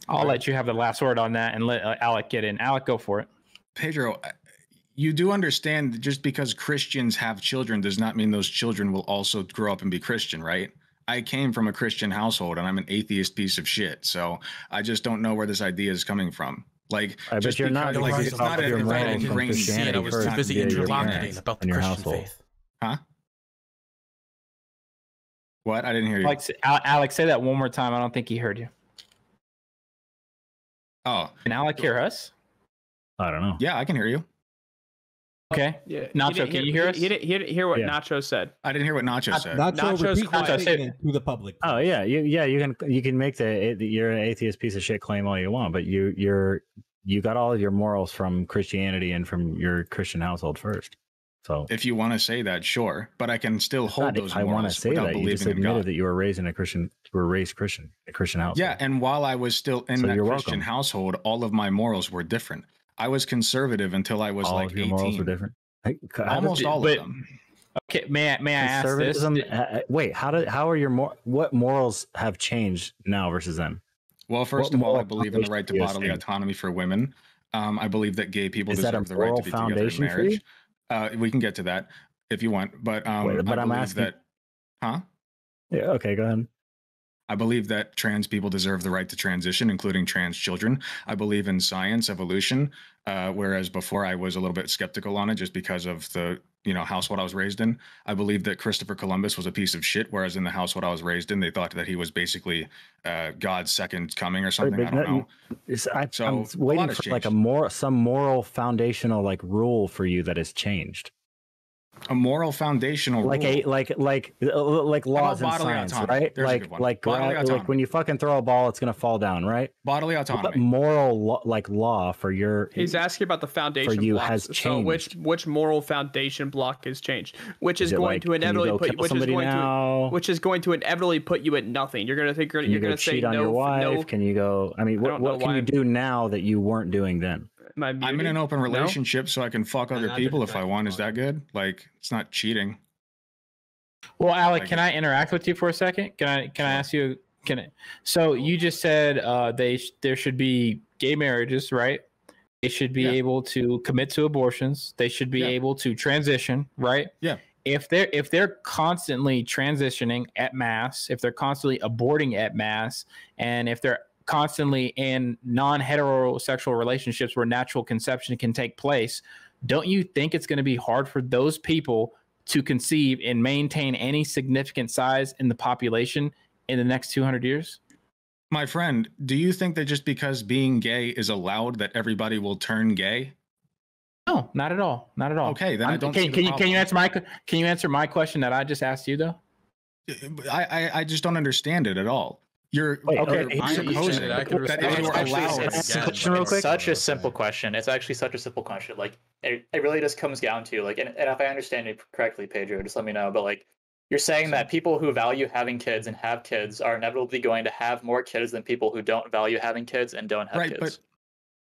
I'll let you have the last word on that and let Alec get in. Alec, go for it. Pedro, you do understand that just because Christians have children does not mean those children will also grow up and be Christian, right? I came from a Christian household and I'm an atheist piece of shit. So I just don't know where this idea is coming from. Like, but you're not like it's not a right ingrained seed. I was too busy interlocuting about the Christian faith. Huh? What? I didn't hear you. Alex, say that one more time. I don't think he heard you. Oh. Can Alec hear us? I don't know. Yeah, I can hear you. Okay. Yeah. Nacho, can you hear us? He didn't hear what Nacho said. I didn't hear what Nacho said. Nacho said to the public. Oh yeah, you can make you're an atheist piece of shit claim all you want, but you got all of your morals from Christianity and from your Christian household first. So if you want to say that, sure, but I can still hold those morals. I want to say that you just admitted that you were raised in a Christian household. Yeah, and while I was still in that Christian household, all of my morals were different. I was conservative until I was all like of your 18. Morals were different. Almost all of them. Okay, may I ask this? Wait, how are what morals have changed now versus then? Well, first of all, I believe in the right to bodily autonomy for women. I believe that gay people deserve the right to be together in marriage. We can get to that if you want, but I'm asking that. Huh? Yeah. Okay. Go ahead. I believe that trans people deserve the right to transition, including trans children. I believe in science, evolution, whereas before I was a little bit skeptical on it just because of the household I was raised in. I believe that Christopher Columbus was a piece of shit, whereas in the household I was raised in, they thought that he was basically God's second coming or something. I don't know. I'm waiting for like some moral foundational like rule for you that has changed. A moral foundational like rule. like laws in bodily science, autonomy? right? There's a good one. Like when you fucking throw a ball, it's gonna fall down, right? Bodily But autonomy. moral law for your He's asking about the foundation you blocks. has So changed. which moral foundation block has changed? Which is it going like, to can you inevitably go put kill which is somebody going now? to which is going to inevitably put you at nothing. You're gonna think Can you're you go gonna say cheat on no. your wife? No. Can you go? I mean, I don't know what can why you I'm- do now that you weren't doing then? Am I I'm in muted? an open No? relationship, so I can fuck other I people didn't if I want. Is that good? Like, it's not cheating. Well, Alec, Like- can I interact with you for a second? Can I ask you? So you just said there should be gay marriages, right? They should be Yeah. able to commit to abortions. They should be Yeah. able to transition, right? Yeah. If they're constantly transitioning at mass, if they're constantly aborting at mass, and if they're constantly in non-heterosexual relationships where natural conception can take place, don't you think it's going to be hard for those people to conceive and maintain any significant size in the population in the next 200 years? My friend, do you think that just because being gay is allowed that everybody will turn gay? No, not at all. Not at all. Okay, then I don't Can, see the can you problem. answer my question that I just asked you though? I just don't understand it at all. You're Wait, okay, okay, I supposing understand it. I can that respect if you're it. allowed, It's Can I ask a question real quick? such a simple question. It's actually such a simple question. Like it really just comes down to like, and if I understand it correctly, Pedro, just let me know. But like, you're saying that people who value having kids and have kids are inevitably going to have more kids than people who don't value having kids and don't have right, kids.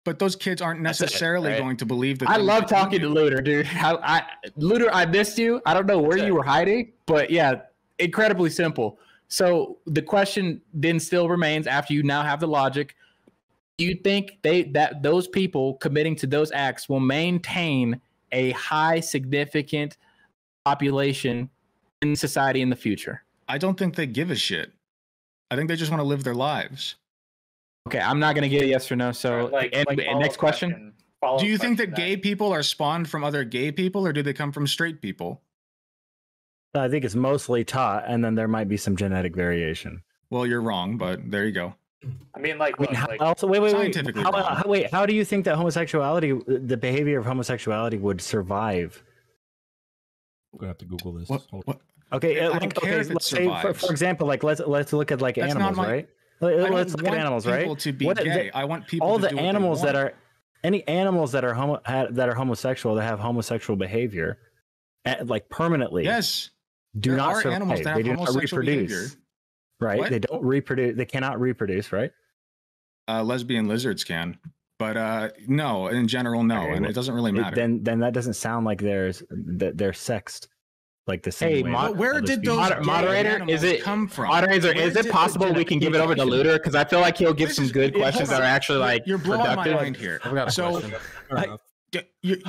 but those kids aren't That's it, necessarily right? going to believe that. I things love that talking you to do. Luder, dude. Luder, I missed you. I don't know where That's you it. were hiding, but yeah, incredibly simple. So the question then still remains after you now have the logic. Do you think that those people committing to those acts will maintain a high significant population in society in the future? I don't think they give a shit. I think they just want to live their lives. Okay, I'm not going to get a yes or no. So, and follow-up next question. follow-up Do you think that question gay people are spawned from other gay people, or do they come from straight people? I think it's mostly taught, and then there might be some genetic variation. Well, you're wrong, but there you go. I mean, like, I mean, look, how, like also, wait. scientifically wrong. How do you think that the behavior of homosexuality would survive? I'm gonna have to Google this. What? Hold What? Okay, I don't care if it let's say, survives. for example, like let's look at like That's not animals, my- right? I don't Let's look at want animals, people right? to be What- gay. I want people all to the do what they animals that want. are any animals that are homosexual that have homosexual behavior, like permanently, Yes, do there not are survive. animals that have They do not homosexual reproduce, behavior. right? What? They don't reproduce. They cannot reproduce, right? Lesbian lizards can, but no, in general, no, Okay, and well, it doesn't really matter. Then that doesn't sound like they're sexed like the same Hey, way. mod- that Where other did species those are. Moderator, animals is it come from? Moderator, Where is it did the possible we can give it over to genetic- Luder? Because I feel like he'll give This some is- good yeah, questions hold that are on. actually like You're blowing my productive. mind here. I've got a So, question. Fair enough. you,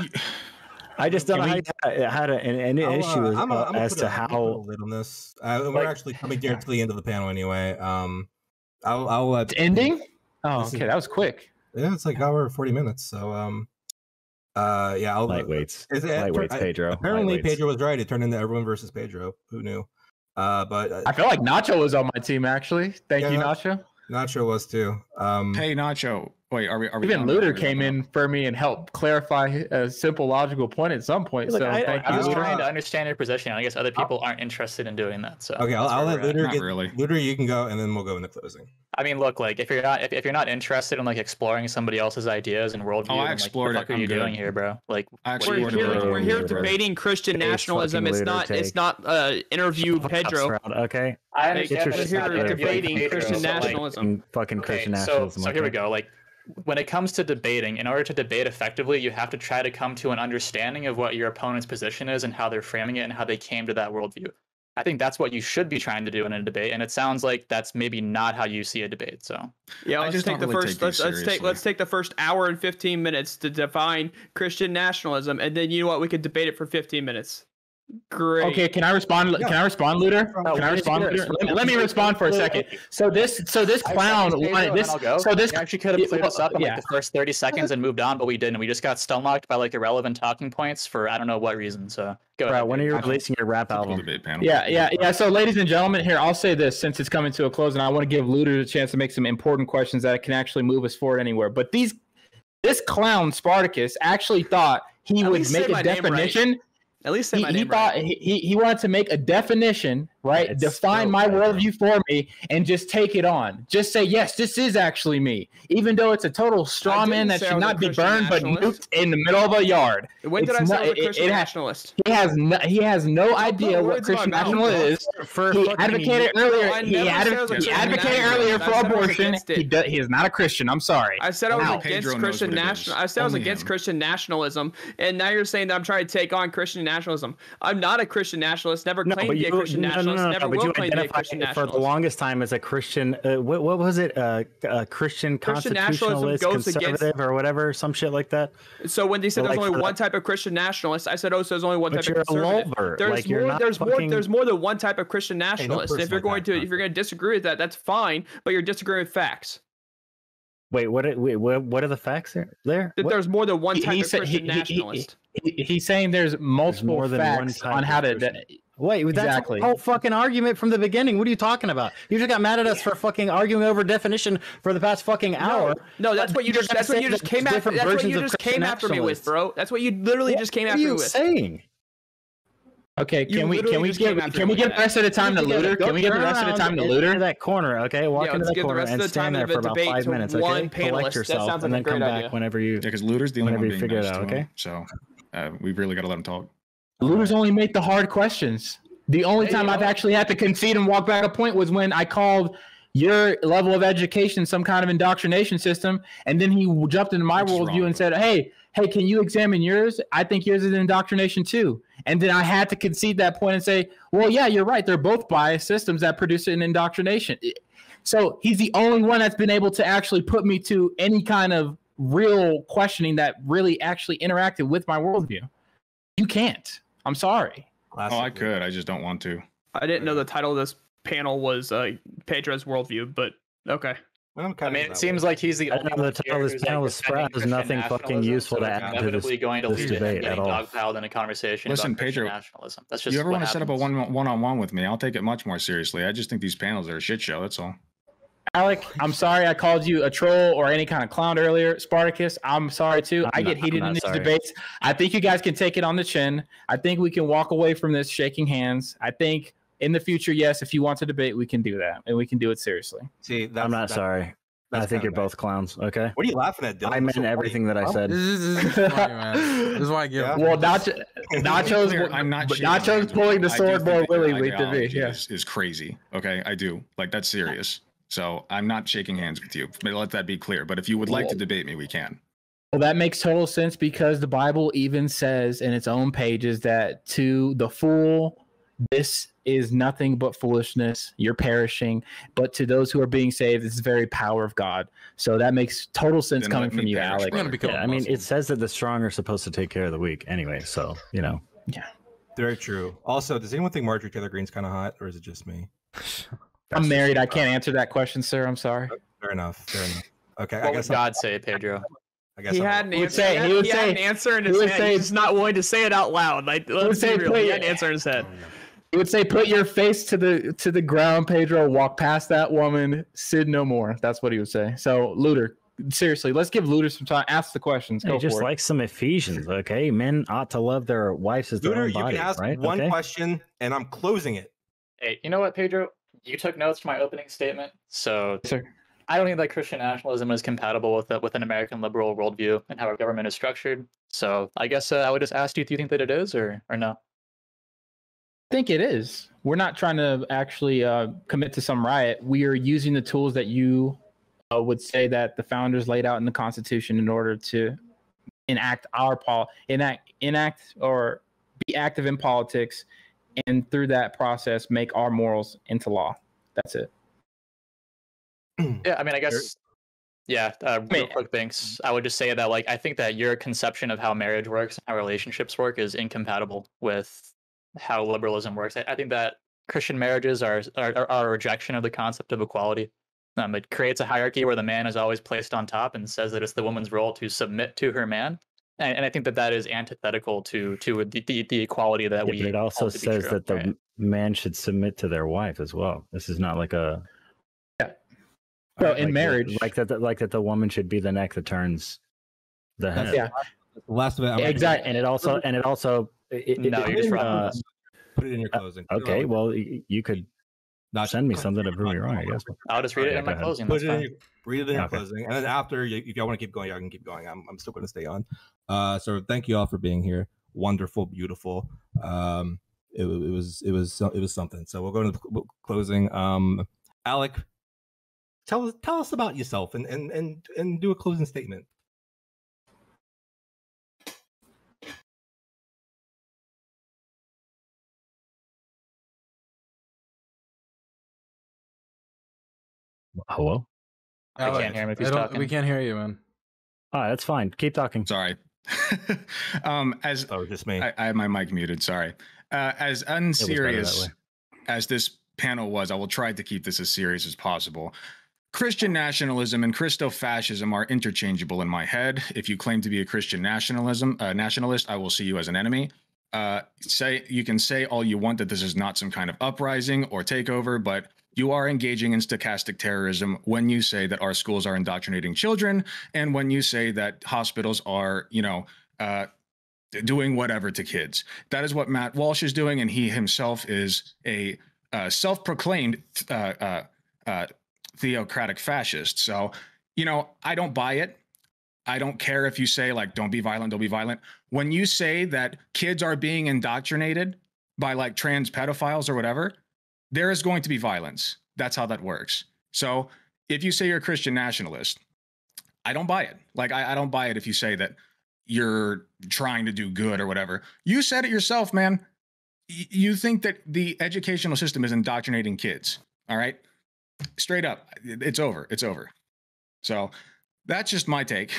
I just don't know Can how you had an issue I'm gonna as put to I'm gonna put a how. lid on this. We're like- actually coming here to the end of the panel anyway. I'll let It's ending? Oh, This is- okay, that was quick. Yeah, it's like hour 40 minutes. So yeah, I'll Lightweights. Is it- Lightweights, Pedro. Apparently, Lightweights. Pedro was right. It turned into everyone versus Pedro. Who knew? But I feel like Nacho was on my team actually. Thank Yeah, you, no- Nacho. Nacho was too. hey Nacho, wait, are we? Even done? Luder Are we came done? in for me and helped clarify a simple logical point at some point. Look, So I- thank I'm you, just Luder. trying to understand your position. I guess other people aren't interested in doing that. So Okay, that's I'll where let we're at. Luder Not get. really. Luder, you can go, and then we'll go into closing. I mean, look, like if you're not interested in like exploring somebody else's ideas and worldview, Oh, I then, like, explored what the fuck it. are you I'm good. doing here, bro? Like, I what are explored you it doing? earlier. We're here Luder. debating Christian Face nationalism. fucking It's Luder not. It's take. not interview Pedro. Okay. I Like, understand your that it's shit not together, interviewing debating Pedro, Christian but, like, nationalism. Fucking okay, Christian so nationalism. here we okay. go. Like, when it comes to debating, in order to debate effectively, you have to try to come to an understanding of what your opponent's position is and how they're framing it and how they came to that worldview. I think that's what you should be trying to do in a debate, and it sounds like that's maybe not how you see a debate. So Yeah, I let's just take don't the really first. take these Let's seriously. take the first hour and 15 minutes to define Christian nationalism, and then you know what? We could debate it for 15 minutes. Great. Okay, can I respond? Can I respond, Luder? Can I respond, Luder? Let me respond for a second. So this clown wanted this. So this we actually could have cleared this up in like yeah. the first 30 seconds and moved on, but we didn't. We just got stomached by like irrelevant talking points for I don't know what reason. So go Bro, ahead. when are you Pedro. releasing your rap Cool album? debate panel. Yeah. So, ladies and gentlemen, here I'll say this since it's coming to a close, and I want to give Luder a chance to make some important questions that can actually move us forward anywhere. But this clown Spartacus actually thought he At would least say make my a name right. definition. At least say my he name thought right. he wanted to make a definition, right? It's Define so my bad. worldview for me and just take it on. Just say, yes, this is actually me. Even though it's a total straw I man didn't that say I should was a not be Christian burned but nationalist. nuked in the middle of a yard. When did I It's say not- I was a it- Christian it has- nationalist? He has no idea put what words in my Christian mouth, nationalism bro. is. For He fucking advocated No, earlier. I He never said I was a Christian advocated nationalist. earlier I for said I was abortion. against it. He is not a Christian. I'm sorry. I said I was Wow. against Pedro knows Christian what it is. national. I said I was Only against him. Christian nationalism, and now you're saying that I'm trying to take on Christian nationalism. I'm not a Christian nationalist. Never claimed to be a Christian nationalist. Never but will you claim to be a identified Christian for the nationalist. longest time as a Christian. What was it? Christian Christian nationalism constitutionalist, goes against- conservative, or whatever, some shit like that. So when they said But there's like only for one the- type of Christian nationalist, I said, oh, so there's only one But type you're of a conservative. lulber. There's Like, you're more. not There's fucking- more. There's more than one type of Christian nationalist. If you're personal going to attack, disagree with that, that's fine. But you're disagreeing with facts. Wait, what are the facts there? That What? there's more than one type He of said- Christian nationalist. He's saying there's multiple more than one facts type on of how to. Christian. Wait, that's Exactly. the whole fucking argument from the beginning. What are you talking about? You just got mad at us for fucking arguing over definition for the past fucking hour. No, that's what you just. That's what you just came after. That's what you just came after me with, bro. That's what you literally just came What after are me you with. saying? Okay, You can we literally just came after me get with the rest of the time to looter? Can we get the rest of the time to Into looter? that corner, okay? Walk Yeah, into let's that give the corner rest of and the time stand of there the for about debate 5 to minutes, one okay? panelist. Collect That yourself sounds and like then a come great back idea. whenever you. Yeah, because Looter's the only Whenever one you being figure it nice out, to okay? him, so we've really got to let him talk. Looters only make the hard questions. The only time I've actually had to concede and walk back a point was when I called your level of education some kind of indoctrination system, and then he jumped into my Which is worldview wrong, and but- said, hey, can you examine yours? I think yours is indoctrination too. And then I had to concede that point and say, well, yeah, you're right. They're both biased systems that produce an indoctrination. So he's the only one that's been able to actually put me to any kind of real questioning that really actually interacted with my worldview. You can't. I'm sorry. Oh, I could. I just don't want to. I didn't know the title of this panel was Pedro's worldview, but okay. I mean, it seems like he's the I only don't know, one the title here of this who's, panel like, is Sprout. defending There's Christian nothing fucking nationalism, useful so to it's add to inevitably going to this lead to debate getting at all. dogpiled in a conversation Listen, about Christian Pedro, nationalism. That's just You ever what want to set up a happens. one-on-one with me? I'll take it much more seriously. I just think these panels are a shit show. That's all. Alec, I'm sorry I called you a troll or any kind of clown earlier. Spartacus, I'm sorry too. I get heated in these debates. I think you guys can take it on the chin. I think we can walk away from this shaking hands. I think in the future, yes, if you want to debate, we can do that, and we can do it seriously. See, I'm not sorry. I think you're both clowns, okay? What are you laughing at, Dylan? I meant everything that I said. This is funny, man. This is why I give. Yeah. Well, Nacho's I'm not. shaking hands Nacho's with pulling you. the I do sword think more that your willingly to me. ideology Yeah. is crazy. Okay, I do. Like, that's serious. So I'm not shaking hands with you. But let that be clear. But if you would like to debate me, we can. Well, that makes total sense because the Bible even says in its own pages that to the fool, this is nothing but foolishness. You're perishing. But to those who are being saved, this is the very power of God. So that makes total sense Then coming let me from you, perish, Alec. brother. Gonna become Yeah, a I mean, Muslim. it says that the strong are supposed to take care of the weak anyway. So, you know. Very true. Also, does anyone think Marjorie Taylor Greene's kind of hot, or is it just me? I'm married. I can't answer that question, sir. I'm sorry. Fair enough. Fair enough. Okay, I What guess would God say, Pedro? I guess He I'm- had an He would answer. say- he would he had say- an answer in he his would head. say- He's just not willing to say it out loud. Like, let's be say, real. He had an answer in his head. He would say, "Put your face to the ground, Pedro. Walk past that woman. Sid no more." That's what he would say. So, Looter, seriously, let's give Looter some time. Ask the questions. Hey, Go just for it. like some Ephesians, okay? Men ought to love their wives as their Looter, own you body, can ask right? one Okay? question, and I'm closing it. Hey, you know what, Pedro? You took notes from my opening statement, so Sir. I don't think that Christian nationalism is compatible with an American liberal worldview and how our government is structured. So I guess I would just ask you, do you think that it is or no? I think it is. We're not trying to actually commit to some riot. We are using the tools that you would say that the founders laid out in the Constitution in order to enact enact or be active in politics, and through that process, make our morals into law. That's it. Yeah, I mean, I guess. Yeah, real quick, Binks. I would just say that, like, I think that your conception of how marriage works and how relationships work is incompatible with how liberalism works. I think that Christian marriages are a rejection of the concept of equality. It creates a hierarchy where the man is always placed on top and says that it's the woman's role to submit to her man. And I think that is antithetical to the equality that Yeah, we. but it also hold to be says true, that the right? man should submit to their wife as well. This is not like a So in marriage, like that the woman should be the neck that turns the head. yeah, The last of it. exactly. And it also No, you're just wrong. Put it in your closing. Okay, well, you could Not send me something to prove me wrong, I guess. I'll just read it Yeah, in my go ahead. closing. Put That's it in fine. your, read it in your Okay. closing, and then after, if y'all want to keep going, y'all can keep going. I'm still going to stay on. So thank you all for being here. Wonderful, beautiful. It was something. So we'll go to the closing. Alec, tell us about yourself and do a closing statement. Hello? I can't hear him if he's talking. We can't hear you, man. All right, that's fine. Keep talking. Sorry. As Oh, just me. I have my mic muted. Sorry. As better unserious that way. as this panel was, I will try to keep this as serious as possible. Christian nationalism and Christo-fascism are interchangeable in my head. If you claim to be a Christian nationalist, I will see you as an enemy. You can say all you want that this is not some kind of uprising or takeover, but you are engaging in stochastic terrorism when you say that our schools are indoctrinating children and when you say that hospitals are, doing whatever to kids. That is what Matt Walsh is doing, and he himself is a self-proclaimed theocratic fascist. So, I don't buy it. I don't care if you say, like, don't be violent, don't be violent. When you say that kids are being indoctrinated by, like, trans pedophiles or whatever, there is going to be violence. That's how that works. So if you say you're a Christian nationalist, I don't buy it. Like, I don't buy it if you say that you're trying to do good or whatever. You said it yourself, man. You think that the educational system is indoctrinating kids. All right? Straight up. It's over. It's over. So that's just my take.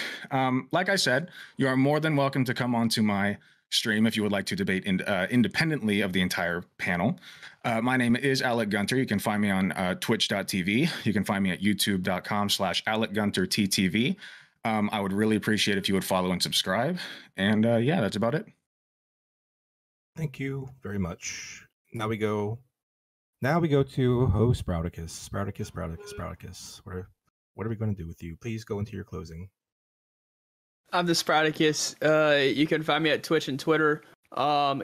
Like I said, you are more than welcome to come onto my stream if you would like to debate independently of the entire panel. My name is Alec Gunter. You can find me on twitch.tv. You can find me at youtube.com/AlecGunterTTV. I would really appreciate if you would follow and subscribe. And yeah, that's about it. Thank you very much. Now we go to Sprouticus. Sprouticus. What are we going to do with you? Please go into your closing. I'm the Sprouticus. You can find me at Twitch and Twitter.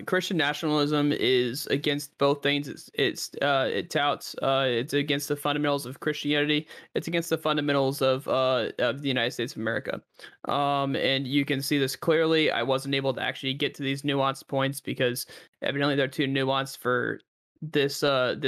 Christian nationalism is against both things. It touts it's against the fundamentals of Christianity. It's against the fundamentals of the United States of America. And you can see this clearly. I wasn't able to actually get to these nuanced points because evidently they're too nuanced for this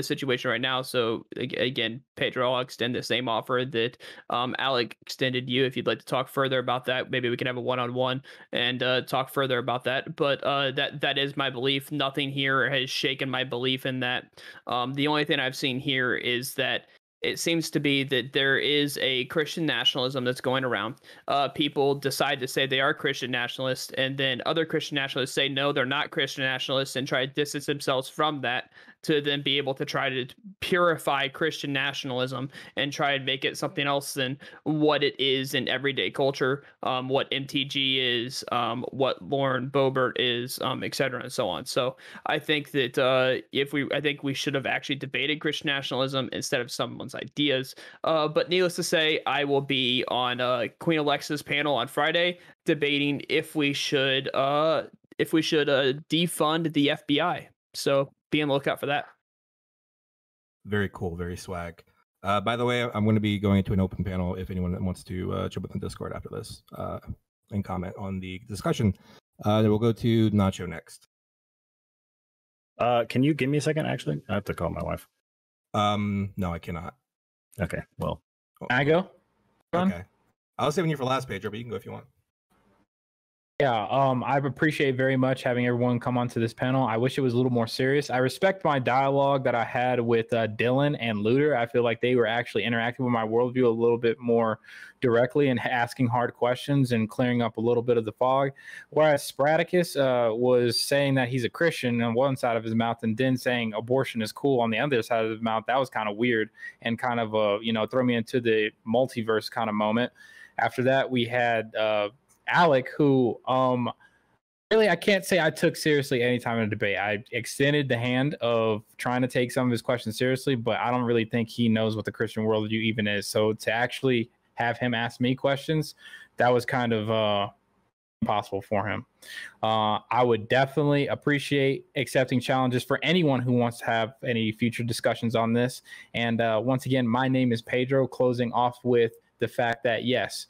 situation right now. So again, Pedro, I'll extend the same offer that Alec extended you. If you'd like to talk further about that, maybe we can have a one-on-one and talk further about that. But that is my belief. Nothing here has shaken my belief in that. The only thing I've seen here is that it seems to be that there is a Christian nationalism that's going around. People decide to say they are Christian nationalists, and then other Christian nationalists say no, they're not Christian nationalists, and try to distance themselves from that to then be able to try to purify Christian nationalism and try and make it something else than what it is in everyday culture, what MTG is, what Lauren Boebert is, etc. and so on. So I think that I think we should have actually debated Christian nationalism instead of someone's ideas. But needless to say, I will be on Queen Alexa's panel on Friday debating if we should defund the FBI. So be on the lookout for that. Very cool, very swag. By the way, I'm going to be going into an open panel if anyone wants to jump in the Discord after this and comment on the discussion. Then we'll go to Nacho next. Can you give me a second, actually? I have to call my wife. No, I cannot. Okay, well. Can I go? Okay. I was saving you for last, Pedro, but you can go if you want. Yeah, I appreciate very much having everyone come onto this panel. I wish it was a little more serious. I respect my dialogue that I had with Dylan and Looter. I feel like they were actually interacting with my worldview a little bit more directly and asking hard questions and clearing up a little bit of the fog. Whereas Spraticus was saying that he's a Christian on one side of his mouth and then saying abortion is cool on the other side of his mouth. That was kind of weird and kind of, throw me into the multiverse kind of moment. After that, we had Alec, who really I can't say I took seriously any time in the debate. I extended the hand of trying to take some of his questions seriously, but I don't really think he knows what the Christian worldview even is. So to actually have him ask me questions, that was kind of impossible for him. I would definitely appreciate accepting challenges for anyone who wants to have any future discussions on this. And once again, my name is Pedro, closing off with the fact that, yes,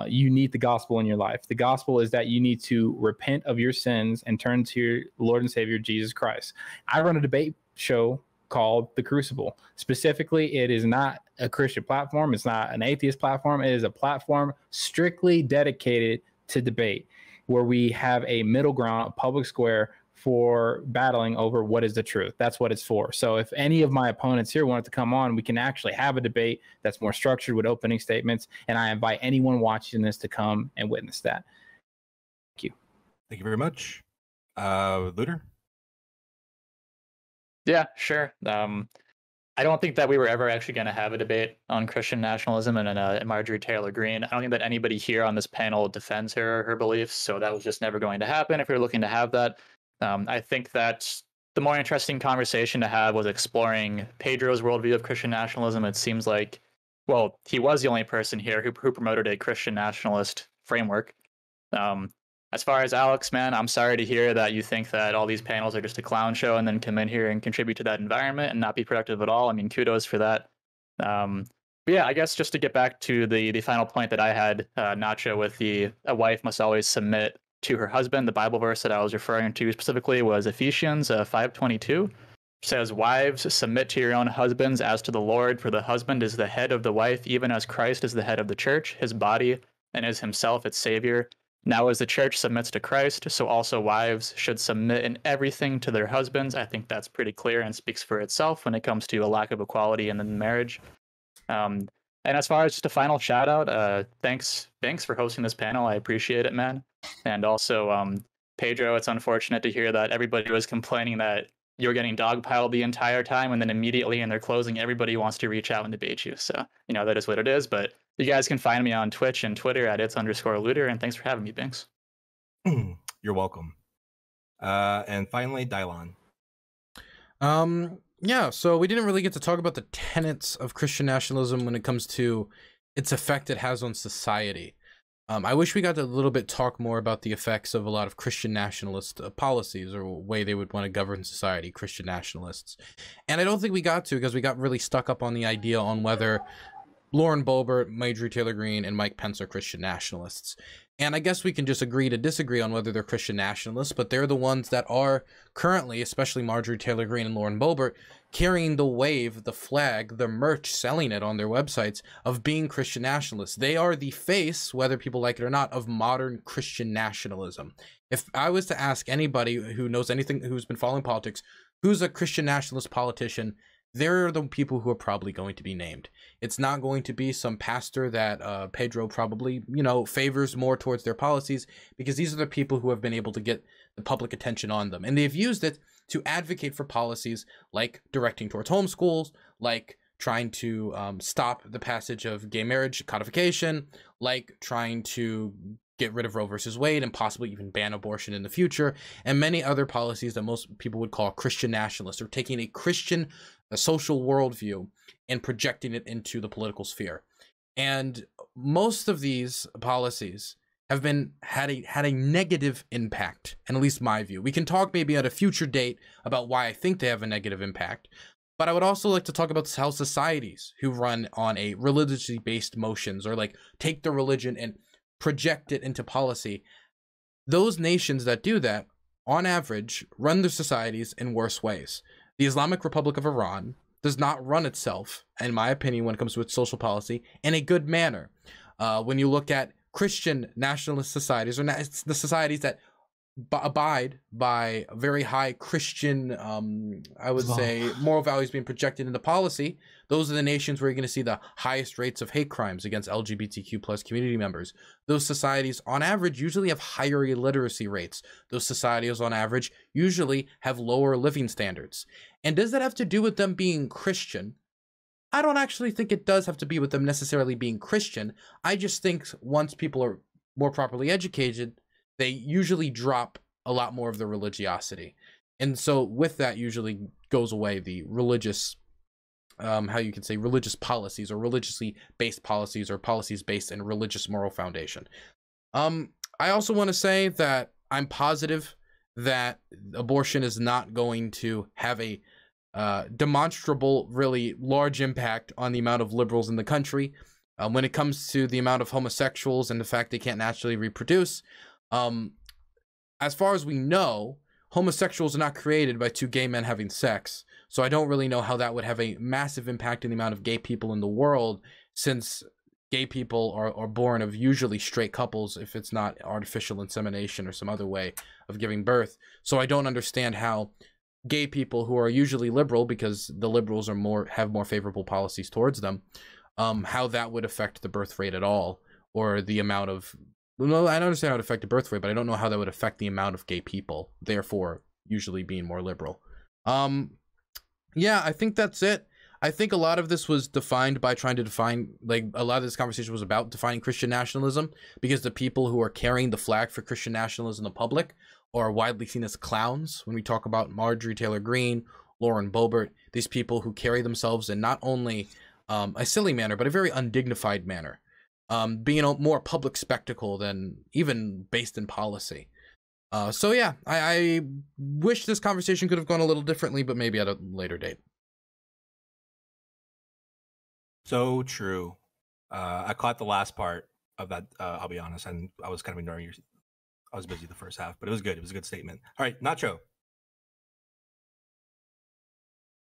you need the gospel in your life. The gospel is that you need to repent of your sins and turn to your Lord and Savior, Jesus Christ. I run a debate show called The Crucible. Specifically, it is not a Christian platform. It's not an atheist platform. It is a platform strictly dedicated to debate, where we have a middle ground, a public square for battling over what is the truth. That's what it's for. So if any of my opponents here wanted to come on, we can actually have a debate that's more structured with opening statements. And I invite anyone watching this to come and witness that. Thank you. Thank you very much. Looter? Yeah, sure. I don't think that we were ever actually going to have a debate on Christian nationalism and Marjorie Taylor Greene. I don't think that anybody here on this panel defends her or her beliefs, so that was just never going to happen if we were looking to have that. I think that the more interesting conversation to have was exploring Pedro's worldview of Christian nationalism. It seems like, well, he was the only person here who promoted a Christian nationalist framework. As far as Alex, man, I'm sorry to hear that you think that all these panels are just a clown show and then come in here and contribute to that environment and not be productive at all. I mean, kudos for that. But yeah, I guess just to get back to the final point that I had, Nacho, with a wife must always submit to her husband. The Bible verse that I was referring to specifically was Ephesians 5:22. Says, "Wives, submit to your own husbands as to the Lord, for the husband is the head of the wife, even as Christ is the head of the church, his body, and is himself its Savior. Now as the church submits to Christ, so also wives should submit in everything to their husbands." I think that's pretty clear and speaks for itself when it comes to a lack of equality in the marriage. And as far as just a final shout out, thanks for hosting this panel. I appreciate it, man. And also, Pedro, it's unfortunate to hear that everybody was complaining that you're getting dogpiled the entire time, and then immediately in their closing, everybody wants to reach out and debate you. So, you know, that is what it is. But you guys can find me on Twitch and Twitter at its_looter. And thanks for having me, Binks. You're welcome. And finally, Dylan. Yeah, so we didn't really get to talk about the tenets of Christian nationalism when it comes to its effect it has on society. I wish we got to a little bit talk more about the effects of a lot of Christian nationalist policies or way they would want to govern society, Christian nationalists. And I don't think we got to, because we got really stuck up on the idea on whether Lauren Boebert, Marjorie Taylor Greene, and Mike Pence are Christian nationalists. And I guess we can just agree to disagree on whether they're Christian nationalists, but they're the ones that are currently, especially Marjorie Taylor Greene and Lauren Boebert, carrying the wave, the flag, the merch, selling it on their websites of being Christian nationalists. They are the face, whether people like it or not, of modern Christian nationalism. If I was to ask anybody who knows anything, who's been following politics, who's a Christian nationalist politician, they're the people who are probably going to be named. It's not going to be some pastor that Pedro probably, you know, favors more towards their policies, because these are the people who have been able to get the public attention on them. And they've used it to advocate for policies like directing towards homeschools, like trying to stop the passage of gay marriage codification, like trying to get rid of Roe versus Wade and possibly even ban abortion in the future, and many other policies that most people would call Christian nationalists, or taking a Christian social worldview and projecting it into the political sphere. And most of these policies have been had a negative impact, and at least my view. We can talk maybe at a future date about why I think they have a negative impact, but I would also like to talk about how societies who run on a religiously based motions, or like take the religion and project it into policy, those nations that do that, on average, run their societies in worse ways. The Islamic Republic of Iran does not run itself, in my opinion, when it comes to its social policy, in a good manner. When you look at Christian nationalist societies, or the societies that abide by very high Christian, I would say, moral values being projected into policy, those are the nations where you're going to see the highest rates of hate crimes against LGBTQ plus community members. Those societies, on average, usually have higher illiteracy rates. Those societies, on average, usually have lower living standards. And does that have to do with them being Christian? I don't actually think it does have to be with them necessarily being Christian. I just think once people are more properly educated, they usually drop a lot more of their religiosity. And so with that usually goes away the religious, how you could say religious policies, or religiously based policies, or policies based in religious moral foundation. I also want to say that I'm positive that abortion is not going to have a demonstrable, really large impact on the amount of liberals in the country. When it comes to the amount of homosexuals and the fact they can't naturally reproduce, as far as we know, homosexuals are not created by two gay men having sex. So I don't really know how that would have a massive impact in the amount of gay people in the world, since gay people are born of usually straight couples if it's not artificial insemination or some other way of giving birth. So I don't understand how gay people who are usually liberal, because the liberals are have more favorable policies towards them, how that would affect the birth rate at all, or the amount of, well, I don't understand how it would affect the birth rate, but I don't know how that would affect the amount of gay people, therefore usually being more liberal. Yeah, I think that's it. I think a lot of this was defined by trying to define, like, a lot of this conversation was about defining Christian nationalism, because the people who are carrying the flag for Christian nationalism in the public are widely seen as clowns. When we talk about Marjorie Taylor Greene, Lauren Boebert, these people who carry themselves in not only a silly manner, but a very undignified manner, being a more public spectacle than even based in policy. So yeah, I wish this conversation could have gone a little differently, but maybe at a later date. So true. I caught the last part of that. I'll be honest, and I was kind of ignoring your. I was busy the first half, but it was good. It was a good statement. All right, Nacho.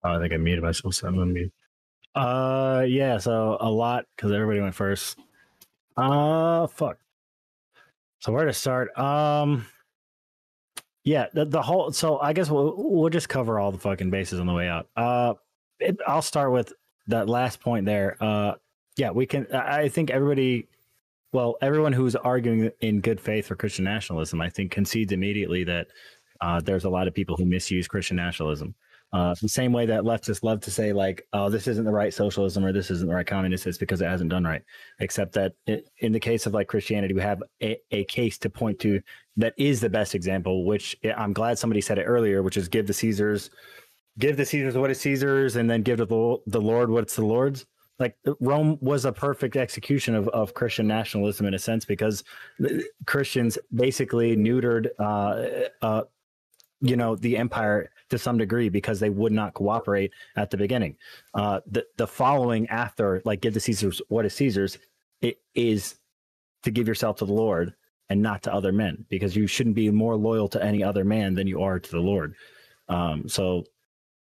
Oh, I think I muted myself, so I'm gonna mute. Yeah, so a lot, because everybody went first. Fuck. So where to start? Yeah, the whole. So I guess we'll just cover all the fucking bases on the way out. I'll start with that last point there. Yeah, we can. I think everybody. Well, everyone who's arguing in good faith for Christian nationalism, I think, concedes immediately that there's a lot of people who misuse Christian nationalism. The same way that leftists love to say, like, oh, this isn't the right socialism or this isn't the right communism, it's because it hasn't done right. Except that in the case of like Christianity, we have a case to point to that is the best example, which I'm glad somebody said it earlier, which is give the Caesars what is Caesar's, and then give to the Lord what's the Lord's. Like, Rome was a perfect execution of Christian nationalism in a sense, because Christians basically neutered, the empire to some degree, because they would not cooperate at the beginning. The following after, like, give the Caesars what is Caesar's, it is to give yourself to the Lord and not to other men, because you shouldn't be more loyal to any other man than you are to the Lord.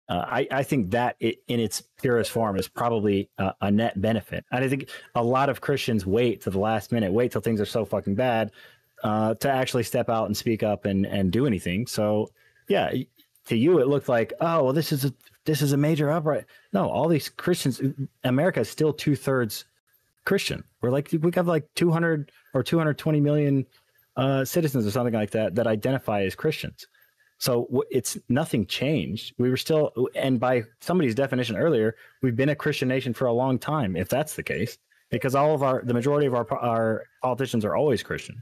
I think that in its purest form is probably a net benefit. And I think a lot of Christians wait to the last minute, wait till things are so fucking bad to actually step out and speak up and do anything. So yeah, to you it looked like, oh, well, this is a major uprising. No, all these Christians, America is still 2/3 Christian. We have like 200 or 220 million citizens or something like that identify as Christians. So it's nothing changed. We were still, and by somebody's definition earlier, we've been a Christian nation for a long time, if that's the case, because the majority of our politicians are always Christian.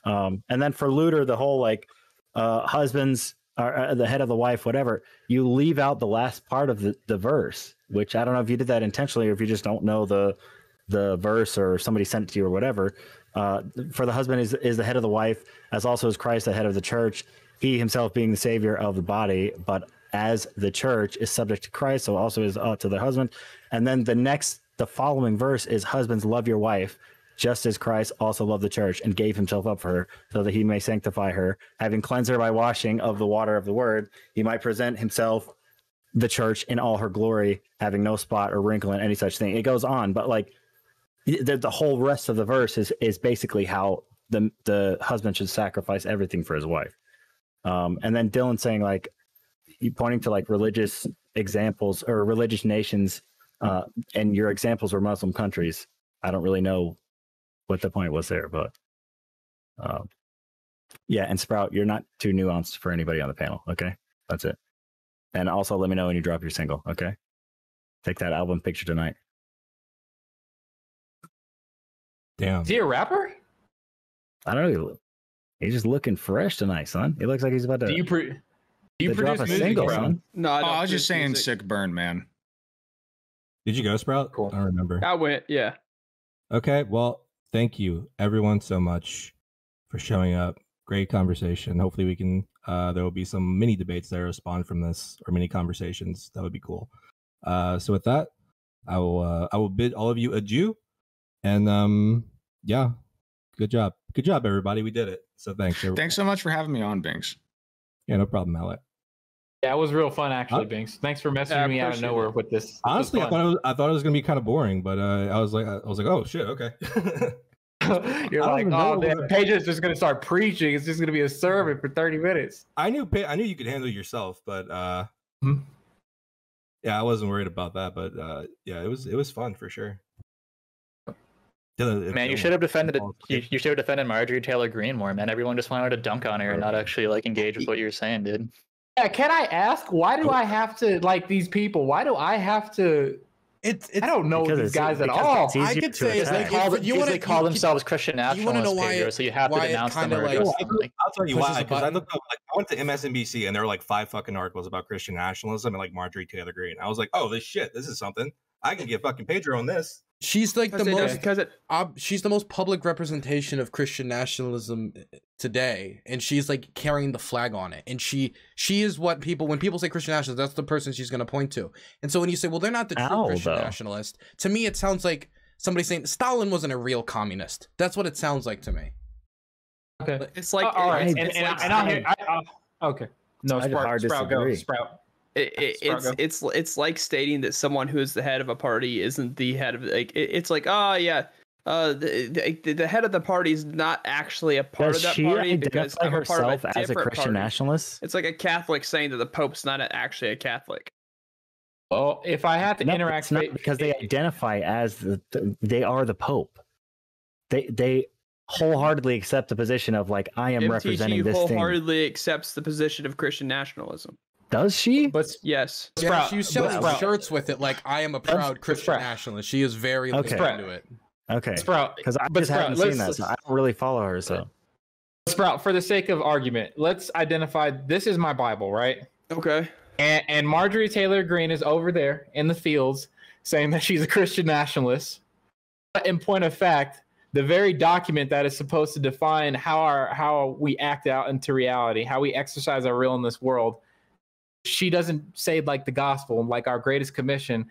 And then for Luter, the whole like husbands are the head of the wife, whatever, you leave out the last part of the verse, which I don't know if you did that intentionally or if you just don't know the verse or somebody sent it to you or whatever. For the husband is the head of the wife, as also is Christ the head of the church, he himself being the savior of the body, but as the church is subject to Christ, so also is to the husband. And then the following verse is, husbands, love your wife, just as Christ also loved the church and gave himself up for her, so that he may sanctify her, having cleansed her by washing of the water of the word, he might present himself, the church, in all her glory, having no spot or wrinkle in any such thing. It goes on, but like the whole rest of the verse is basically how the husband should sacrifice everything for his wife. And then Dylan saying, like, pointing to like religious examples or religious nations, and your examples were Muslim countries. I don't really know what the point was there, but yeah. And Sprout, you're not too nuanced for anybody on the panel. Okay, that's it. And also let me know when you drop your single. Okay, take that album picture tonight. Damn. Is he a rapper? I don't know. He's just looking fresh tonight, son. He looks like he's about to. Do you drop produce a music, single, bro? son? No, I was just saying, sick burn, man. Did you go, Sprout? Cool. I don't remember. I went, yeah. Okay, well, thank you everyone so much for showing up. Great conversation. Hopefully we can there will be some mini debates that are spawned from this, or mini conversations. That would be cool. So with that, I will bid all of you adieu. And yeah, good job everybody. We did it. So thanks everybody. Thanks so much for having me on, Binks. Yeah, no problem, Alec. Yeah, it was real fun actually, Binks. Thanks for messaging me out of nowhere with this. Honestly, I thought it was gonna be kind of boring, but I was like, oh shit, okay. You're like, oh man, Pedro's just gonna start preaching. It's just gonna be a sermon for 30 minutes. I knew you could handle yourself, but yeah, I wasn't worried about that. But yeah, it was fun for sure. Man, you should have defended it. You should have defended Marjorie Taylor Greene more, man. Everyone just wanted to dunk on her and not actually like engage with what you were saying, dude. Yeah, can I ask, why do I have to like these people? Why do I have to? I don't know these guys at all. I could say they call themselves Christian nationalists. You want to know why? Pedro, so you have to denounce them. I'll tell you why. Because I looked up, I went to MSNBC and there were like 5 fucking articles about Christian nationalism and like Marjorie Taylor Greene. I was like, oh, this is something. I can get fucking Pedro on this. She's like she's the most public representation of Christian nationalism today, and she's like carrying the flag on it. And she is what when people say Christian nationalist, that's the person she's going to point to. And so when you say, well, they're not the true Christian nationalist, to me it sounds like somebody saying Stalin wasn't a real communist. That's what it sounds like to me. Okay, it's like okay. No, Sprout. It's like stating that someone who is the head of a party isn't the head of it's like, oh yeah, the head of the party is not actually a part of that party because I'm a part of a as a Christian party. Nationalist. It's like a Catholic saying that the Pope's not actually a Catholic. Well, if I have to interact, because they identify as they are the Pope. They wholeheartedly accept the position of like, I am representing this thing. Wholeheartedly accepts the position of Christian nationalism. Does she? But yes, yeah, she was selling shirts with it like, I am a proud Christian nationalist. She is very into it. Okay, Sprout, because I just haven't seen that, so I don't really follow her. So, Sprout, for the sake of argument, let's identify this is my Bible, right? Okay. And Marjorie Taylor Greene is over there in the fields saying that she's a Christian nationalist. But in point of fact, the very document that is supposed to define how we act out into reality, how we exercise our will in this world, she doesn't say like the gospel, like our greatest commission.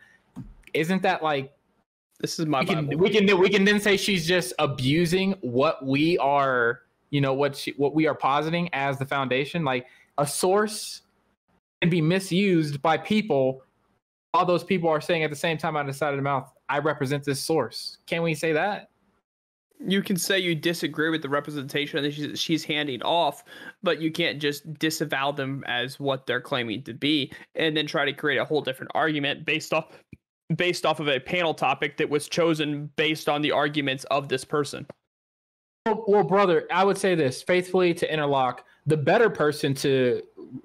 Isn't that like, this is my Bible. We can then say she's just abusing what we are, what we are positing as the foundation. Like a source can be misused by people. All those people are saying at the same time out of the side of the mouth, I represent this source. Can we say that? You can say you disagree with the representation that she's handing off, but you can't just disavow them as what they're claiming to be and then try to create a whole different argument based off of a panel topic that was chosen based on the arguments of this person. Well, brother, I would say this faithfully to interlock. The better person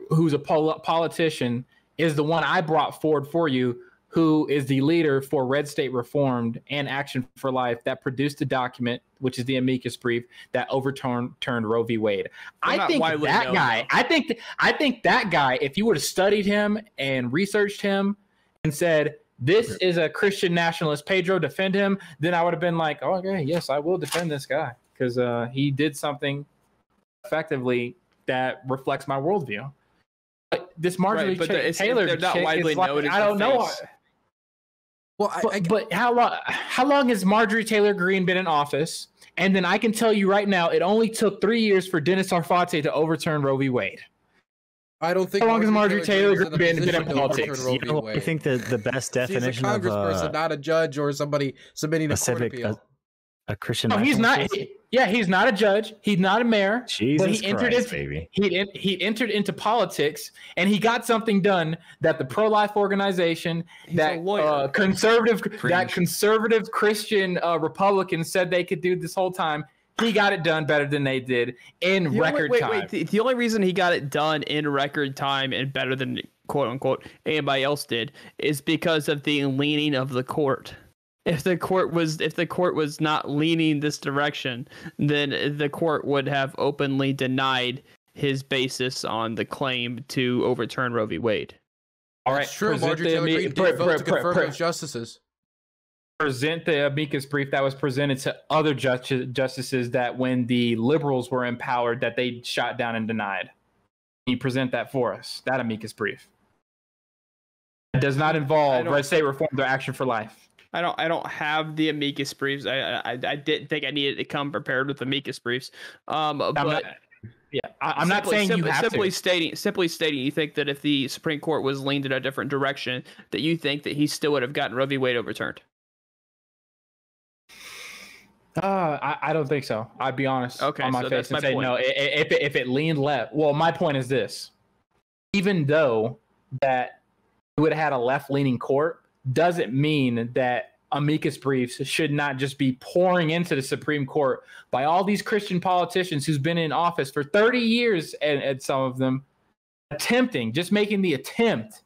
who's a politician is the one I brought forward for you, who is the leader for Red State Reformed and Action for Life that produced a document, which is the amicus brief that overturned Roe v. Wade. I think that guy, if you would have studied him and researched him and said, this is a Christian nationalist, Pedro, defend him, then I would have been like, oh, okay, yes, I will defend this guy because he did something effectively that reflects my worldview. But this Marjorie Taylor, they're not widely known. I don't know. Well, but how long has Marjorie Taylor Greene been in office? And then I can tell you right now, it only took 3 years for Dennis Arfate to overturn Roe v. Wade. I don't think. How long has Marjorie Taylor Greene been in politics? I think the best definition She's a congressperson, not a judge or somebody submitting a court appeal. A Christian. No, he's not. Yeah, he's not a judge. He's not a mayor. Jesus but he entered baby. He entered into politics, and he got something done that the pro-life organization, conservative Christian Republicans said they could do this whole time. He got it done better than they did in record time. The only reason he got it done in record time and better than quote unquote anybody else did is because of the leaning of the court. If the court was not leaning this direction, then the court would have openly denied his basis on the claim to overturn Roe v. Wade. All right, true. Marjorie Taylor Greene did vote to confirm those justices. present the amicus brief that was presented to other justices that when the liberals were empowered that they shot down and denied. Can you present that for us, that amicus brief? It does not involve red state reform or Action for Life. I don't have the amicus briefs. I didn't think I needed to come prepared with amicus briefs. I'm not saying you have simply to. Simply stating, you think that if the Supreme Court was leaned in a different direction, that you think that he still would have gotten Roe v. Wade overturned. I don't think so. I'd be honest on my face and say no. If it leaned left, well, my point is this: even though that it would have had a left-leaning court, doesn't mean that amicus briefs should not just be pouring into the Supreme Court by all these Christian politicians who's been in office for 30 years, and some of them making the attempt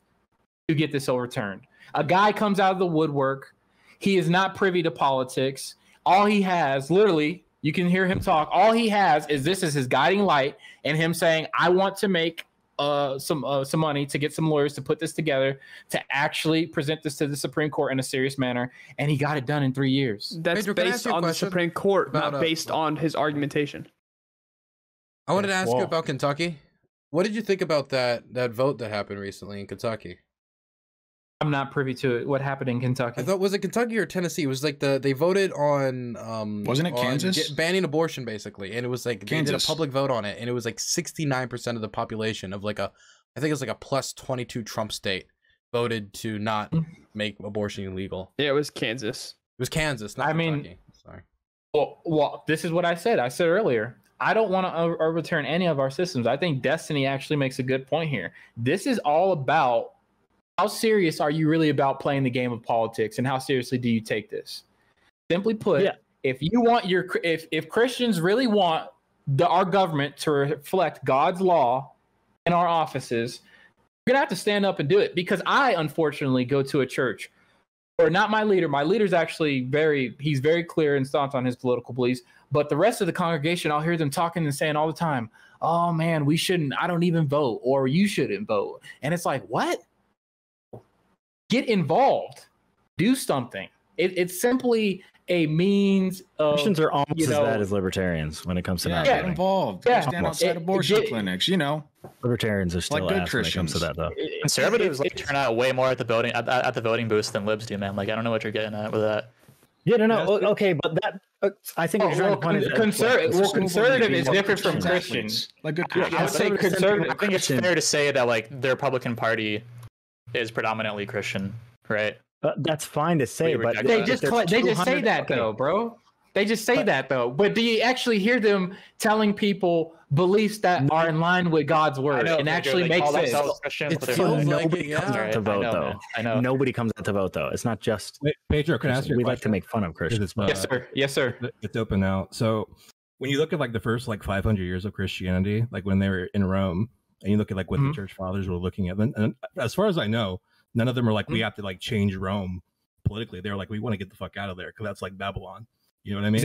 to get this overturned. A guy comes out of the woodwork. He is not privy to politics. All he has, literally, you can hear him talk. All he has is this is his guiding light, and him saying, "I want to make some money to get some lawyers to put this together to actually present this to the Supreme Court in a serious manner," and he got it done in 3 years. That's Pedro, based on the Supreme Court, not based on his argumentation. I wanted to ask you about Kentucky. What did you think about that vote that happened recently in Kentucky? I'm not privy to it. What happened in Kentucky? I thought, was it Kentucky or Tennessee? It was like they voted on wasn't it Kansas? Banning abortion, basically, and it was like Kansas. They did a public vote on it, and it was like 69% of the population of like I think it was like a plus 22 Trump state voted to not make abortion illegal. Yeah, it was Kansas. It was Kansas, not Kentucky. Sorry. Well, this is what I said. I said earlier, I don't want to overturn any of our systems. I think Destiny actually makes a good point here. This is all about how serious are you really about playing the game of politics, and how seriously do you take this? Simply put, if you want if Christians really want our government to reflect God's law in our offices, you're gonna have to stand up and do it. Because I unfortunately go to a church, or not my leader. My leader's actually he's very clear and staunch on his political beliefs. But the rest of the congregation, I'll hear them talking and saying all the time, "Oh man, we shouldn't. I don't even vote," or "You shouldn't vote." And it's like, what? Get involved. Do something. It's simply a means of... Christians are almost as bad as libertarians when it comes to not get involved. Stand outside abortion clinics, Libertarians are still like good ass Christians. when it comes to that, though. Conservatives turn out way more at the voting booths than libs do, man. Like, I don't know what you're getting at with that. Yeah, no. Okay, but that... I think conservative is different from Christians. Like good Christians. I would say conservative. I think it's fair to say that like the Republican Party is predominantly Christian, right? That's fine to say, but they just say that though, bro. They just say that though. But do you actually hear them telling people beliefs that are in line with God's word and actually make sense? Nobody comes out to vote though. I know. Nobody comes out to vote though. It's not just. Wait, Pedro, can I ask you a question? We like to make fun of Christians. Yes, sir. It's open now. So when you look at like the first like 500 years of Christianity, like when they were in Rome, and you look at like what the church fathers were looking at, and as far as I know, none of them are like, we have to like change Rome politically. They're like, we want to get the fuck out of there because that's like Babylon. You know what I mean?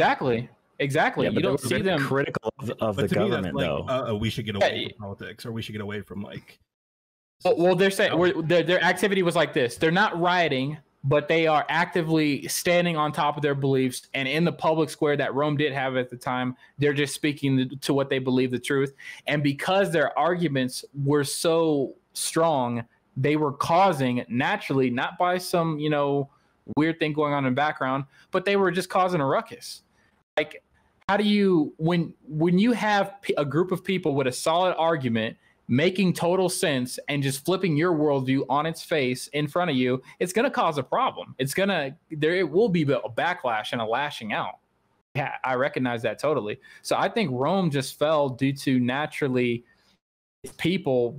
Exactly. Yeah, you don't see them critical of the government, like, though. We should get away from politics, or we should get away from like. Well, they're saying their activity was like this. They're not rioting, but they are actively standing on top of their beliefs, and in the public square that Rome did have at the time, they're just speaking to what they believe the truth. And because their arguments were so strong, they were causing naturally, not by some weird thing going on in the background, but they were just causing a ruckus. Like, how do you when you have a group of people with a solid argument making total sense and just flipping your worldview on its face in front of you, it's going to cause a problem. It will be a backlash and a lashing out. Yeah, I recognize that totally. So I think Rome just fell due to naturally people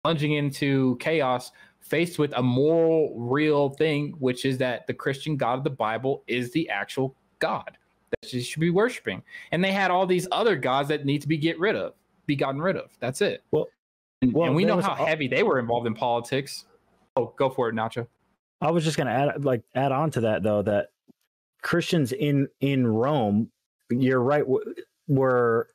plunging into chaos faced with a moral, real thing, which is that the Christian God of the Bible is the actual God that you should be worshiping. And they had all these other gods that need to be gotten rid of. That's it. And we know how heavy they were involved in politics. Oh, go for it, Nacho. I was just going to add on to that, though, that Christians in Rome, you're right, were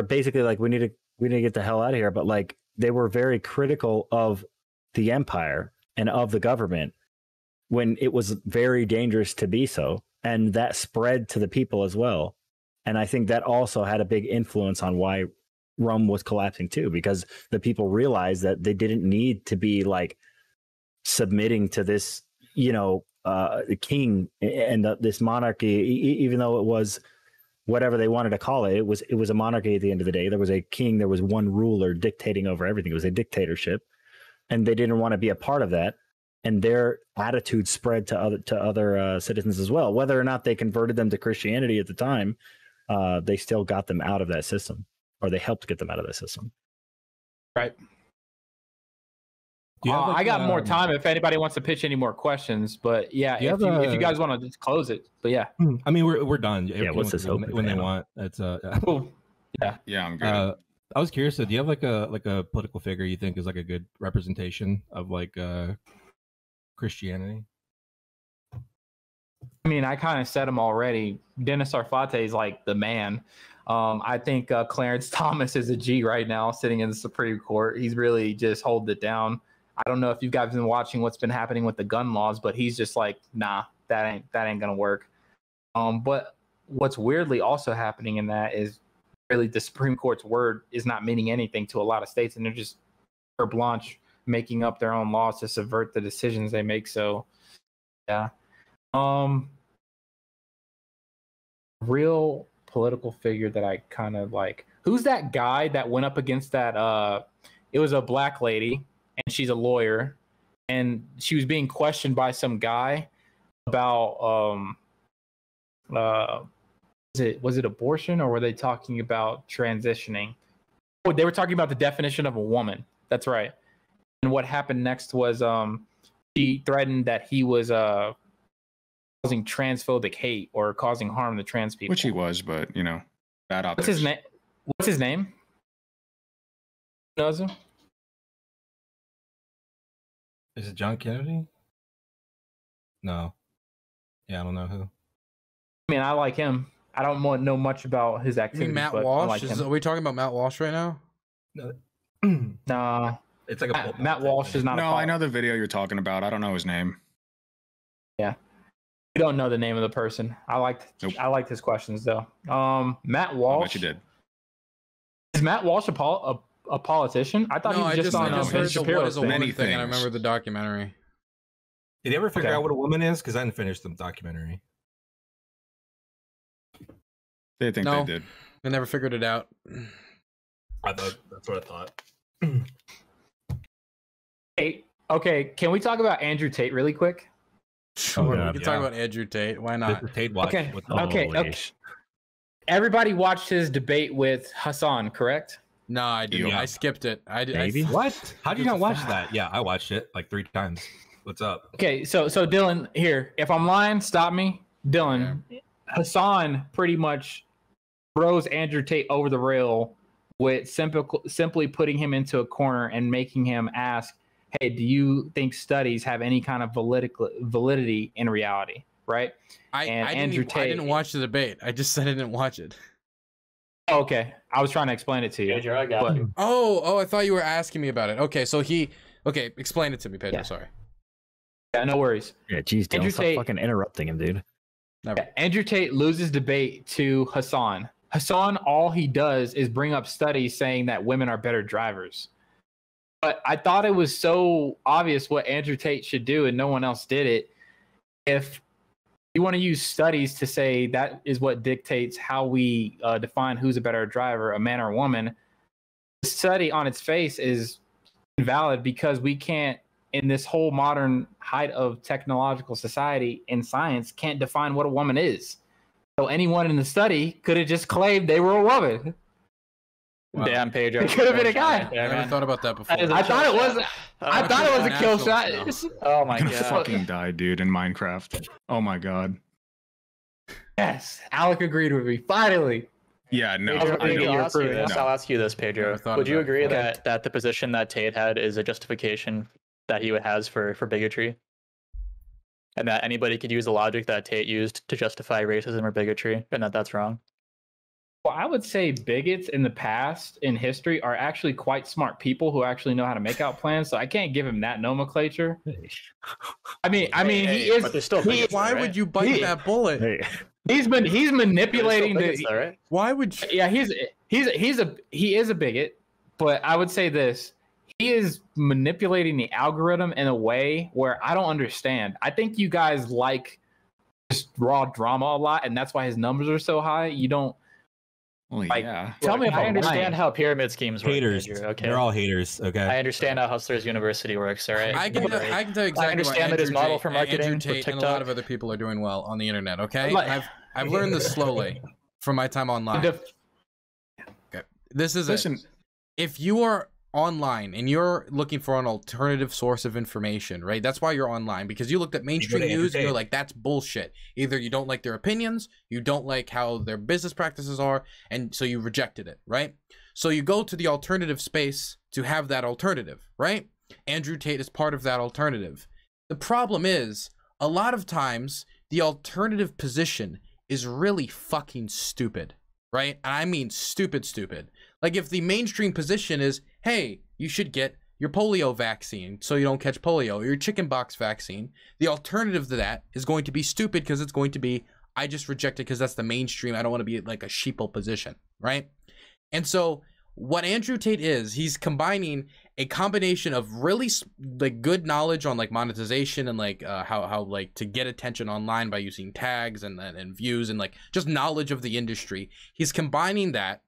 basically like, we need to get the hell out of here. But like, they were very critical of the empire and of the government. when it was very dangerous to be so. And that spread to the people as well. And I think that also had a big influence on why Rome was collapsing too, because the people realized that they didn't need to be like submitting to this, the king and this monarchy, even though it was whatever they wanted to call it. It was a monarchy at the end of the day. There was a king, there was one ruler dictating over everything. It was a dictatorship, and they didn't want to be a part of that. And their attitude spread to other citizens as well. Whether or not they converted them to Christianity at the time, they still got them out of that system, or they helped get them out of that system. Right. I got more time if anybody wants to pitch any more questions, but yeah, if you guys want to just close it, but yeah. I mean, we're done. Yeah, what's this open when they want? It's Cool. Yeah, I'm good. I was curious. So, do you have like a political figure you think is like a good representation of like Christianity? I mean, I kind of said him already. Dennis Arfate is like the man. I think Clarence Thomas is a G right now, sitting in the Supreme Court. He's really just holding it down. I don't know if you guys have been watching what's been happening with the gun laws, but he's just like, nah, that ain't gonna work. But what's weirdly also happening in that is really the Supreme Court's word is not meaning anything to a lot of states, and they're just carte blanche making up their own laws to subvert the decisions they make. So, yeah. Real political figure that I kind of like. Who's that guy that went up against that? It was a black lady, and she's a lawyer, and she was being questioned by some guy about was it abortion, or were they talking about transitioning? Oh, they were talking about the definition of a woman. That's right. And what happened next was she threatened that he was causing transphobic hate or causing harm to trans people. Which he was, but bad optics. What's his name? Knows him? Is it John Kennedy? No. Yeah, I don't know who. I mean, I like him. I don't know much about his activities. You mean Matt but Walsh? I like him. Are we talking about Matt Walsh right now? No. Nah. It's like a Matt Walsh is not. No, I know the video you're talking about. I don't know his name. Yeah, you don't know the name of the person. I liked his questions though. Matt Walsh. I bet you did. Is Matt Walsh a politician? I thought he was just on I just heard the Shapiro What is a Woman Many thing, and I things. remember the documentary. Did you ever figure Okay. out what a woman is? Because I didn't finish the documentary. They think No. they did. I never figured it out. I thought that's what I thought. Hey, okay, can we talk about Andrew Tate really quick? Sure, God, we can talk about Andrew Tate. Why This not? is Tate Watch. Okay. With Okay. Everybody watched his debate with Hassan, correct? No, I didn't. Yeah. I skipped it. Maybe. What? How did you What not the watch fuck? that? Yeah, I watched it like 3 times. What's up? Okay, so Dylan, here, if I'm lying, stop me. Dylan, Hassan pretty much throws Andrew Tate over the rail with simply putting him into a corner and making him ask, hey, do you think studies have any kind of validity in reality, right? I Andrew didn't, I Tate. didn't watch the debate. I just said I didn't watch it. Okay, I was trying to explain it to you. Pedro, I got But- you. Oh, I thought you were asking me about it. Okay, so explain it to me, Pedro. Yeah. Sorry. Yeah, no worries. Yeah, geez, Andrew don't stop Tate- fucking interrupting him, dude. Never. Andrew Tate loses debate to Hassan. Hassan, all he does is bring up studies saying that women are better drivers. But I thought it was so obvious what Andrew Tate should do, and no one else did it. If you want to use studies to say that is what dictates how we define who's a better driver, a man or a woman, the study on its face is invalid because we can't, in this whole modern height of technological society in science, can't define what a woman is. So anyone in the study could have just claimed they were a woman. Wow. Damn, Pedro. It could have been a guy. I never thought about that before. That is a I thought it kill was. shot. I thought it was a kill Nationalist shot. Oh my I'm gonna god. fucking die, dude, in Minecraft. Oh my god. Yes, Alec agreed with me. Finally. Yeah, no. Pedro, I Pedro, don't. you're I'll ask you approved. this. No. I'll ask you this, Pedro. Never thought Would of you that. agree Okay. that the position that Tate had is a justification that he has for bigotry? And that anybody could use the logic that Tate used to justify racism or bigotry, and that that's wrong? Well, I would say bigots in the past, in history, are actually quite smart people who actually know how to make out plans. So I can't give him that nomenclature. I mean, he is. But they're still bigots, Why right? would you bite that bullet? Hey, He's manipulating They're still bigots, the. though, right? Why would you? Yeah, he is a bigot, but I would say this: he is manipulating the algorithm in a way where I don't understand. I think you guys like just raw drama a lot, and that's why his numbers are so high. You don't. Well, Like, yeah. Tell me if I I'm understand lying. how pyramid schemes work. Haters. Andrew, okay. They're all haters. Okay. I understand how Hustlers University works. All right. I can tell you exactly what understand that his Andrew model Tate- for marketing Andrew with Tate and a TikTok- lot of other people are doing well on the internet. Okay, Like- I've learned this slowly from my time online. Okay. This is Listen, it. If you are online and you're looking for an alternative source of information, right? That's why you're online, because you looked at mainstream to news and you're Tate. like, that's bullshit. Either you don't like their opinions, you don't like how their business practices are, and so you rejected it, right? So you go to the alternative space to have that alternative, right? Andrew Tate is part of that alternative. The problem is, a lot of times, the alternative position is really fucking stupid, right? And I mean stupid. Like if the mainstream position is, hey, you should get your polio vaccine so you don't catch polio, or your chickenpox vaccine, the alternative to that is going to be stupid because it's going to be, I just reject it because that's the mainstream. I don't want to be like a sheeple position, right? And so what Andrew Tate is, he's combining a combination of really like good knowledge on like monetization and like how like to get attention online by using tags and views and like just knowledge of the industry. He's combining that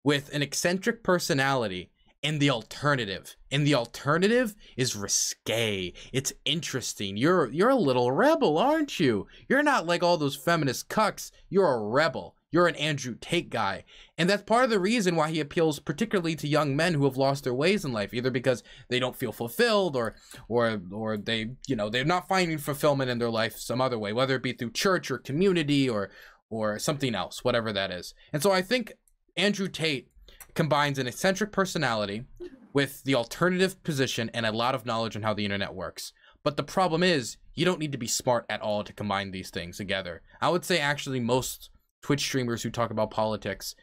with an eccentric personality and the alternative. And the alternative is risque. It's interesting. You're a little rebel, aren't you? You're not like all those feminist cucks. You're a rebel. You're an Andrew Tate guy. And that's part of the reason why he appeals particularly to young men who have lost their ways in life, either because they don't feel fulfilled or they, you know, they're not finding fulfillment in their life some other way, whether it be through church or community or something else, whatever that is. And so I think Andrew Tate combines an eccentric personality with the alternative position and a lot of knowledge on how the internet works. But the problem is, you don't need to be smart at all to combine these things together. I would say actually most Twitch streamers who talk about politics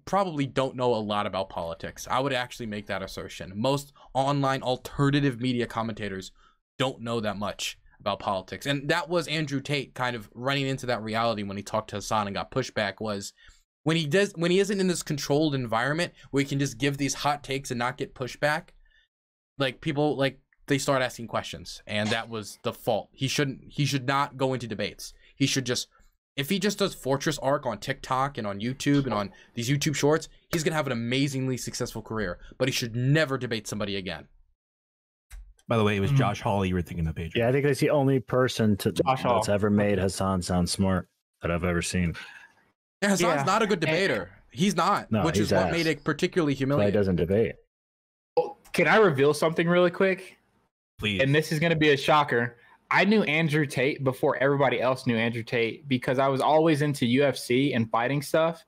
probably don't know a lot about politics. I would actually make that assertion. Most online alternative media commentators don't know that much about politics. And that was Andrew Tate kind of running into that reality when he talked to Hassan and got pushback, was when he isn't in this controlled environment where he can just give these hot takes and not get pushback, like people like they start asking questions, and that was the fault. He should not go into debates. He should just, if he just does Fortress Arc on TikTok and on YouTube and on these YouTube shorts, he's gonna have an amazingly successful career, but he should never debate somebody again. By the way, it was Josh Hawley you were thinking of, Pedro. yeah, I think that's the only person Josh Hall. that's ever made Hassan sound smart that I've ever seen. Yeah, Hassan's Yeah. not a good debater. He's not, No, which he's is what ass. made it particularly But he humiliating. doesn't debate. Can I reveal something really quick? Please. And this is going to be a shocker. I knew Andrew Tate before everybody else knew Andrew Tate because I was always into UFC and fighting stuff.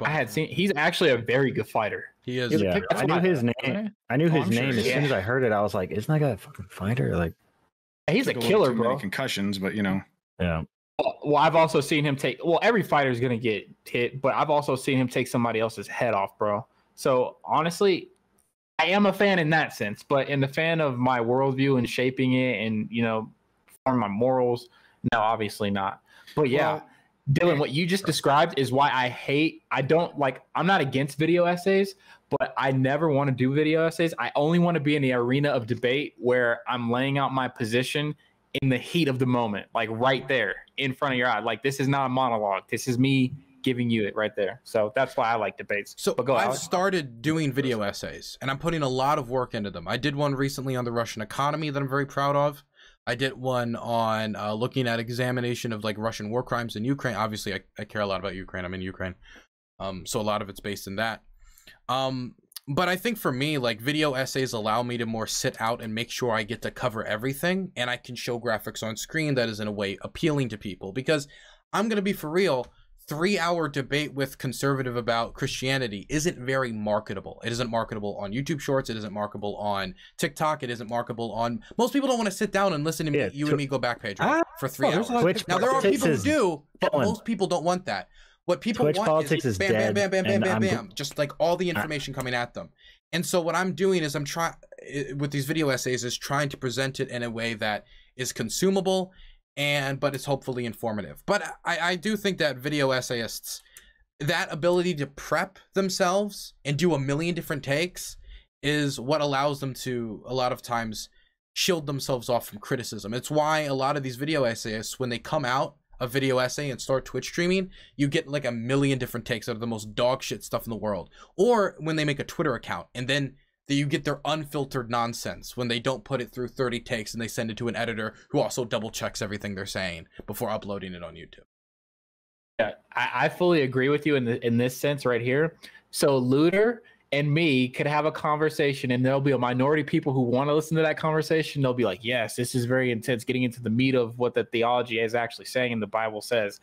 I had seen he's actually a very good fighter. He is. Yeah, That's I knew why- his name. I knew his I'm sure name he as is. soon as I heard it. I was like, "Isn't that guy a fucking fighter?" Like, He's a Took little killer, too many bro. concussions, but you know, yeah, Well, I've also seen him take. Well, every fighter is gonna get hit, but I've also seen him take somebody else's head off, bro. So honestly, I am a fan in that sense, but in the fan of my worldview and shaping it, and forming my morals, no, obviously not. But yeah, Well, Dylan, what you just described is why I don't like. I'm not against video essays, but I never want to do video essays. I only want to be in the arena of debate where I'm laying out my position in the heat of the moment, like right there in front of your eye. Like this is not a monologue. This is me giving you it right there. So that's why I like debates. So but go I've Alex. started doing video essays, and I'm putting a lot of work into them. I did one recently on the Russian economy that I'm very proud of. I did one on looking at examination of like Russian war crimes in Ukraine. Obviously, I care a lot about Ukraine. I'm in Ukraine, so a lot of it's based in that. But I think for me, like video essays allow me to more sit out and make sure I get to cover everything, and I can show graphics on screen that is in a way appealing to people. Because I'm gonna be for real. 3-hour debate with conservative about Christianity isn't very marketable. It isn't marketable on YouTube Shorts. It isn't marketable on TikTok. It isn't marketable on. Most people don't want to sit down and listen to you and me go back page for 3 hours. Twitch Now there are politics people who is do, but killing. most people don't want that. What people Twitch want politics is is bam, dead, bam, bam, bam, and bam, I'm bam, bam, just like all the information coming at them. And so what I'm doing is I'm trying with these video essays is trying to present it in a way that is consumable but it's hopefully informative. But I do think that video essayists, that ability to prep themselves and do a million different takes is what allows them to a lot of times shield themselves off from criticism. It's why a lot of these video essayists, when they come out a video essay and start Twitch streaming, you get like a million different takes out of the most dog shit stuff in the world. Or when they make a Twitter account and then you get their unfiltered nonsense when they don't put it through 30 takes and they send it to an editor who also double checks everything they're saying before uploading it on YouTube. Yeah, I fully agree with you in this sense right here. So Looter and me could have a conversation, and there'll be a minority of people who want to listen to that conversation. They'll be like, yes, this is very intense, getting into the meat of what the theology is actually saying and the Bible says.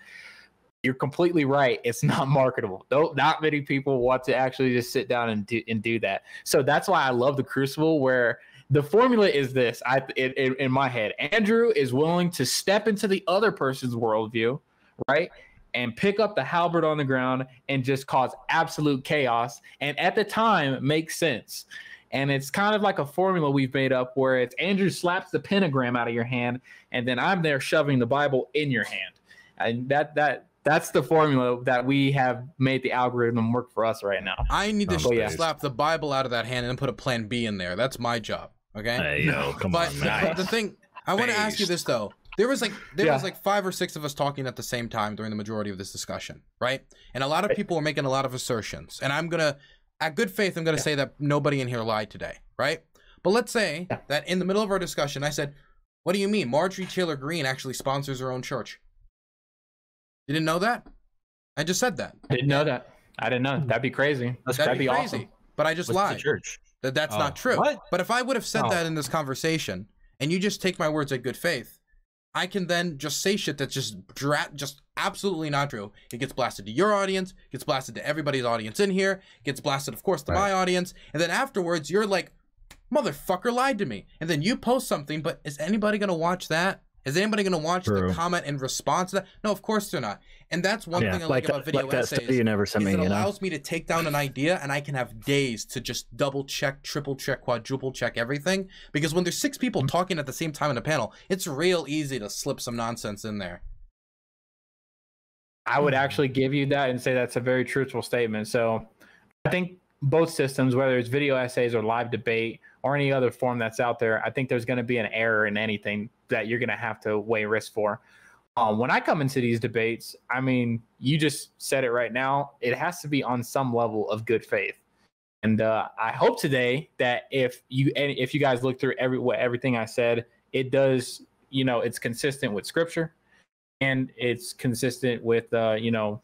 You're completely right. It's not marketable. Not many people want to actually just sit down and do that. So that's why I love the Crucible, where the formula is this. In my head, Andrew is willing to step into the other person's worldview, right? And pick up the halberd on the ground and just cause absolute chaos. And at the time, make sense. And it's kind of like a formula we've made up where it's Andrew slaps the pentagram out of your hand, and then I'm there shoving the Bible in your hand. And that's the formula that we have made the algorithm work for us right now. I need to slap the Bible out of that hand and then put a plan B in there. That's my job. Okay. Hey, yo, come on, man. The thing I want to ask you this though. There was like 5 or 6 of us talking at the same time during the majority of this discussion, right? And a lot of people were making a lot of assertions. And I'm gonna, at good faith, I'm gonna say that nobody in here lied today, right? But let's say that in the middle of our discussion, I said, "What do you mean? Marjorie Taylor Greene actually sponsors her own church." You didn't know that? I just said that. I didn't know that. I didn't know. That'd be crazy. That'd be crazy. Awesome. But I just lied. Church? That's not true. What? But if I would have said that in this conversation, and you just take my words at good faith, I can then just say shit that's just absolutely not true. It gets blasted to your audience, gets blasted to everybody's audience in here, gets blasted, of course, to my audience, and then afterwards you're like, motherfucker lied to me. And then you post something, but is anybody gonna watch that? Is anybody going to watch the comment in response to that? No, of course they're not. And that's one thing I like about video essays. You never sent me, it allows me to take down an idea, and I can have days to just double check, triple check, quadruple check everything. Because when there's 6 people talking at the same time in a panel, it's real easy to slip some nonsense in there. I would actually give you that and say that's a very truthful statement. So I think both systems, whether it's video essays or live debate or any other form that's out there, I think there's going to be an error in anything that you're going to have to weigh risk for. When I come into these debates, I mean, you just said it right now, it has to be on some level of good faith. And I hope today that if you guys look through everything I said, it does, it's consistent with scripture and it's consistent with, the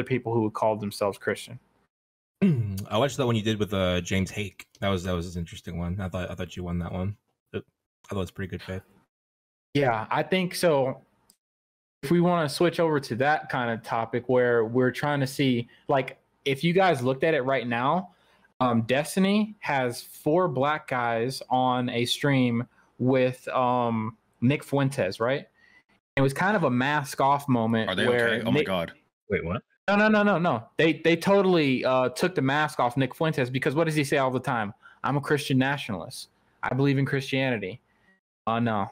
people who would call themselves Christian. I watched that one you did with James Hake. That was an interesting one. I thought you won that one. I thought it was pretty good faith. Yeah, I think so. If we want to switch over to that kind of topic where we're trying to see, like, if you guys looked at it right now, Destiny has 4 black guys on a stream with Nick Fuentes, right? It was kind of a mask off moment. Are they where okay? Oh my God. Wait, what? No. They totally took the mask off Nick Fuentes because what does he say all the time? I'm a Christian nationalist. I believe in Christianity. No.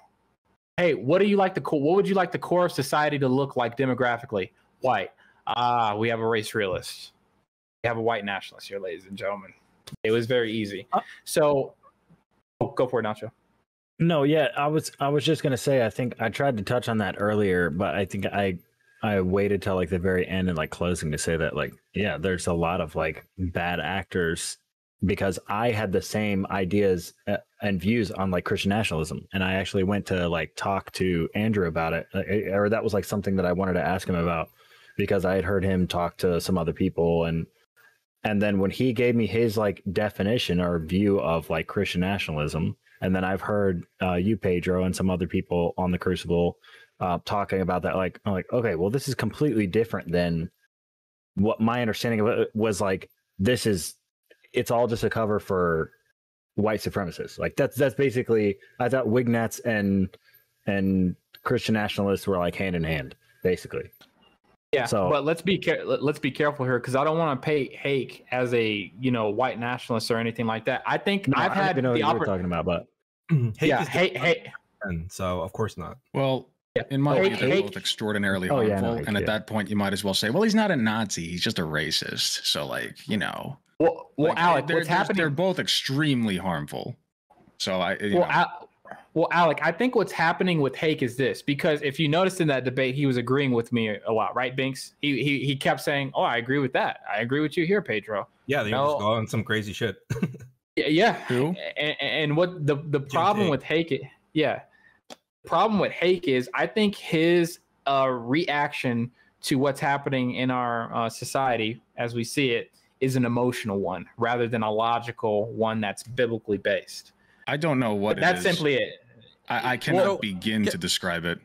Hey, what would you like the core of society to look like demographically? White. We have a race realist. We have a white nationalist here, ladies and gentlemen. It was very easy. So, go for it, Nacho. No, yeah, I was just gonna say. I think I tried to touch on that earlier, but I think I waited till like the very end and like closing to say that like, yeah, there's a lot of like bad actors because I had the same ideas and views on like Christian nationalism. And I actually went to like talk to Andrew about it, or that was like something that I wanted to ask him about because I had heard him talk to some other people. And then when he gave me his like definition or view of like Christian nationalism, and then I've heard you, Pedro, and some other people on the Crucible talking about that, like, I'm like, okay, well, this is completely different than what my understanding of it was. Like, it's all just a cover for white supremacists. Like that's basically, I thought Wignats and Christian nationalists were like hand in hand, basically. Yeah, So- but let's be careful here because I don't want to paint Hake as a white nationalist or anything like that. I think No, I've I don't had even know the what you're opportunity. talking about, but Hate Yeah, is Hake. different, so of course not. Well, Yeah. in my Hake- view, they're Hake- both extraordinarily Oh, yeah, I know harmful. Hake, And at yeah. that point, you might as well say, well, he's not a Nazi. He's just a racist. So, like, you know. Well, like, Alec, they're, what's happening? They're both extremely harmful. So, Alec, I think what's happening with Hake is this, because if you noticed in that debate, he was agreeing with me a lot, right, Binks? He kept saying, "Oh, I agree with that. I agree with you here, Pedro." Yeah, they No. just go on some crazy shit. Yeah. Who? And what the problem with Hake, the problem with Hake is, I think his reaction to what's happening in our society as we see it is an emotional one rather than a logical one that's biblically based. I don't know what That's it is. simply it. I cannot Well, begin to describe it.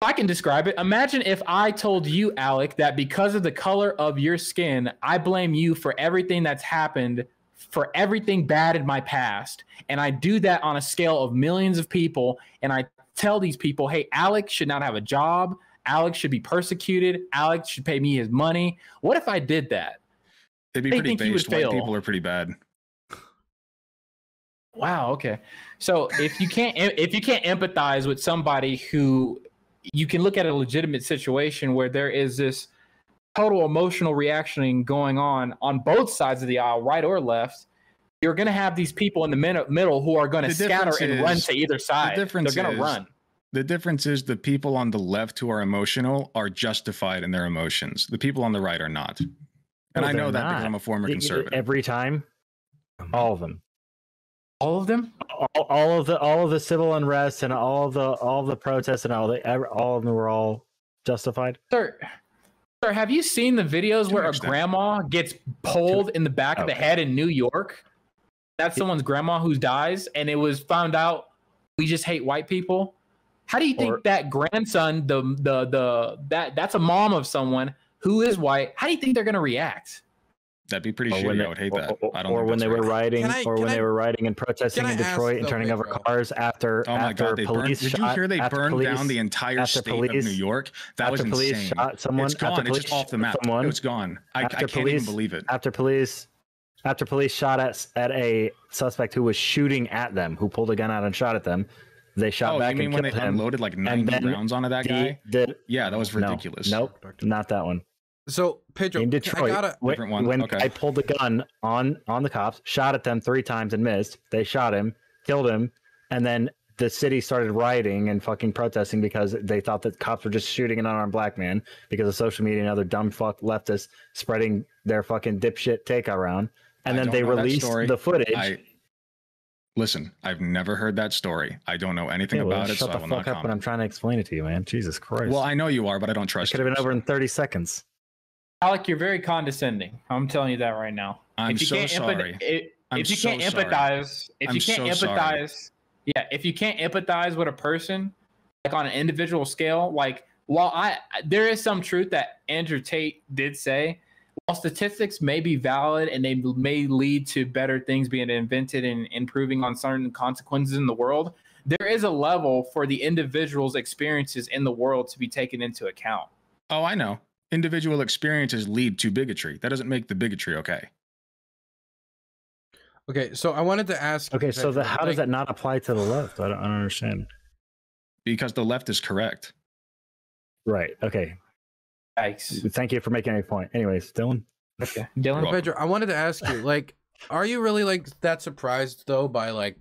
I can describe it. Imagine if I told you, Alec, that because of the color of your skin, I blame you for everything that's happened, for everything bad in my past. And I do that on a scale of millions of people. And I tell these people, hey, Alec should not have a job. Alec should be persecuted. Alec should pay me his money. What if I did that? It'd be They pretty think you would based. White fail. people are pretty bad. Wow. Okay. So if you can't empathize with somebody who you can look at a legitimate situation where there is this total emotional reaction going on both sides of the aisle, right or left, you're going to have these people in the middle who are going to The scatter difference and run is- to either side. They're difference going to is- run. The difference is the people on the left who are emotional are justified in their emotions. The people on the right are not. And No, I know they're that because not. I'm a former conservative. Every time, all of them. All of them? All of the civil unrest and all the protests and all of them were all justified. Sir, have you seen the videos To where an a extent. grandma gets pulled in the back of the head in New York? That's someone's grandma who dies, and it was found out we just hate white people. How do you think Or- that grandson, that's a mom of someone who is white? How do you think they're going to react? That'd be pretty Or shitty. when I would hate that. I don't or think when that's they were right. riding, Can I- they were riding and protesting can in I ask, Detroit and though, turning over Pedro? cars after Oh my after god, they burned. police Did you shot. hear they after burned police- down the entire after state police- of New York? That was after police insane. shot someone. It's gone. After It's police just off the shot map. someone, It's gone. I after can't even believe it. After police shot at a suspect who was shooting at them, who pulled a gun out and shot at them. They shot Oh, back you mean and when killed they him. unloaded like 90 then rounds onto that guy? Yeah, that was ridiculous. Nope, not that one. So Pedro, In I Detroit, gotta. Different one. when Okay. I pulled the gun on the cops, shot at them 3 times and missed. They shot him, killed him, and then the city started rioting and fucking protesting because they thought that cops were just shooting an unarmed black man because of social media and other dumb fuck leftists spreading their fucking dipshit take around. And I then don't they know that released story. the footage. Listen, I've never heard that story. I don't know anything Yeah, well, about it, so shut I the will fuck not up when I'm comment. trying to explain it to you, man. Jesus Christ. Well, I know you are, but I don't it trust could have you. been over in 30 seconds. Alec, you're very condescending. I'm telling you that right now. I'm if you so can't sorry. if you can't empathize, if you can't empathize with a person, like on an individual scale, like there is some truth that Andrew Tate did say. While statistics may be valid and they may lead to better things being invented and improving on certain consequences in the world, there is a level for the individual's experiences in the world to be taken into account. Oh, I know. Individual experiences lead to bigotry. That doesn't make the bigotry okay. Okay, so I wanted to ask. Okay, so Pedro, how does like, that not apply to the left? I don't understand. Because the left is correct. Right. Okay. Yikes. Thank you for making a point. Anyways, Dylan. Okay. Dylan? Pedro, I wanted to ask you, like, are you really like that surprised though by like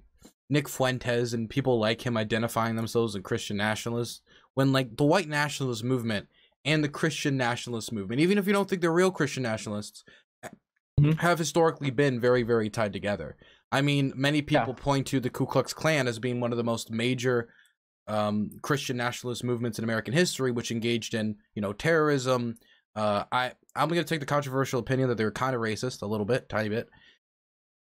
Nick Fuentes and people like him identifying themselves as Christian nationalists when like the white nationalist movement and the Christian nationalist movement, even if you don't think they're real Christian nationalists, have historically been very, very tied together. I mean, many people point to the Ku Klux Klan as being one of the most major Christian nationalist movements in American history, which engaged in, terrorism. I'm going to take the controversial opinion that they were kind of racist, a little bit, tiny bit.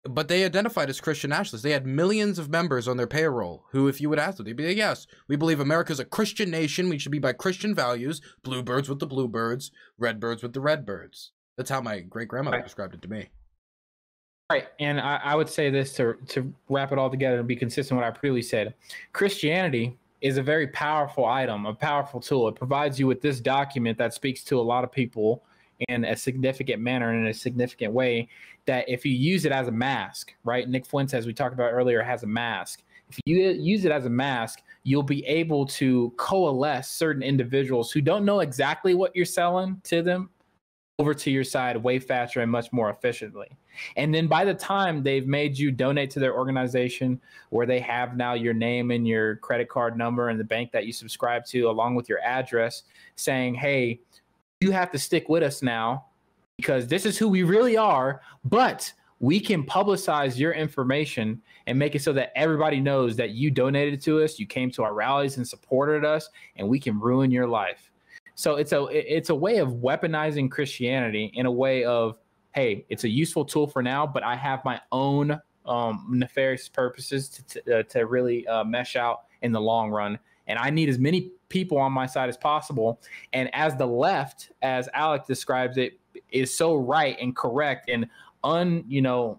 But they identified as Christian nationalists. They had millions of members on their payroll who, if you would ask them, they'd be like, yes, we believe America's a Christian nation. We should be by Christian values. Bluebirds with the bluebirds, redbirds with the redbirds. That's how my great-grandmother described it to me. Right, and I would say this to wrap it all together and be consistent with what I previously said. Christianity is a very powerful item, a powerful tool. It provides you with this document that speaks to a lot of people in a significant manner and in a significant way, that if you use it as a mask, right? Nick Fuentes, as we talked about earlier, has a mask. If you use it as a mask, you'll be able to coalesce certain individuals who don't know exactly what you're selling to them over to your side way faster and much more efficiently. And then by the time they've made you donate to their organization, where they have now your name and your credit card number and the bank that you subscribe to, along with your address, saying, hey, you have to stick with us now because this is who we really are, but we can publicize your information and make it so that everybody knows that you donated to us, you came to our rallies and supported us, and we can ruin your life. So it's a way of weaponizing Christianity in a way of, hey, it's a useful tool for now, but I have my own nefarious purposes to really mesh out in the long run. And I need as many people on my side as possible. And as the left, as Alec describes it, is so right and correct and unerrable,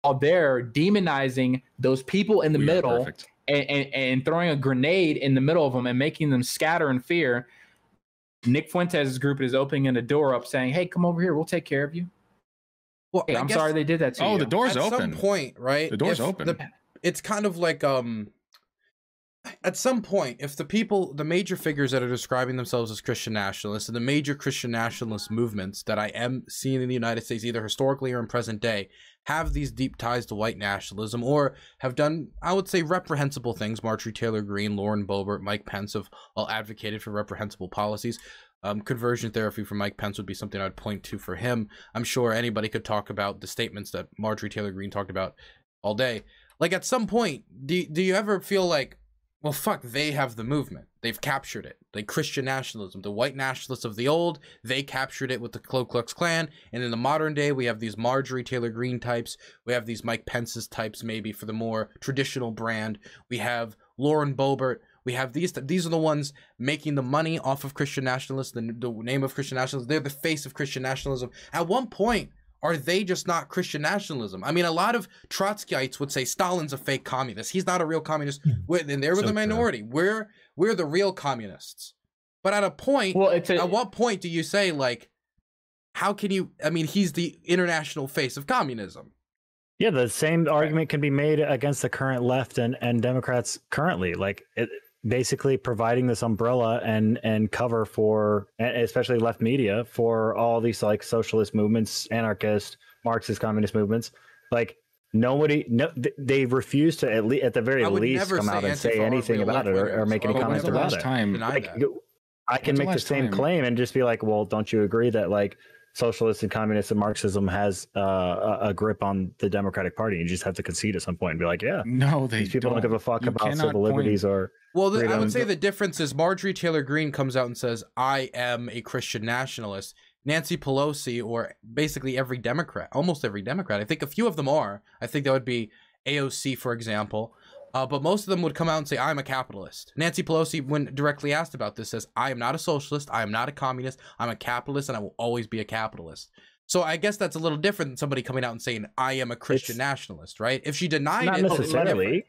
while they're demonizing those people in the middle and throwing a grenade in the middle of them and making them scatter in fear. Nick Fuentes' group is opening a door up saying, hey, come over here. We'll take care of you. Well, hey, I'm sorry they did that to you. Oh, the door's open. At some point, right? The door's open. It's kind of like, at some point, if the major figures that are describing themselves as Christian nationalists and the major Christian nationalist movements that I am seeing in the United States, either historically or in present day, have these deep ties to white nationalism or have done, I would say, reprehensible things. Marjorie Taylor Greene, Lauren Boebert, Mike Pence have all advocated for reprehensible policies. Conversion therapy for Mike Pence would be something I'd point to for him. I'm sure anybody could talk about the statements that Marjorie Taylor Greene talked about all day. Like, at some point, do you ever feel like, well, fuck, they have the movement. They've captured it. Like Christian nationalism, the white nationalists of the old, they captured it with the Ku Klux Klan. And in the modern day, we have these Marjorie Taylor Greene types. We have these Mike Pence's types, maybe for the more traditional brand. We have Lauren Boebert. We have these are the ones making the money off of Christian nationalism, the name of Christian nationalism. They're the face of Christian nationalism. At one point, are they just not Christian nationalism? I mean, a lot of Trotskyites would say Stalin's a fake communist. He's not a real communist. And they were the minority. We're the real communists. But at a point, at what point do you say, like, how can you, I mean, he's the international face of communism. Yeah, the same argument can be made against the current left and Democrats currently. Like, basically providing this umbrella and cover for, especially left media, for all these like socialist movements, anarchist, Marxist, communist movements. Like they refuse to at the very least come out and say anything about it or make any comments about it. I can make the same claim and just be like, well, don't you agree that like socialists and communists and Marxism has a grip on the Democratic Party? You just have to concede at some point and be like, yeah, no, these people don't give a fuck about civil liberties or. Well, I would say the difference is Marjorie Taylor Greene comes out and says, I am a Christian nationalist. Nancy Pelosi, or basically every Democrat, almost every Democrat, I think a few of them are. I think that would be AOC, for example. But most of them would come out and say, I'm a capitalist. Nancy Pelosi, when directly asked about this, says, I am not a socialist. I am not a communist. I'm a capitalist, and I will always be a capitalist. So I guess that's a little different than somebody coming out and saying, I am a Christian nationalist, right? If she denied not it, necessarily.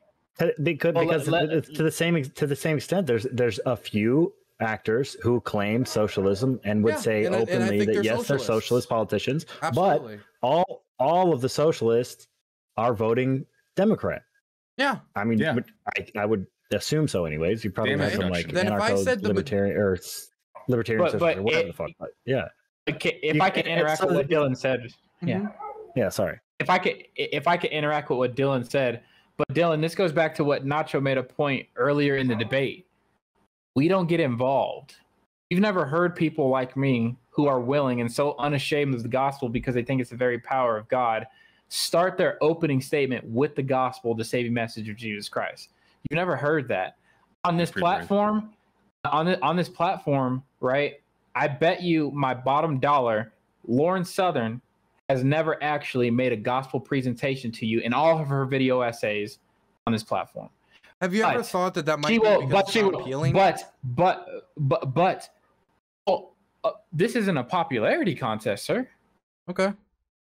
They could, because to the same extent, there's a few actors who claim socialism and would say openly that yes, they're socialist politicians. Absolutely. But all of the socialists are voting Democrat. Yeah, I mean, I would assume so. Anyways, you probably have some like anarcho-libertarian or libertarian socialists or whatever the fuck. But yeah, if I can interact with what Dylan said, yeah, sorry. If I could interact with what Dylan said. But Dylan, this goes back to what Nacho made a point earlier in the debate. We don't get involved. You've never heard people like me who are willing and so unashamed of the gospel because they think it's the very power of God start their opening statement with the gospel, the saving message of Jesus Christ. You've never heard that on this platform. On this platform, right? I bet you my bottom dollar, Lauren Southern has never actually made a gospel presentation to you in all of her video essays on this platform. Have you ever thought that might be because it's not appealing? But this isn't a popularity contest, sir. Okay.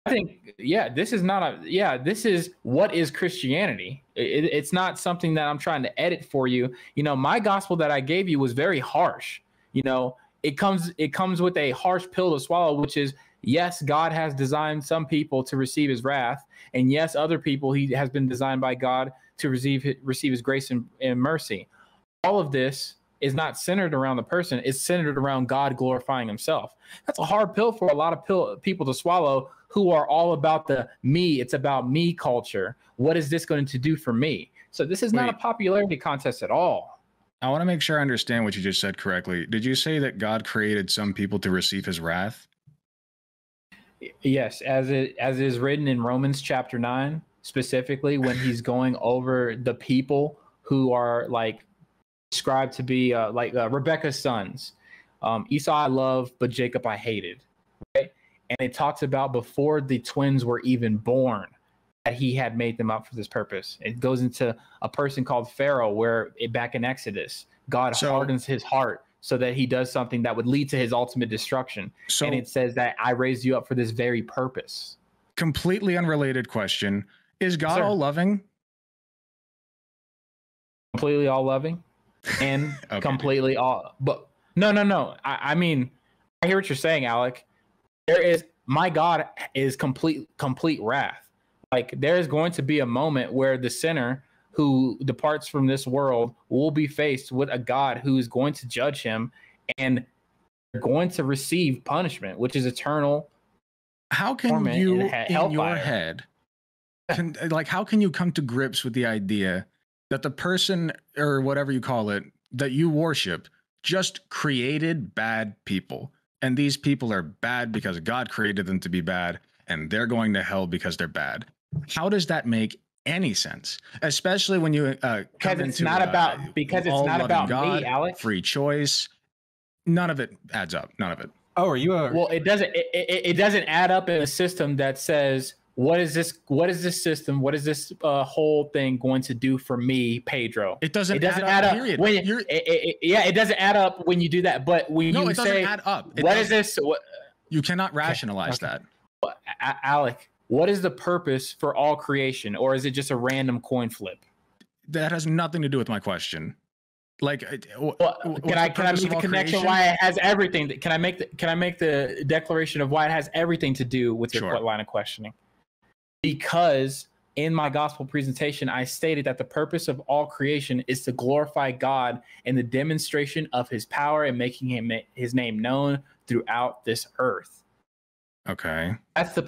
I think, this is not this is what is Christianity. It's not something that I'm trying to edit for you. You know, my gospel that I gave you was very harsh. You know, it comes with a harsh pill to swallow, which is, yes, God has designed some people to receive his wrath. And yes, other people he has been designed by God to receive his grace and mercy. All of this is not centered around the person. It's centered around God glorifying himself. That's a hard pill for a lot of people to swallow who are all about the me. It's about me culture. What is this going to do for me? So this is not a popularity contest at all. I want to make sure I understand what you just said correctly. Did you say that God created some people to receive his wrath? Yes, as is written in Romans chapter 9, specifically when he's going over the people who are like described to be Rebecca's sons. Esau I love, but Jacob I hated. Right? And it talks about before the twins were even born that he had made them up for this purpose. It goes into a person called Pharaoh, where back in Exodus, God hardens his heart so that he does something that would lead to his ultimate destruction. And it says that I raised you up for this very purpose. Completely unrelated question. Is God all loving? Completely all loving and completely all, but no. I mean, I hear what you're saying, Alec. My God is complete wrath. Like there is going to be a moment where the sinner who departs from this world will be faced with a God who is going to judge him, and they're going to receive punishment, which is eternal. How can you, in your head, how can you come to grips with the idea that the person, or whatever you call it, that you worship just created bad people, and these people are bad because God created them to be bad, and they're going to hell because they're bad? How does that make any sense? Especially when you because it's not about me, Alex. Free choice. None of it adds up. None of it. Oh, are you a... Well, it doesn't add up in a system that says, what is this system? What is this whole thing going to do for me, Pedro? It doesn't add up. Period. It doesn't add up when you do that. But when you say, add up. What is this? You cannot rationalize that. Alec, what is the purpose for all creation, or is it just a random coin flip? That has nothing to do with my question. Like, can I make the connection why it has everything? Can I make the declaration of why it has everything to do with your line of questioning? Because in my gospel presentation, I stated that the purpose of all creation is to glorify God in the demonstration of his power and making his name known throughout this earth. Okay. That's the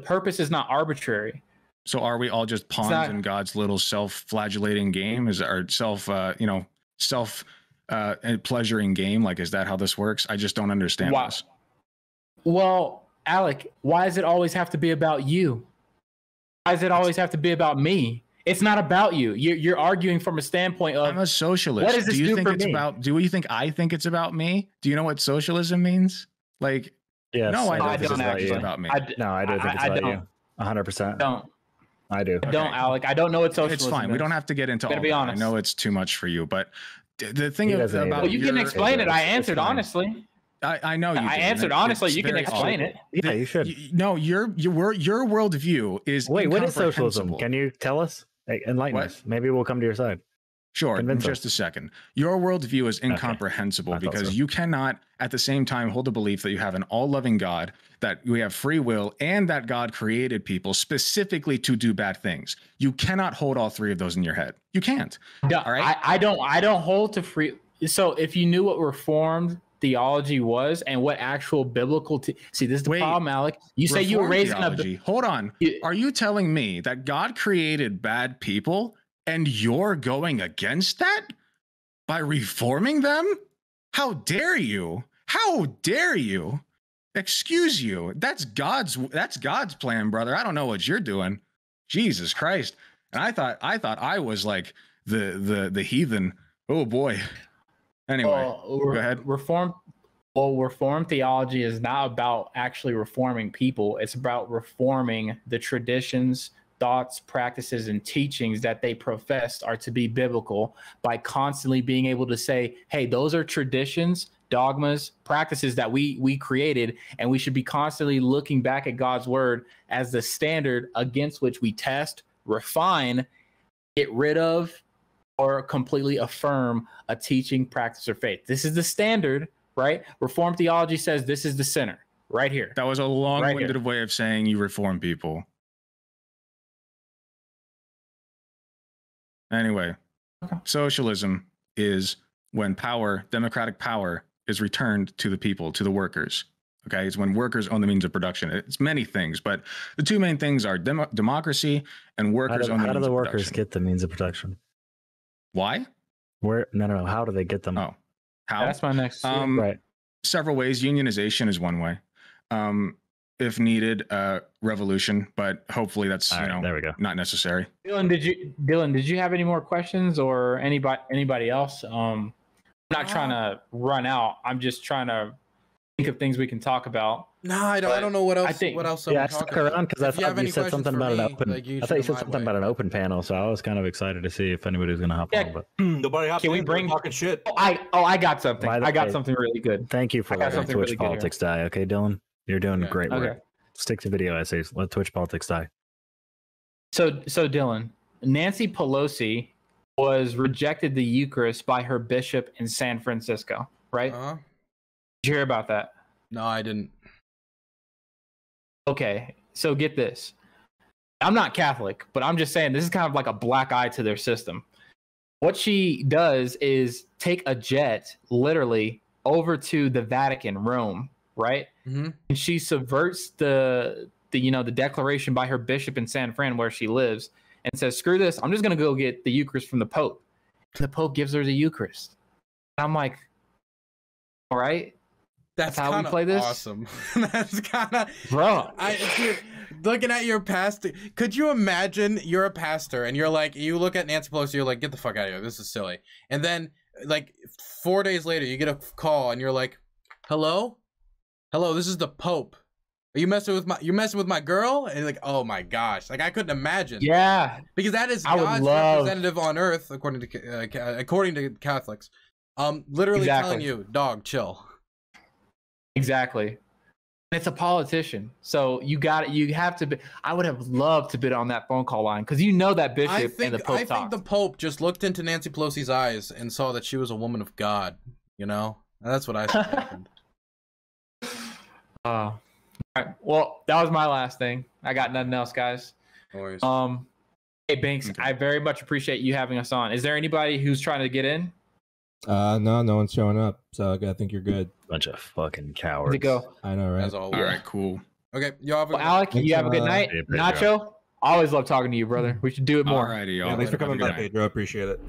purpose is not arbitrary. So are we all just pawns in God's little self-flagellating game? Is our pleasuring game? Like, is that how this works? I just don't understand this. Well, Alec, why does it always have to be about you? Why does it always have to be about me? It's not about you. You're arguing from a standpoint of, I'm a socialist. What does this do for me? Do you think I think it's about me? Do you know what socialism means? Like, yes, no, I don't think it's about me. I do think it's about you. 100%. Don't. I do. Don't, Alec. I don't know what socialism is. It's fine. is. We don't have to get into all that. Be honest. I know it's too much for you, but the thing about well, you can explain it. I answered honestly. I know you. I answered honestly. You can explain it. Yeah, you should. No, your worldview is. Wait, what is socialism? Can you tell us? Enlighten us. Maybe we'll come to your side. Sure, in just a second. Your worldview is incomprehensible because you cannot at the same time hold the belief that you have an all-loving God, that we have free will, and that God created people specifically to do bad things. You cannot hold all three of those in your head. You can't. All right. I don't hold to free. So if you knew what Reformed theology was and what actual biblical see, this is the problem, Alec. You say you were raised in a hold on. Are you telling me that God created bad people and you're going against that by reforming them? How dare you? How dare you? Excuse you. That's God's plan, brother. I don't know what you're doing. Jesus Christ. And I thought I was like the heathen. Oh boy. Anyway, go ahead. Reformed theology is not about actually reforming people. It's about reforming the traditions, thoughts, practices, and teachings that they profess are to be biblical by constantly being able to say, hey, those are traditions dogmas, practices that we created, and we should be constantly looking back at God's word as the standard against which we test, refine, get rid of, or completely affirm a teaching, practice, or faith. This is the standard, right? Reformed theology says this is the center, right here. That was a long-winded way of saying you reform people. Anyway, socialism is when power, democratic power, is returned to the people, to the workers. Okay, it's when workers own the means of production. It's many things, but the two main things are democracy and workers own the means of production. How do the workers get the means of production? Why? Where? No. How do they get them? Oh, how? That's my next. Right. Several ways. Unionization is one way. If needed, revolution, but hopefully that's there we go. Not necessary. Dylan, did you have any more questions or anybody else? I'm not trying to run out. I'm just trying to think of things we can talk about. No, I don't know what else. What else? I stuck around because I thought you said something about an open. I thought you said something about an open panel, so I was kind of excited to see if anybody was going to hop on. But nobody hops. Can we bring talking shit? I got something. I got something really good. Thank you for letting Twitch politics die. Okay, Dylan, you're doing great work. Stick to video essays. Let Twitch politics die. So Dylan, Nancy Pelosi was rejected the Eucharist by her bishop in San Francisco, right? Did you hear about that? No, I didn't. Okay, so get this. I'm not Catholic, but I'm just saying this is kind of like a black eye to their system. What she does is take a jet, literally, over to the Vatican, Rome, right? Mm-hmm. And she subverts the declaration by her bishop in San Fran where she lives and says, screw this, I'm just going to go get the Eucharist from the Pope. And the Pope gives her the Eucharist. And I'm like, all right. That's how we play this. Awesome. That's kind of, bro. Looking at your pastor, could you imagine you're a pastor and you're like, you look at Nancy Pelosi, you're like, get the fuck out of here. This is silly. And then like 4 days later, you get a call and you're like, hello, this is the Pope. Are you messing with my girl? And like, oh my gosh, like I couldn't imagine. Yeah, because that is God's representative on earth, according to Catholics. Literally telling you, dog, chill. Exactly. It's a politician, so you have to be. I would have loved to bid on that phone call line because that bishop and the Pope I think the Pope just looked into Nancy Pelosi's eyes and saw that she was a woman of God. That's what I think. All right. Well, that was my last thing. I got nothing else, guys. No worries. Hey Banks, okay. I very much appreciate you having us on. Is there anybody who's trying to get in? No one's showing up, so I think you're good. Bunch of fucking cowards. To go. I know, right? All right, cool. Okay, you have Alec, you have a good night. Nacho, always love talking to you, brother. We should do it more. Alrighty, y'all. Yeah, thanks for coming by, Pedro. I appreciate it.